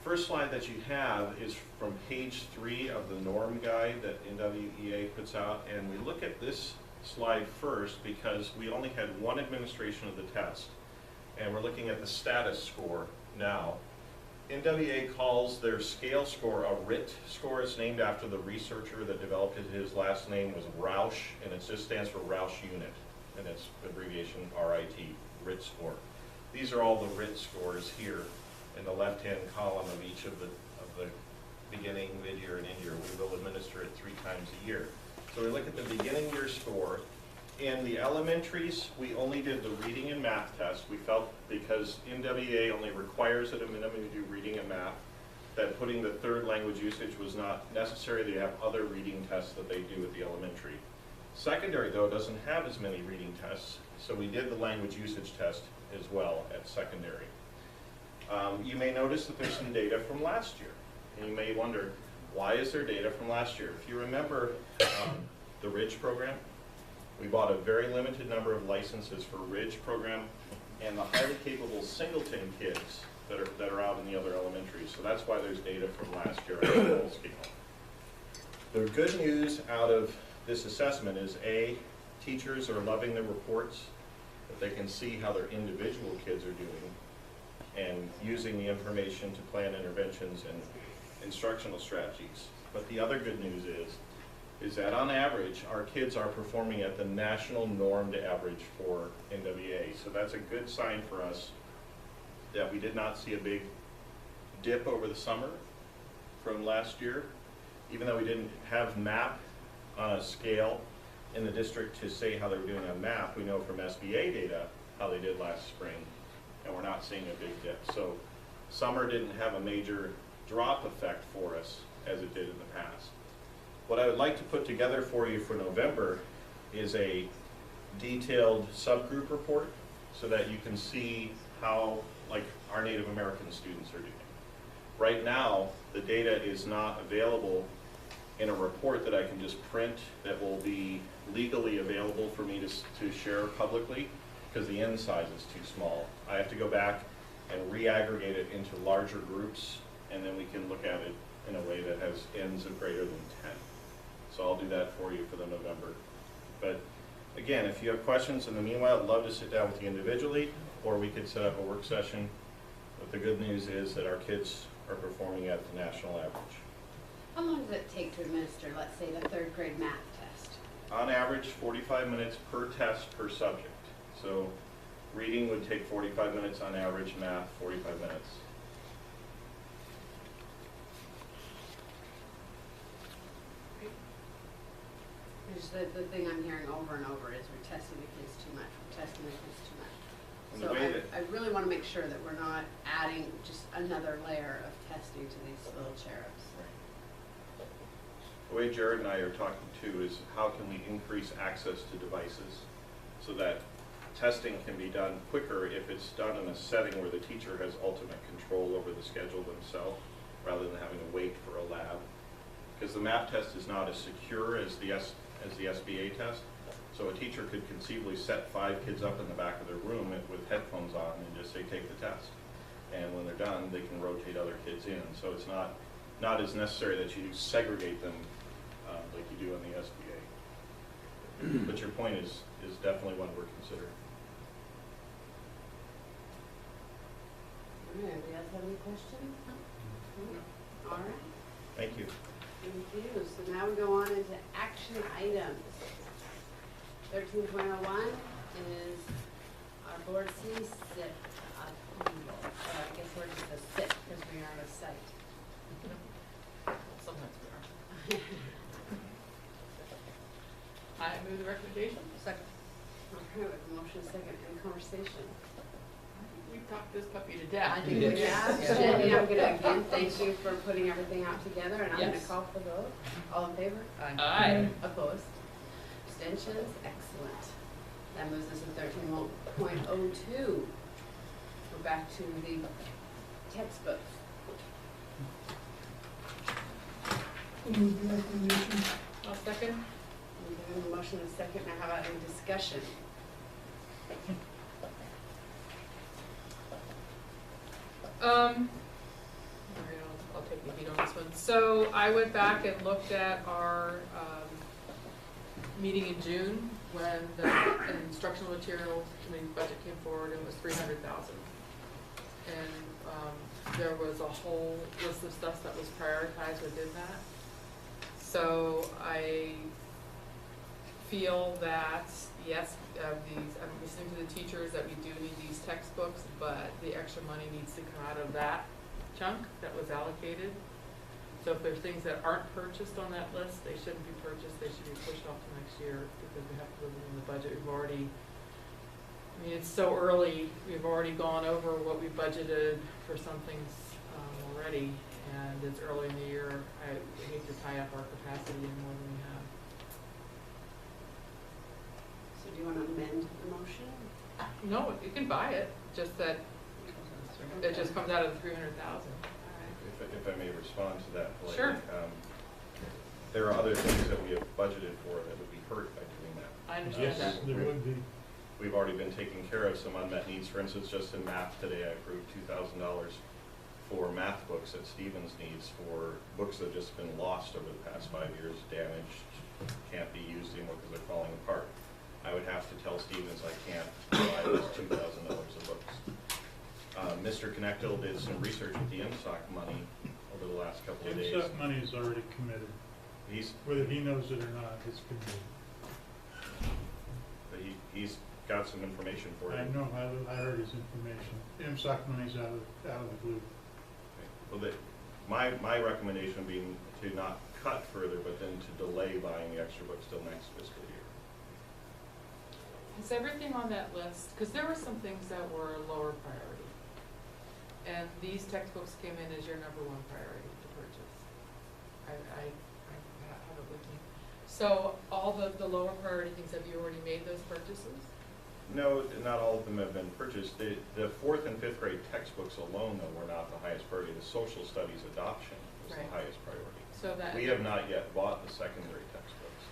First slide that you have is from page 3 of the norm guide that NWEA puts out, and we look at this slide first because we only had one administration of the test, and we're looking at the status score now. NWEA calls their scale score a RIT score. It's named after the researcher that developed it. His last name was Rausch, and it just stands for Rausch Unit, and it's abbreviation RIT, RIT score. These are all the RIT scores here in the left-hand column of each of the beginning, mid-year, and end-year. We will administer it 3 times a year. So we look at the beginning year score. In the elementaries, we only did the reading and math test. We felt because NWEA only requires at a minimum you do reading and math, that putting the third language usage was not necessary. They have other reading tests that they do at the elementary. Secondary, though, doesn't have as many reading tests, so we did the language usage test as well at secondary. You may notice that there's some data from last year, and you may wonder, why is there data from last year? If you remember the RIDGE program, we bought a very limited number of licenses for RIDGE program and the highly capable singleton kids that are out in the other elementaries. So that's why there's data from last year on a full scale. The good news out of this assessment is A, teachers are loving the reports, that they can see how their individual kids are doing and using the information to plan interventions and instructional strategies. But the other good news is is that on average, our kids are performing at the national normed average for NWA. So that's a good sign for us that we did not see a big dip over the summer from last year. Even though we didn't have MAP on a scale in the district to say how they were doing on MAP, we know from SBA data how they did last spring, and we're not seeing a big dip. So summer didn't have a major drop effect for us as it did in the past. What I would like to put together for you for November is a detailed subgroup report so that you can see how, like, our Native American students are doing. Right now, the data is not available in a report that I can just print that will be legally available for me to share publicly, because the N size is too small. I have to go back and re-aggregate it into larger groups, and then we can look at it in a way that has N's of greater than 10. So I'll do that for you for the November. But again, if you have questions in the meanwhile, I'd love to sit down with you individually, or we could set up a work session. But the good news is that our kids are performing at the national average. How long does it take to administer, let's say, the 3rd grade math test? On average, 45 minutes per test per subject. So reading would take 45 minutes on average, math 45 minutes. The thing I'm hearing over and over is we're testing the kids too much, we're testing the kids too much. And So the way that, I really want to make sure that we're not adding just another layer of testing to these little cherubs. the way Jared and I are talking too is how can we increase access to devices so that testing can be done quicker if it's done in a setting where the teacher has ultimate control over the schedule themselves, rather than having to wait for a lab. Because the MAP test is not as secure as the SBA test. So a teacher could conceivably set 5 kids up in the back of their room with headphones on and just say, take the test. And when they're done, they can rotate other kids in. So it's not as necessary that you segregate them like you do in the SBA. But your point is definitely one we're considering. All right, anybody else have any questions? No? All right. Thank you. Thank you. So now we go on into action items. 13.01 is our board C SIP approval. I guess we're just a SIP because we are out of sight. Sometimes we are. I move the recommendation. Second. Okay, with a motion second, any conversation? We talked this puppy to death. I think we have. Jenny, I'm gonna again thank you for putting everything out together, and I'm gonna Yes. call for the vote. All in favor? Aye. Opposed? Abstentions? Excellent. That moves us to 13.02. We're back to the textbooks. I'll second. We're doing the motion in a second. Now how about any discussion? I'll take the heat on this one. So I went back and looked at our meeting in June when the instructional material committee budget came forward and it was $300,000. And there was a whole list of stuff that was prioritized within that. So I feel that, yes, I'm listening to the teachers that we do need these textbooks, but the extra money needs to come out of that chunk that was allocated. So if there's things that aren't purchased on that list, they shouldn't be purchased, they should be pushed off to next year because we have to put them in the budget. We've already, I mean, it's so early, we've already gone over what we budgeted for some things already, and it's early in the year. I hate to tie up our capacity any more than we have. So do you want to amend the motion? No, you can buy it, just that it just comes out of the $300,000. If I may respond to that politely. Sure. There are other things that we have budgeted for that would be hurt by doing that. I understand that. Yes, there would be. We've already been taking care of some unmet needs. For instance, just in math today, I approved $2,000 for math books that Stevens needs for books that have just been lost over the past 5 years, damaged, can't be used anymore because they're falling apart. I would have to tell Stevens I can't buy those $2,000 of books. Mr. Connectil did some research with the MSOC money over the last couple of days. MSOC money is already committed. Whether he knows it or not, it's committee. But he's got some information for you. I know, I heard his information. MSOC money's out of the blue. Well, my recommendation being to not cut further, but then to delay buying the extra books till next fiscal year. Is everything on that list, because there were some things that were lower priority, and these textbooks came in as your #1 priority to purchase. I have it with me. So all the lower priority things, have you already made those purchases? No, not all of them have been purchased. The 4th and 5th grade textbooks alone, though, were not the highest priority. The social studies adoption was Right. the highest priority. So that We have not yet bought the secondary textbooks.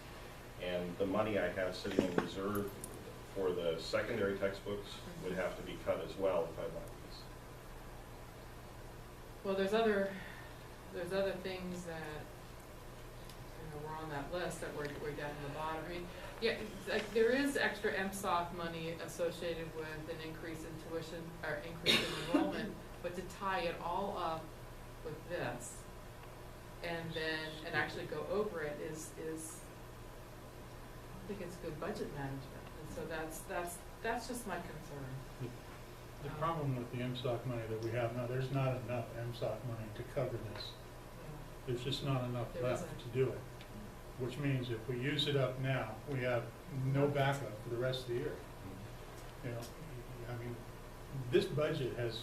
And the money I have sitting in reserve for the secondary textbooks would have to be cut as well if I bought these. Well, there's other things that, were on that list that were down in the bottom. I mean, yeah, like, there is extra MSOC money associated with an increase in tuition, or increase in enrollment, but to tie it all up with this, and actually go over it is, I think it's good budget management, and so that's just my concern. The problem with the MSOC money that we have now, there's not enough MSOC money to cover this. There's just not enough There left isn't. to do it. Which means if we use it up now, we have no backup for the rest of the year. You know, I mean, this budget has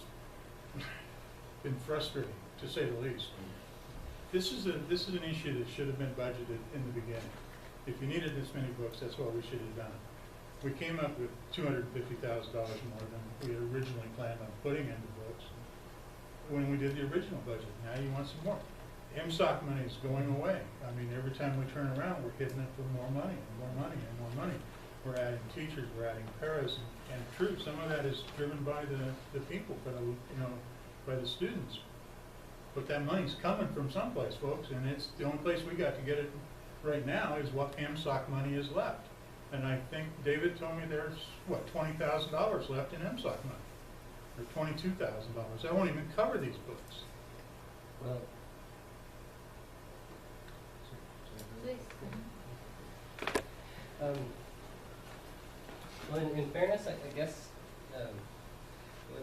been frustrating, to say the least. This is an issue that should have been budgeted in the beginning. If you needed this many books, that's what we should have done. We came up with $250,000 more than we had originally planned on putting into books when we did the original budget. Now you want some more. MSOC money is going away. I mean, every time we turn around, we're hitting it for more money and more money and more money. We're adding teachers, we're adding paras, and true, some of that is driven by the people, by the students. But that money's coming from someplace, folks, and it's the only place we got to get it right now is what MSOC money is left. And I think David told me there's, $20,000 left in MSOC money, or $22,000. That won't even cover these books. Well, well, in fairness, I guess,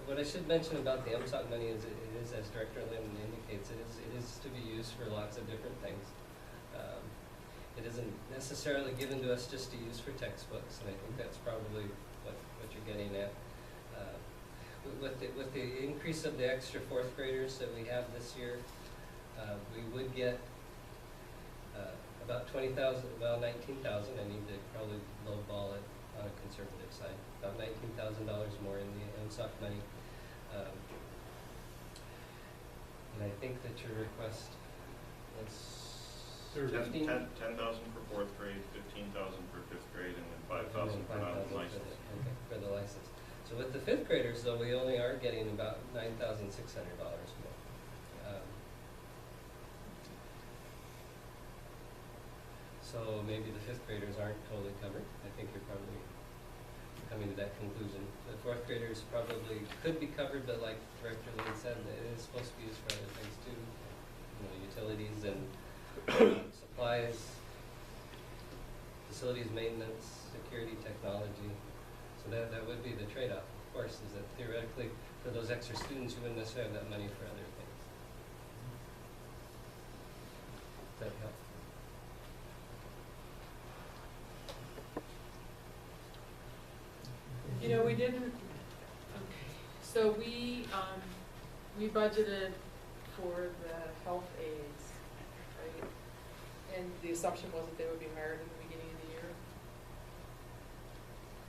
what I should mention about the MSOC money is it is, as Director Lynn indicates, it is to be used for lots of different things. It isn't necessarily given to us just to use for textbooks, and I think that's probably what you're getting at. With the increase of the extra 4th graders that we have this year, we would get about 20,000, well, 19,000. I need to probably lowball it on a conservative side. About $19,000 more in the MSOC money. And I think that your request was 10,000 for 4th grade, 15,000 for 5th grade, and then 5,000 for non-licensed. Okay, for the license. So with the 5th graders, though, we only are getting about $9,600 more. So maybe the 5th graders aren't totally covered. I think you're probably coming to that conclusion. The 4th graders probably could be covered, but like Director Lynn said, it is supposed to be used for other things too. Utilities and supplies, facilities maintenance, security technology. So that would be the trade-off, of course, is that theoretically for those extra students you wouldn't necessarily have that money for other things. Does that help? We didn't, okay, so we budgeted for the health aides, right? And the assumption was that they would be hired in the beginning of the year,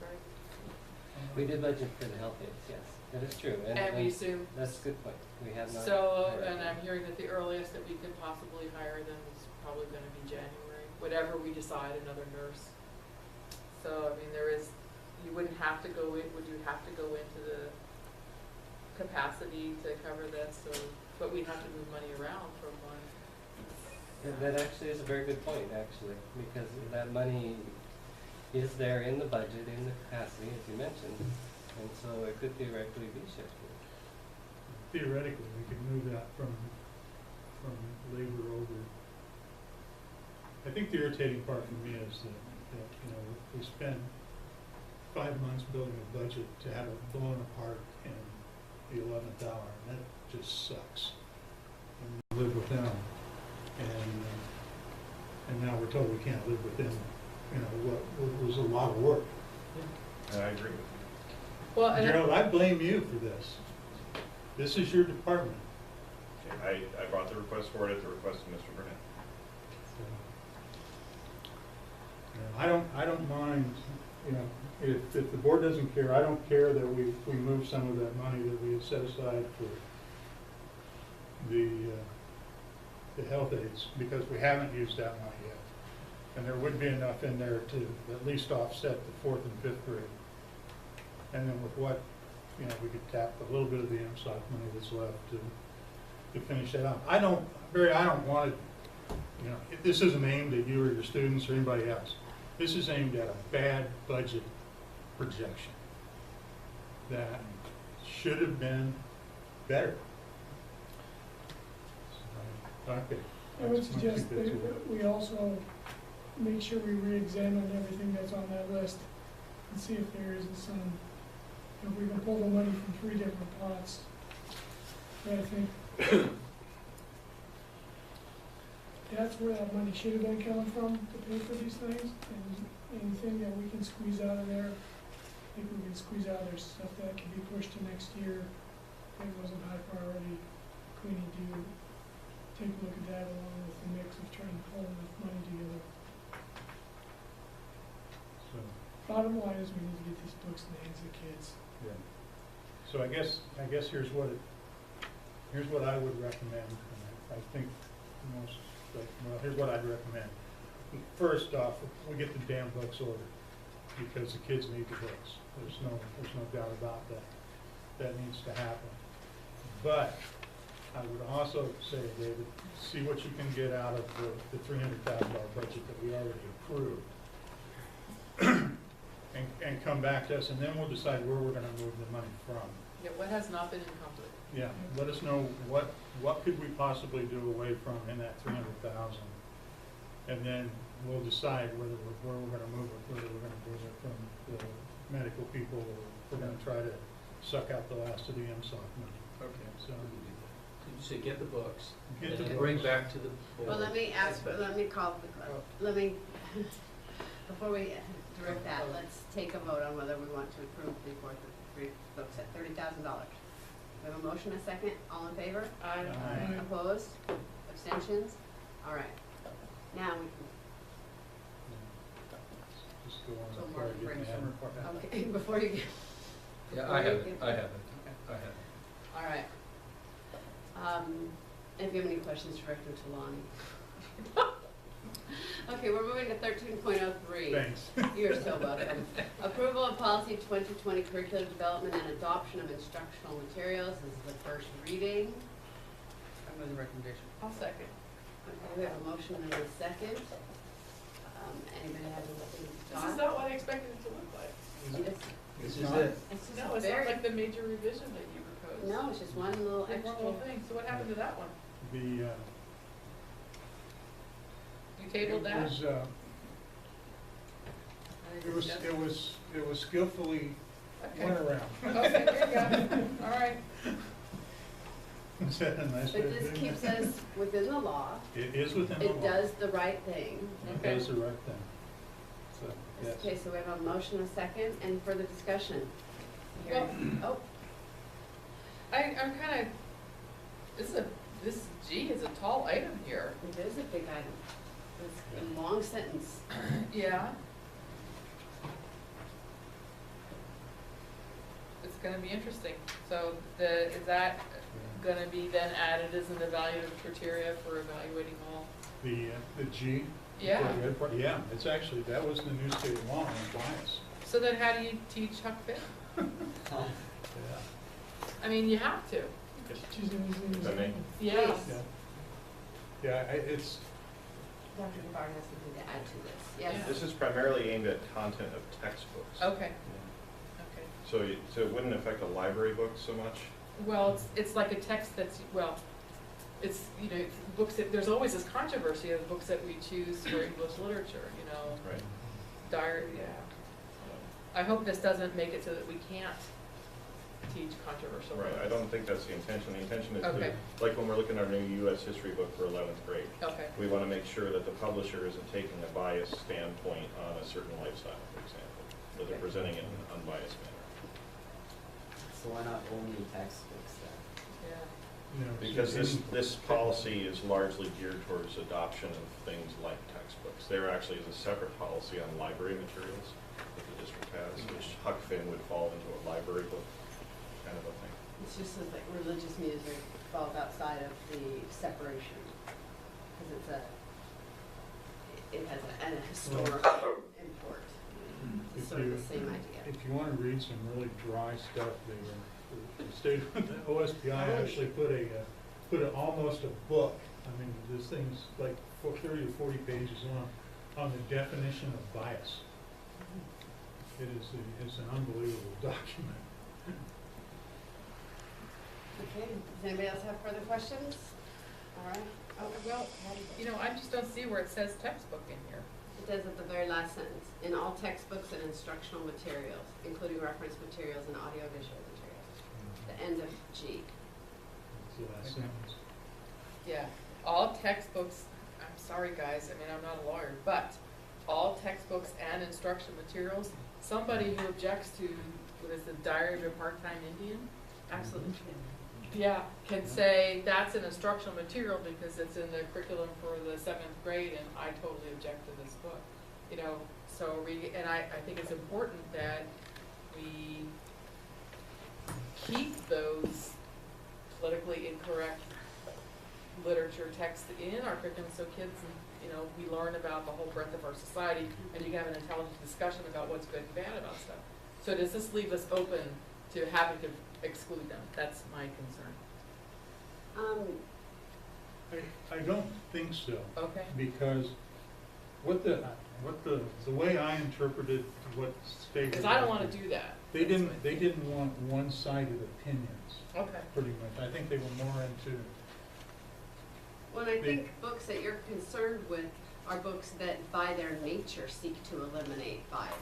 right? We did budget for the health aides, yes, that is true. And we assume. That's a good point. We have not. So, and I'm hearing that the earliest that we could possibly hire them is probably gonna be January, whatever we decide, another nurse. So, I mean, you wouldn't have to go in, would you have to go into the capacity to cover this, but we'd have to move money around from one. That actually is a very good point, actually, because that money is there in the budget, in the capacity, as you mentioned, and so it could theoretically be shifted. Theoretically, we could move that from labor over I think the irritating part for me is that, you know, we spend 5 months building a budget to have it blown apart in the 11th hour, and that just sucks. And we live within them, and now we're told we can't live within, you know, what was a lot of work. And I agree with you. Well, and Gerald, I blame you for this. This is your department. I brought the request forward at the request of Mr. Burnett. You know, I don't mind, you know, if the board doesn't care, I don't care that we move some of that money that we had set aside for the health aides, because we haven't used that money yet. And there would be enough in there to at least offset the 4th and 5th grade. And then with what, you know, we could tap a little bit of the MSOC money that's left to finish that out. I don't want to, you know, this isn't aimed at you or your students or anybody else. This is aimed at a bad budget projection that should have been better. So, okay. I would suggest that we also make sure we re-examine everything that's on that list and see if there isn't some, if we can pull the money from 3 different pots. But I think that's where that money should have been coming from to pay for these things, and anything that we can squeeze out of there, I think we can squeeze out. There's stuff that can be pushed to next year. If it wasn't high priority, we need to take a look at that along with the mix of trying to pull enough money together. So, Bottom line is we need to get these books in the hands of the kids. yeah. So I guess here's what I would recommend. And I think most, well, here's what I'd recommend. First off, we get the damn books ordered, because the kids need the books. There's no doubt about that. That needs to happen. But I would also say, David, see what you can get out of the $300,000 budget that we already approved. and come back to us, and then we'll decide where we're gonna move the money from. yeah, what has not been encumbered? Yeah, let us know what could we possibly do away from in that 300,000. And then we'll decide where we're gonna move it, whether we're gonna move it from the medical people, or we're gonna try to suck out the last of the MSOC money. Okay. So, You say get the books, Get and the then books. bring back to the board. Well, let me before we direct that, let's take a vote on whether we want to approve the 3 books at $30,000. We have a motion, a second, all in favor? Aye. Aye. Opposed? Abstentions? All right. Now we can, just go on So before Mark I get brings mad. some okay, before you get. Yeah, before I you have it, get- I have it, I have it. All right. If you have any questions, direct them to Lonnie. Okay, we're moving to 13.03. Thanks. You're so welcome. Approval of policy 2020 curriculum development and adoption of instructional materials. This is the first reading. I move the recommendation. I'll second. Okay, we have a motion and a second. Anybody have anything to This talk? is not what I expected it to look like. This is not- it. It's just No, a it's not very, like the major revision that you proposed. no, it's just one little Like extra. one little thing. So what happened to that one? The, You tabled that? It was skillfully Okay. went around. Okay, there you go. All right. Is that a nice way But of this doing keeps it? us within the law. It is within the law. It does the right thing. It does the right thing. So, yes. Okay, so we have a motion, a second, and further discussion. Hearing- Oh, I'm kind of, this G is a tall item here. it is a big item. It's a long sentence. Yeah. It's gonna be interesting. So is that gonna be then added as an evaluative criteria for evaluating all? The G? Yeah. for the ed part, yeah, it's actually, that was the new state law on compliance. So then how do you teach Huck Finn? Yeah. I mean, you have to. Yes. Yeah. Yeah, it's, Dr. Bard has something to add to this. Yes. This is primarily aimed at content of textbooks. Okay. Okay. So it wouldn't affect a library book so much? Well, it's like a text that's, well, it's, you know, books that, there's always this controversy of books that we choose for English literature, you know. Right. Yeah. I hope this doesn't make it so that we can't teach controversial books. Right, I don't think that's the intention. The intention is Okay. to, like when we're looking at our new U.S. history book for 11th grade, Okay. we want to make sure that the publisher isn't taking a biased standpoint on a certain lifestyle, for example, that they're presenting it in an unbiased manner. So why not only textbooks then? Yeah. Because this policy is largely geared towards adoption of things like textbooks. There actually is a separate policy on library materials that the district has, which Huck Finn would fall into a library book kind of a thing. It's just that religious music falls outside of the separation, because it has a historical import. It's sort of the same idea. If you want to read some really dry stuff, the state, the OSPI actually put almost a book. I mean, this thing's like 30 or 40 pages long on the definition of bias. It's an unbelievable document. Okay, does anybody else have further questions? All right. Oh, well, You know, I just don't see where it says textbook in here. it does at the very last sentence. In all textbooks and instructional materials, including reference materials and audiovisual materials. The end of G. It's the last sentence. Yeah, all textbooks, I'm sorry guys, I mean, I'm not a lawyer, but all textbooks and instruction materials, somebody who objects to, what is the Diary of a Part-Time Indian? Absolutely. Yeah, can say that's an instructional material because it's in the curriculum for the 7th grade and I totally object to this book. You know, so and I think it's important that we keep those politically incorrect literature texts in our curriculum so kids, you know, we learn about the whole breadth of our society and you can have an intelligent discussion about what's good and bad about stuff. So does this leave us open to having to exclude them? That's my concern. I don't think so. Okay. Because the way I interpreted what stated. Because I don't want to do that. They didn't want one-sided opinions. Okay. Pretty much. I think they were more into. Well, I think books that you're concerned with are books that by their nature seek to eliminate bias.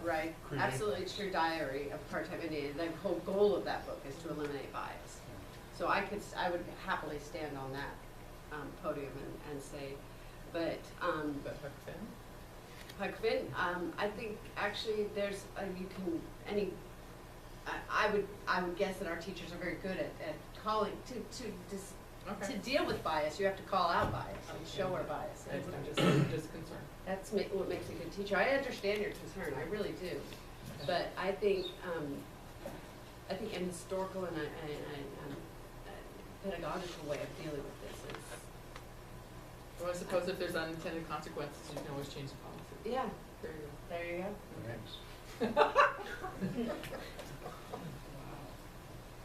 Right? Absolutely true Diary of Part-Time Indian. The whole goal of that book is to eliminate bias. So I would happily stand on that podium and say, but Huck Finn, I think actually there's I would guess that our teachers are very good at calling to deal with bias. You have to call out bias and show our bias. I'm just concerned. That's what makes a good teacher. I understand your concern, I really do. But I think an historical and a pedagogical way of dealing with this is. Well, I suppose if there's unintended consequences, you can always change the policy. Yeah. There you go. There you go.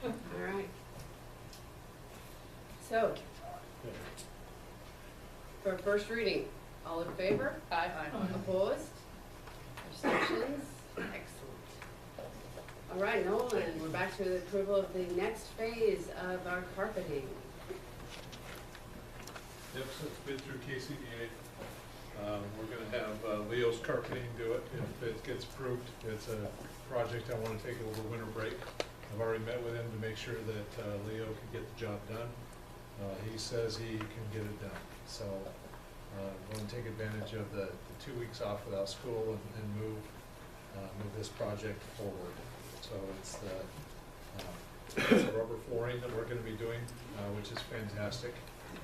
All right. So, for first reading, all in favor? Aye. Opposed? Abstentions? Excellent. All right, Nolan, we're back to the approval of the next phase of our carpeting. Yep, so it's been through KCDA. We're going to have Leo's Carpeting do it if it gets approved. It's a project I want to take over winter break. I've already met with him to make sure that Leo can get the job done. He says he can get it done. So I'm going to take advantage of the 2 weeks off without school and move this project forward. So it's the rubber flooring that we're going to be doing, which is fantastic.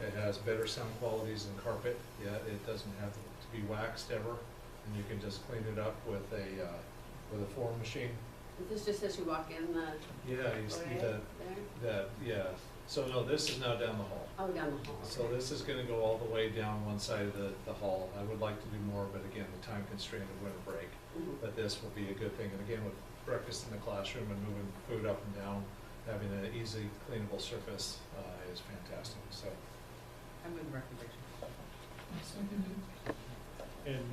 It has better sound qualities than carpet, yet it doesn't have to be waxed ever, and you can just clean it up with a flooring machine. Is this just as you walk in the? Yeah, you see that, yeah. So no, this is now down the hall. Oh, down the hall. So this is gonna go all the way down one side of the hall. I would like to do more, but again, the time constraint of winter break. But this will be a good thing, and again, with breakfast in the classroom and moving food up and down, having an easy cleanable surface is fantastic, so. I move the recommendation. And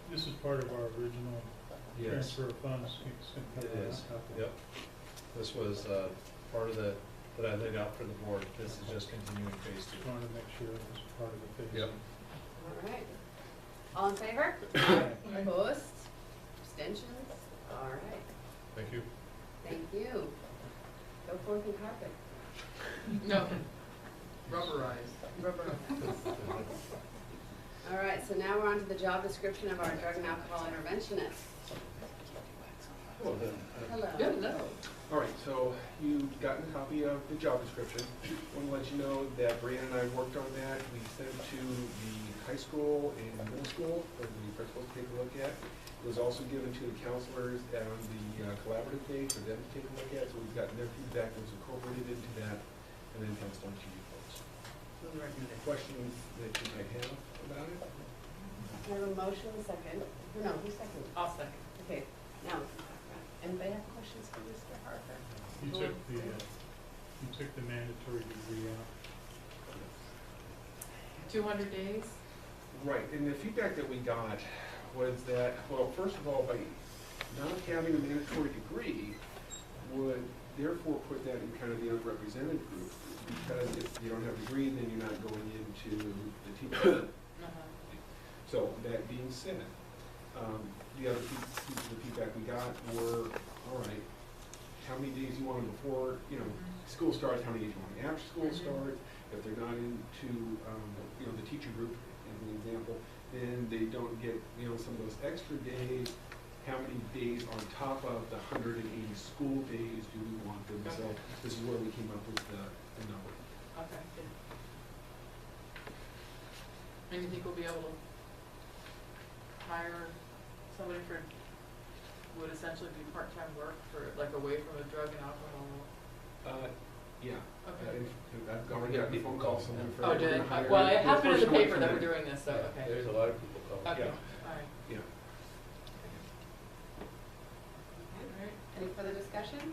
this is part of our original Yes. transfer of funds. It is, yep. This was part of the that I laid out for the board. This is just continuing phase 2. Just wanted to make sure it was part of the phase. Yep. All right. All in favor? Opposed? Abstentions? All right. Thank you. Thank you. Go forth and carpet. No. Rubberized. All right, so now we're on to the job description of our drug and alcohol interventionist. Hello. Hello. Hello. All right, so you've gotten a copy of the job description. I want to let you know that Brianna and I worked on that. We sent it to the high school and middle school for the principals to take a look at. It was also given to the counselors on the collaborative day for them to take a look at. So we've gotten their feedback that was incorporated into that and then passed on to you folks. Any questions that you might have about it? I have a motion, a second. No, who's second? I'll second. Okay, now, anybody have questions for Mr. Harper? You took the mandatory degree out. 200 days? Right, and the feedback that we got was that, well, first of all, by not having a mandatory degree would therefore put that in kind of the underrepresented group, because if you don't have a degree, then you're not going into the teaching. So that being said, the other pieces of feedback we got were, all right, how many days you want them before, school starts, how many days you want them after school starts. If they're not into, the teacher group, as an example, then they don't get, some of those extra days. How many days on top of the 180 school days do we want them? So this is where we came up with the number. Okay. And you think we'll be able to hire somebody for, would essentially be part-time work for, like, away from a drug and alcohol? Yeah. Okay. I've already gotten a phone call from them for. Oh, did we're gonna hire Well, it the happened in the first one paper that we're tonight. doing this, so, okay. There's a lot of people calling. Okay, Yeah. all right. Yeah. Any further discussion?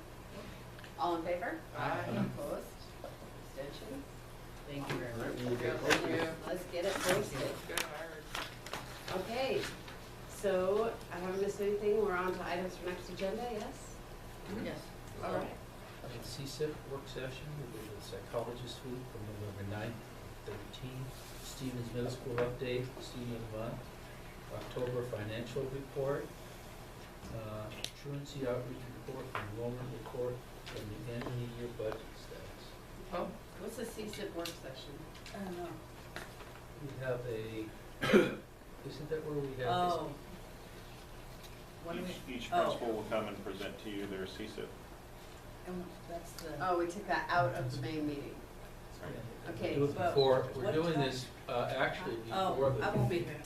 All in favor? Aye. Opposed? Abstentions? Thank you very All right, much. we'll get Thank you. Let's get it posted. Good hired. Okay, so I haven't missed anything. We're on to items for next agenda, yes? Yes. All right. CSIP work session, we did the psychologist week from November 9th, 13th. Stevens Middle School update, student of the month. October financial report. Truancy outreach report, enrollment report, from the end of the year budget status. Oh, what's the CSIP work session? I don't know. We have isn't that where we have Oh. What do Each we- principal will come and present to you their CSIP. And that's the. Oh, we took that out of the main meeting. Okay, Do it but before, we're what doing time? this, actually Oh, before the. I won't be here.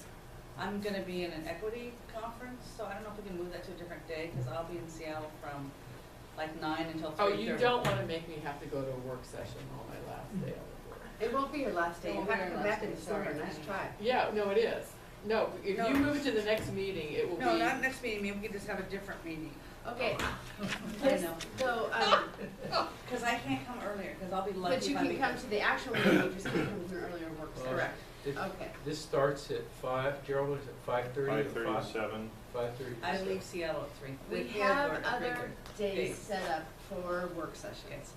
I'm gonna be in an equity conference, so I don't know if we can move that to a different day, because I'll be in Seattle from like 9 until 3:30. Oh, you don't want to make me have to go to a work session on my last day on the board. it won't be your last day. It You won't have be to your come last back in day, December. sorry. Nice try. Yeah, no, it is. No, if No. you move it to the next meeting, it will be. No, not next meeting, maybe we can just have a different meeting. Okay. I know. So, Because I can't come earlier, because I'll be lucky but you if I can make come it. to the actual meeting, you just can't come to an earlier work session. Correct. Okay. This starts at 5, Gerald, was it 5:30? 5:30 to 7. 5:30. I leave Seattle at 3. We have other days set up for work sessions.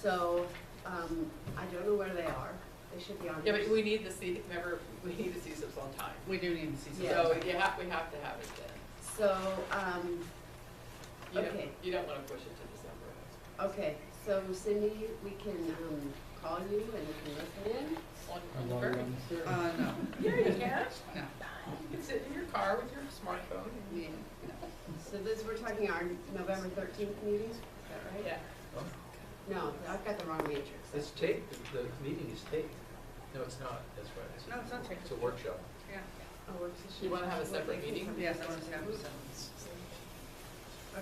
So, I don't know where they are. They should be on. Yeah, yours. but we need to see, remember, we need to see this on time. We do need to see some. Yeah. So we have to have it then. So, You don't- okay. You don't want to push it to December. Okay, so Cindy, we can, call you and you can listen in. On the first. No. Yeah, you can. No. You can sit in your car with your smartphone. Yeah. So this, we're talking our November 13th meeting, is that right? Yeah. No, I've got the wrong matrix. It's taped, the meeting is taped. No, it's not, that's right. No, it's not taken. It's a workshop. Yeah. A work session. You want to have a separate meeting? Yes, I want to have some.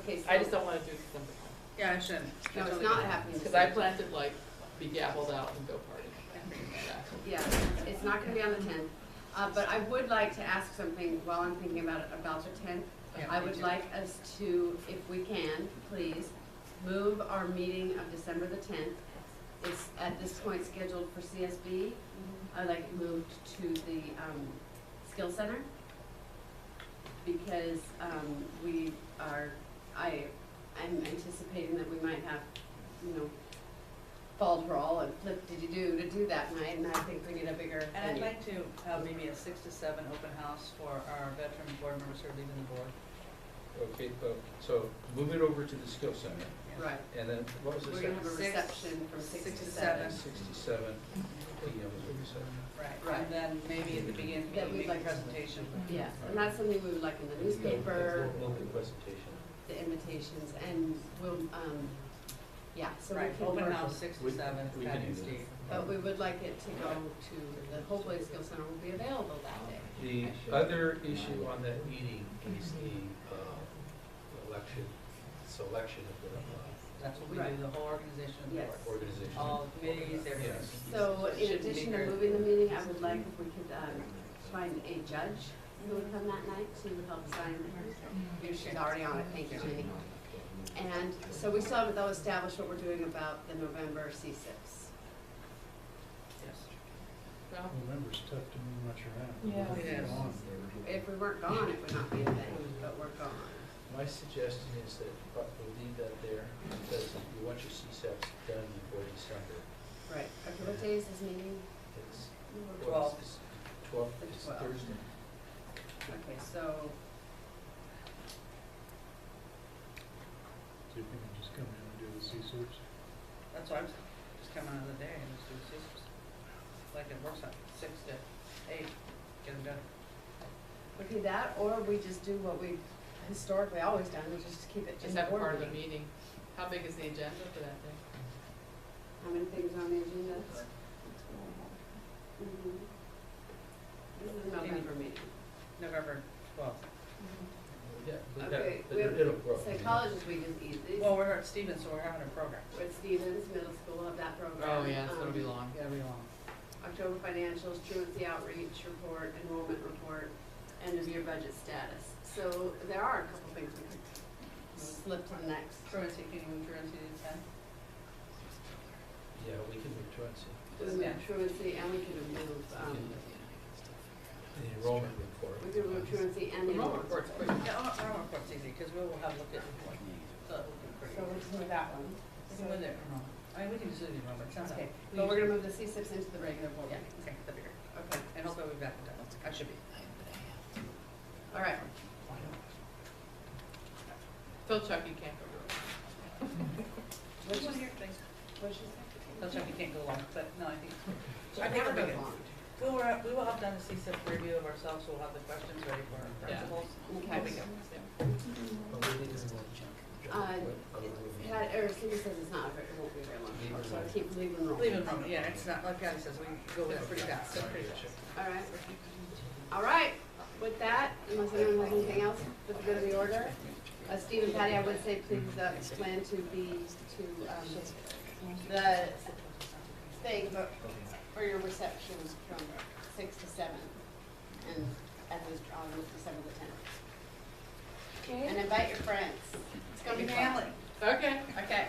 Okay, so. I just don't want to do December. Yeah, I shouldn't. No, it's not happening. Because I plan to like be gavelled out and go party. Yeah, it's not gonna be on the 10th. But I would like to ask something while I'm thinking about the 10th. Yeah, I me would too. like us to, if we can, please, move our meeting of December the 10th. It's at this point scheduled for CSB. I'd like it moved to the Skill Center. Because I'm anticipating that we might have, falls roll and what did you do to do that night? And I think we need a bigger And I'd venue. like to have maybe a 6 to 7 open house for our veteran board members who are leaving the board. Okay, so move it over to the skill center. Right. And then, what was the We're gonna second? have a Six- reception from 6 to 7. 7. 67 PM is what you said. Right. And then maybe at the beginning, That we'd make a like- presentation. Yes, and that's something we would like in the newspaper, Local presentation. the invitations, and we'll, yeah, so we Right, can open work house with- 6 to We- 7, we Patty can and do that. Steve. But we would like it to go to, hopefully the skill center will be available that day. The other issue on that meeting is the selection of the That's what we Right. do, the whole organization of the Yes. board. organization. All committees, everything. Yes. So in Shouldn't be addition to very- moving the meeting, I would like if we could find a judge who would come that night to help sign her. She's already on it, thank you, Jenny. And so we still haven't though established what we're doing about the November C6. Yes. Well, November's tough to move much around. Yeah. Yes. If we weren't gone, it would not be a thing, but we're gone. My suggestion is that we'll leave that there because you want your CSAPs done before December. Right, okay, what day is this meeting? It's 12. It's 12, it's 12. Thursday. Okay, so, So you can just come in and do the CSERs. That's why I'm saying, just come another day and just do the systems. Like it works out, 6 to 8, get them done. okay, that, or we just do what we've historically always done, we just keep it in just the have a board part of the meeting. meeting. How big is the agenda for that day? How many things are on the agenda? This is a November meeting. November 12th. Yeah, Okay, but we have, it'll grow. psychologist week is easy. Well, we're at Stevens, so we're having a program. With Stevens Middle School have that program. Oh, yeah, it's gonna be long. Yeah, we long. October financials, truancy outreach report, enrollment report, end of year budget status. So there are a couple things we could slip to the next. Truancy, can you move truancy to 10? Yeah, we can move truancy. We move truancy and we could move, The enrollment report. we could move truancy and the Enrollment enrollment report's report. quick. Yeah, enrollment report's easy, because we will have looked at the report. So it will be pretty. So we'll just move that one. We can move the enrollment. I mean, we can just do the enrollment, sounds Okay, like. but we're gonna move the C6 into the regular board Yeah, meeting. okay, that'd be great. Okay, And hopefully we'll be back in time. I should be. all right. Phil Chucky can't go to What'd you One say? here, please. What'd you say? They'll check you can't go long, but no, I think. So I think never it'll be goes good. long. We will have done a CSIP review of ourselves, so we'll have the questions ready for our Yeah. principals. Okay. There we go. Pat, or Cindy says it's not, it won't be very long, so keep leaving enrollment. Leave it alone, yeah, it's not, like Patty says, we go with it pretty fast, so pretty fast. All right. All right, with that, unless anyone has anything else with the good of the order, Steve and Patty, I would say please plan to be, the thing, but for your reception from 6 to 7, and at this, on December the 10th. Okay. And invite your friends. It's gonna be fun. Family. Okay. Okay.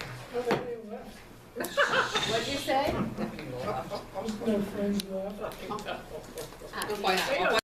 What'd you say? No friends left. We'll find out.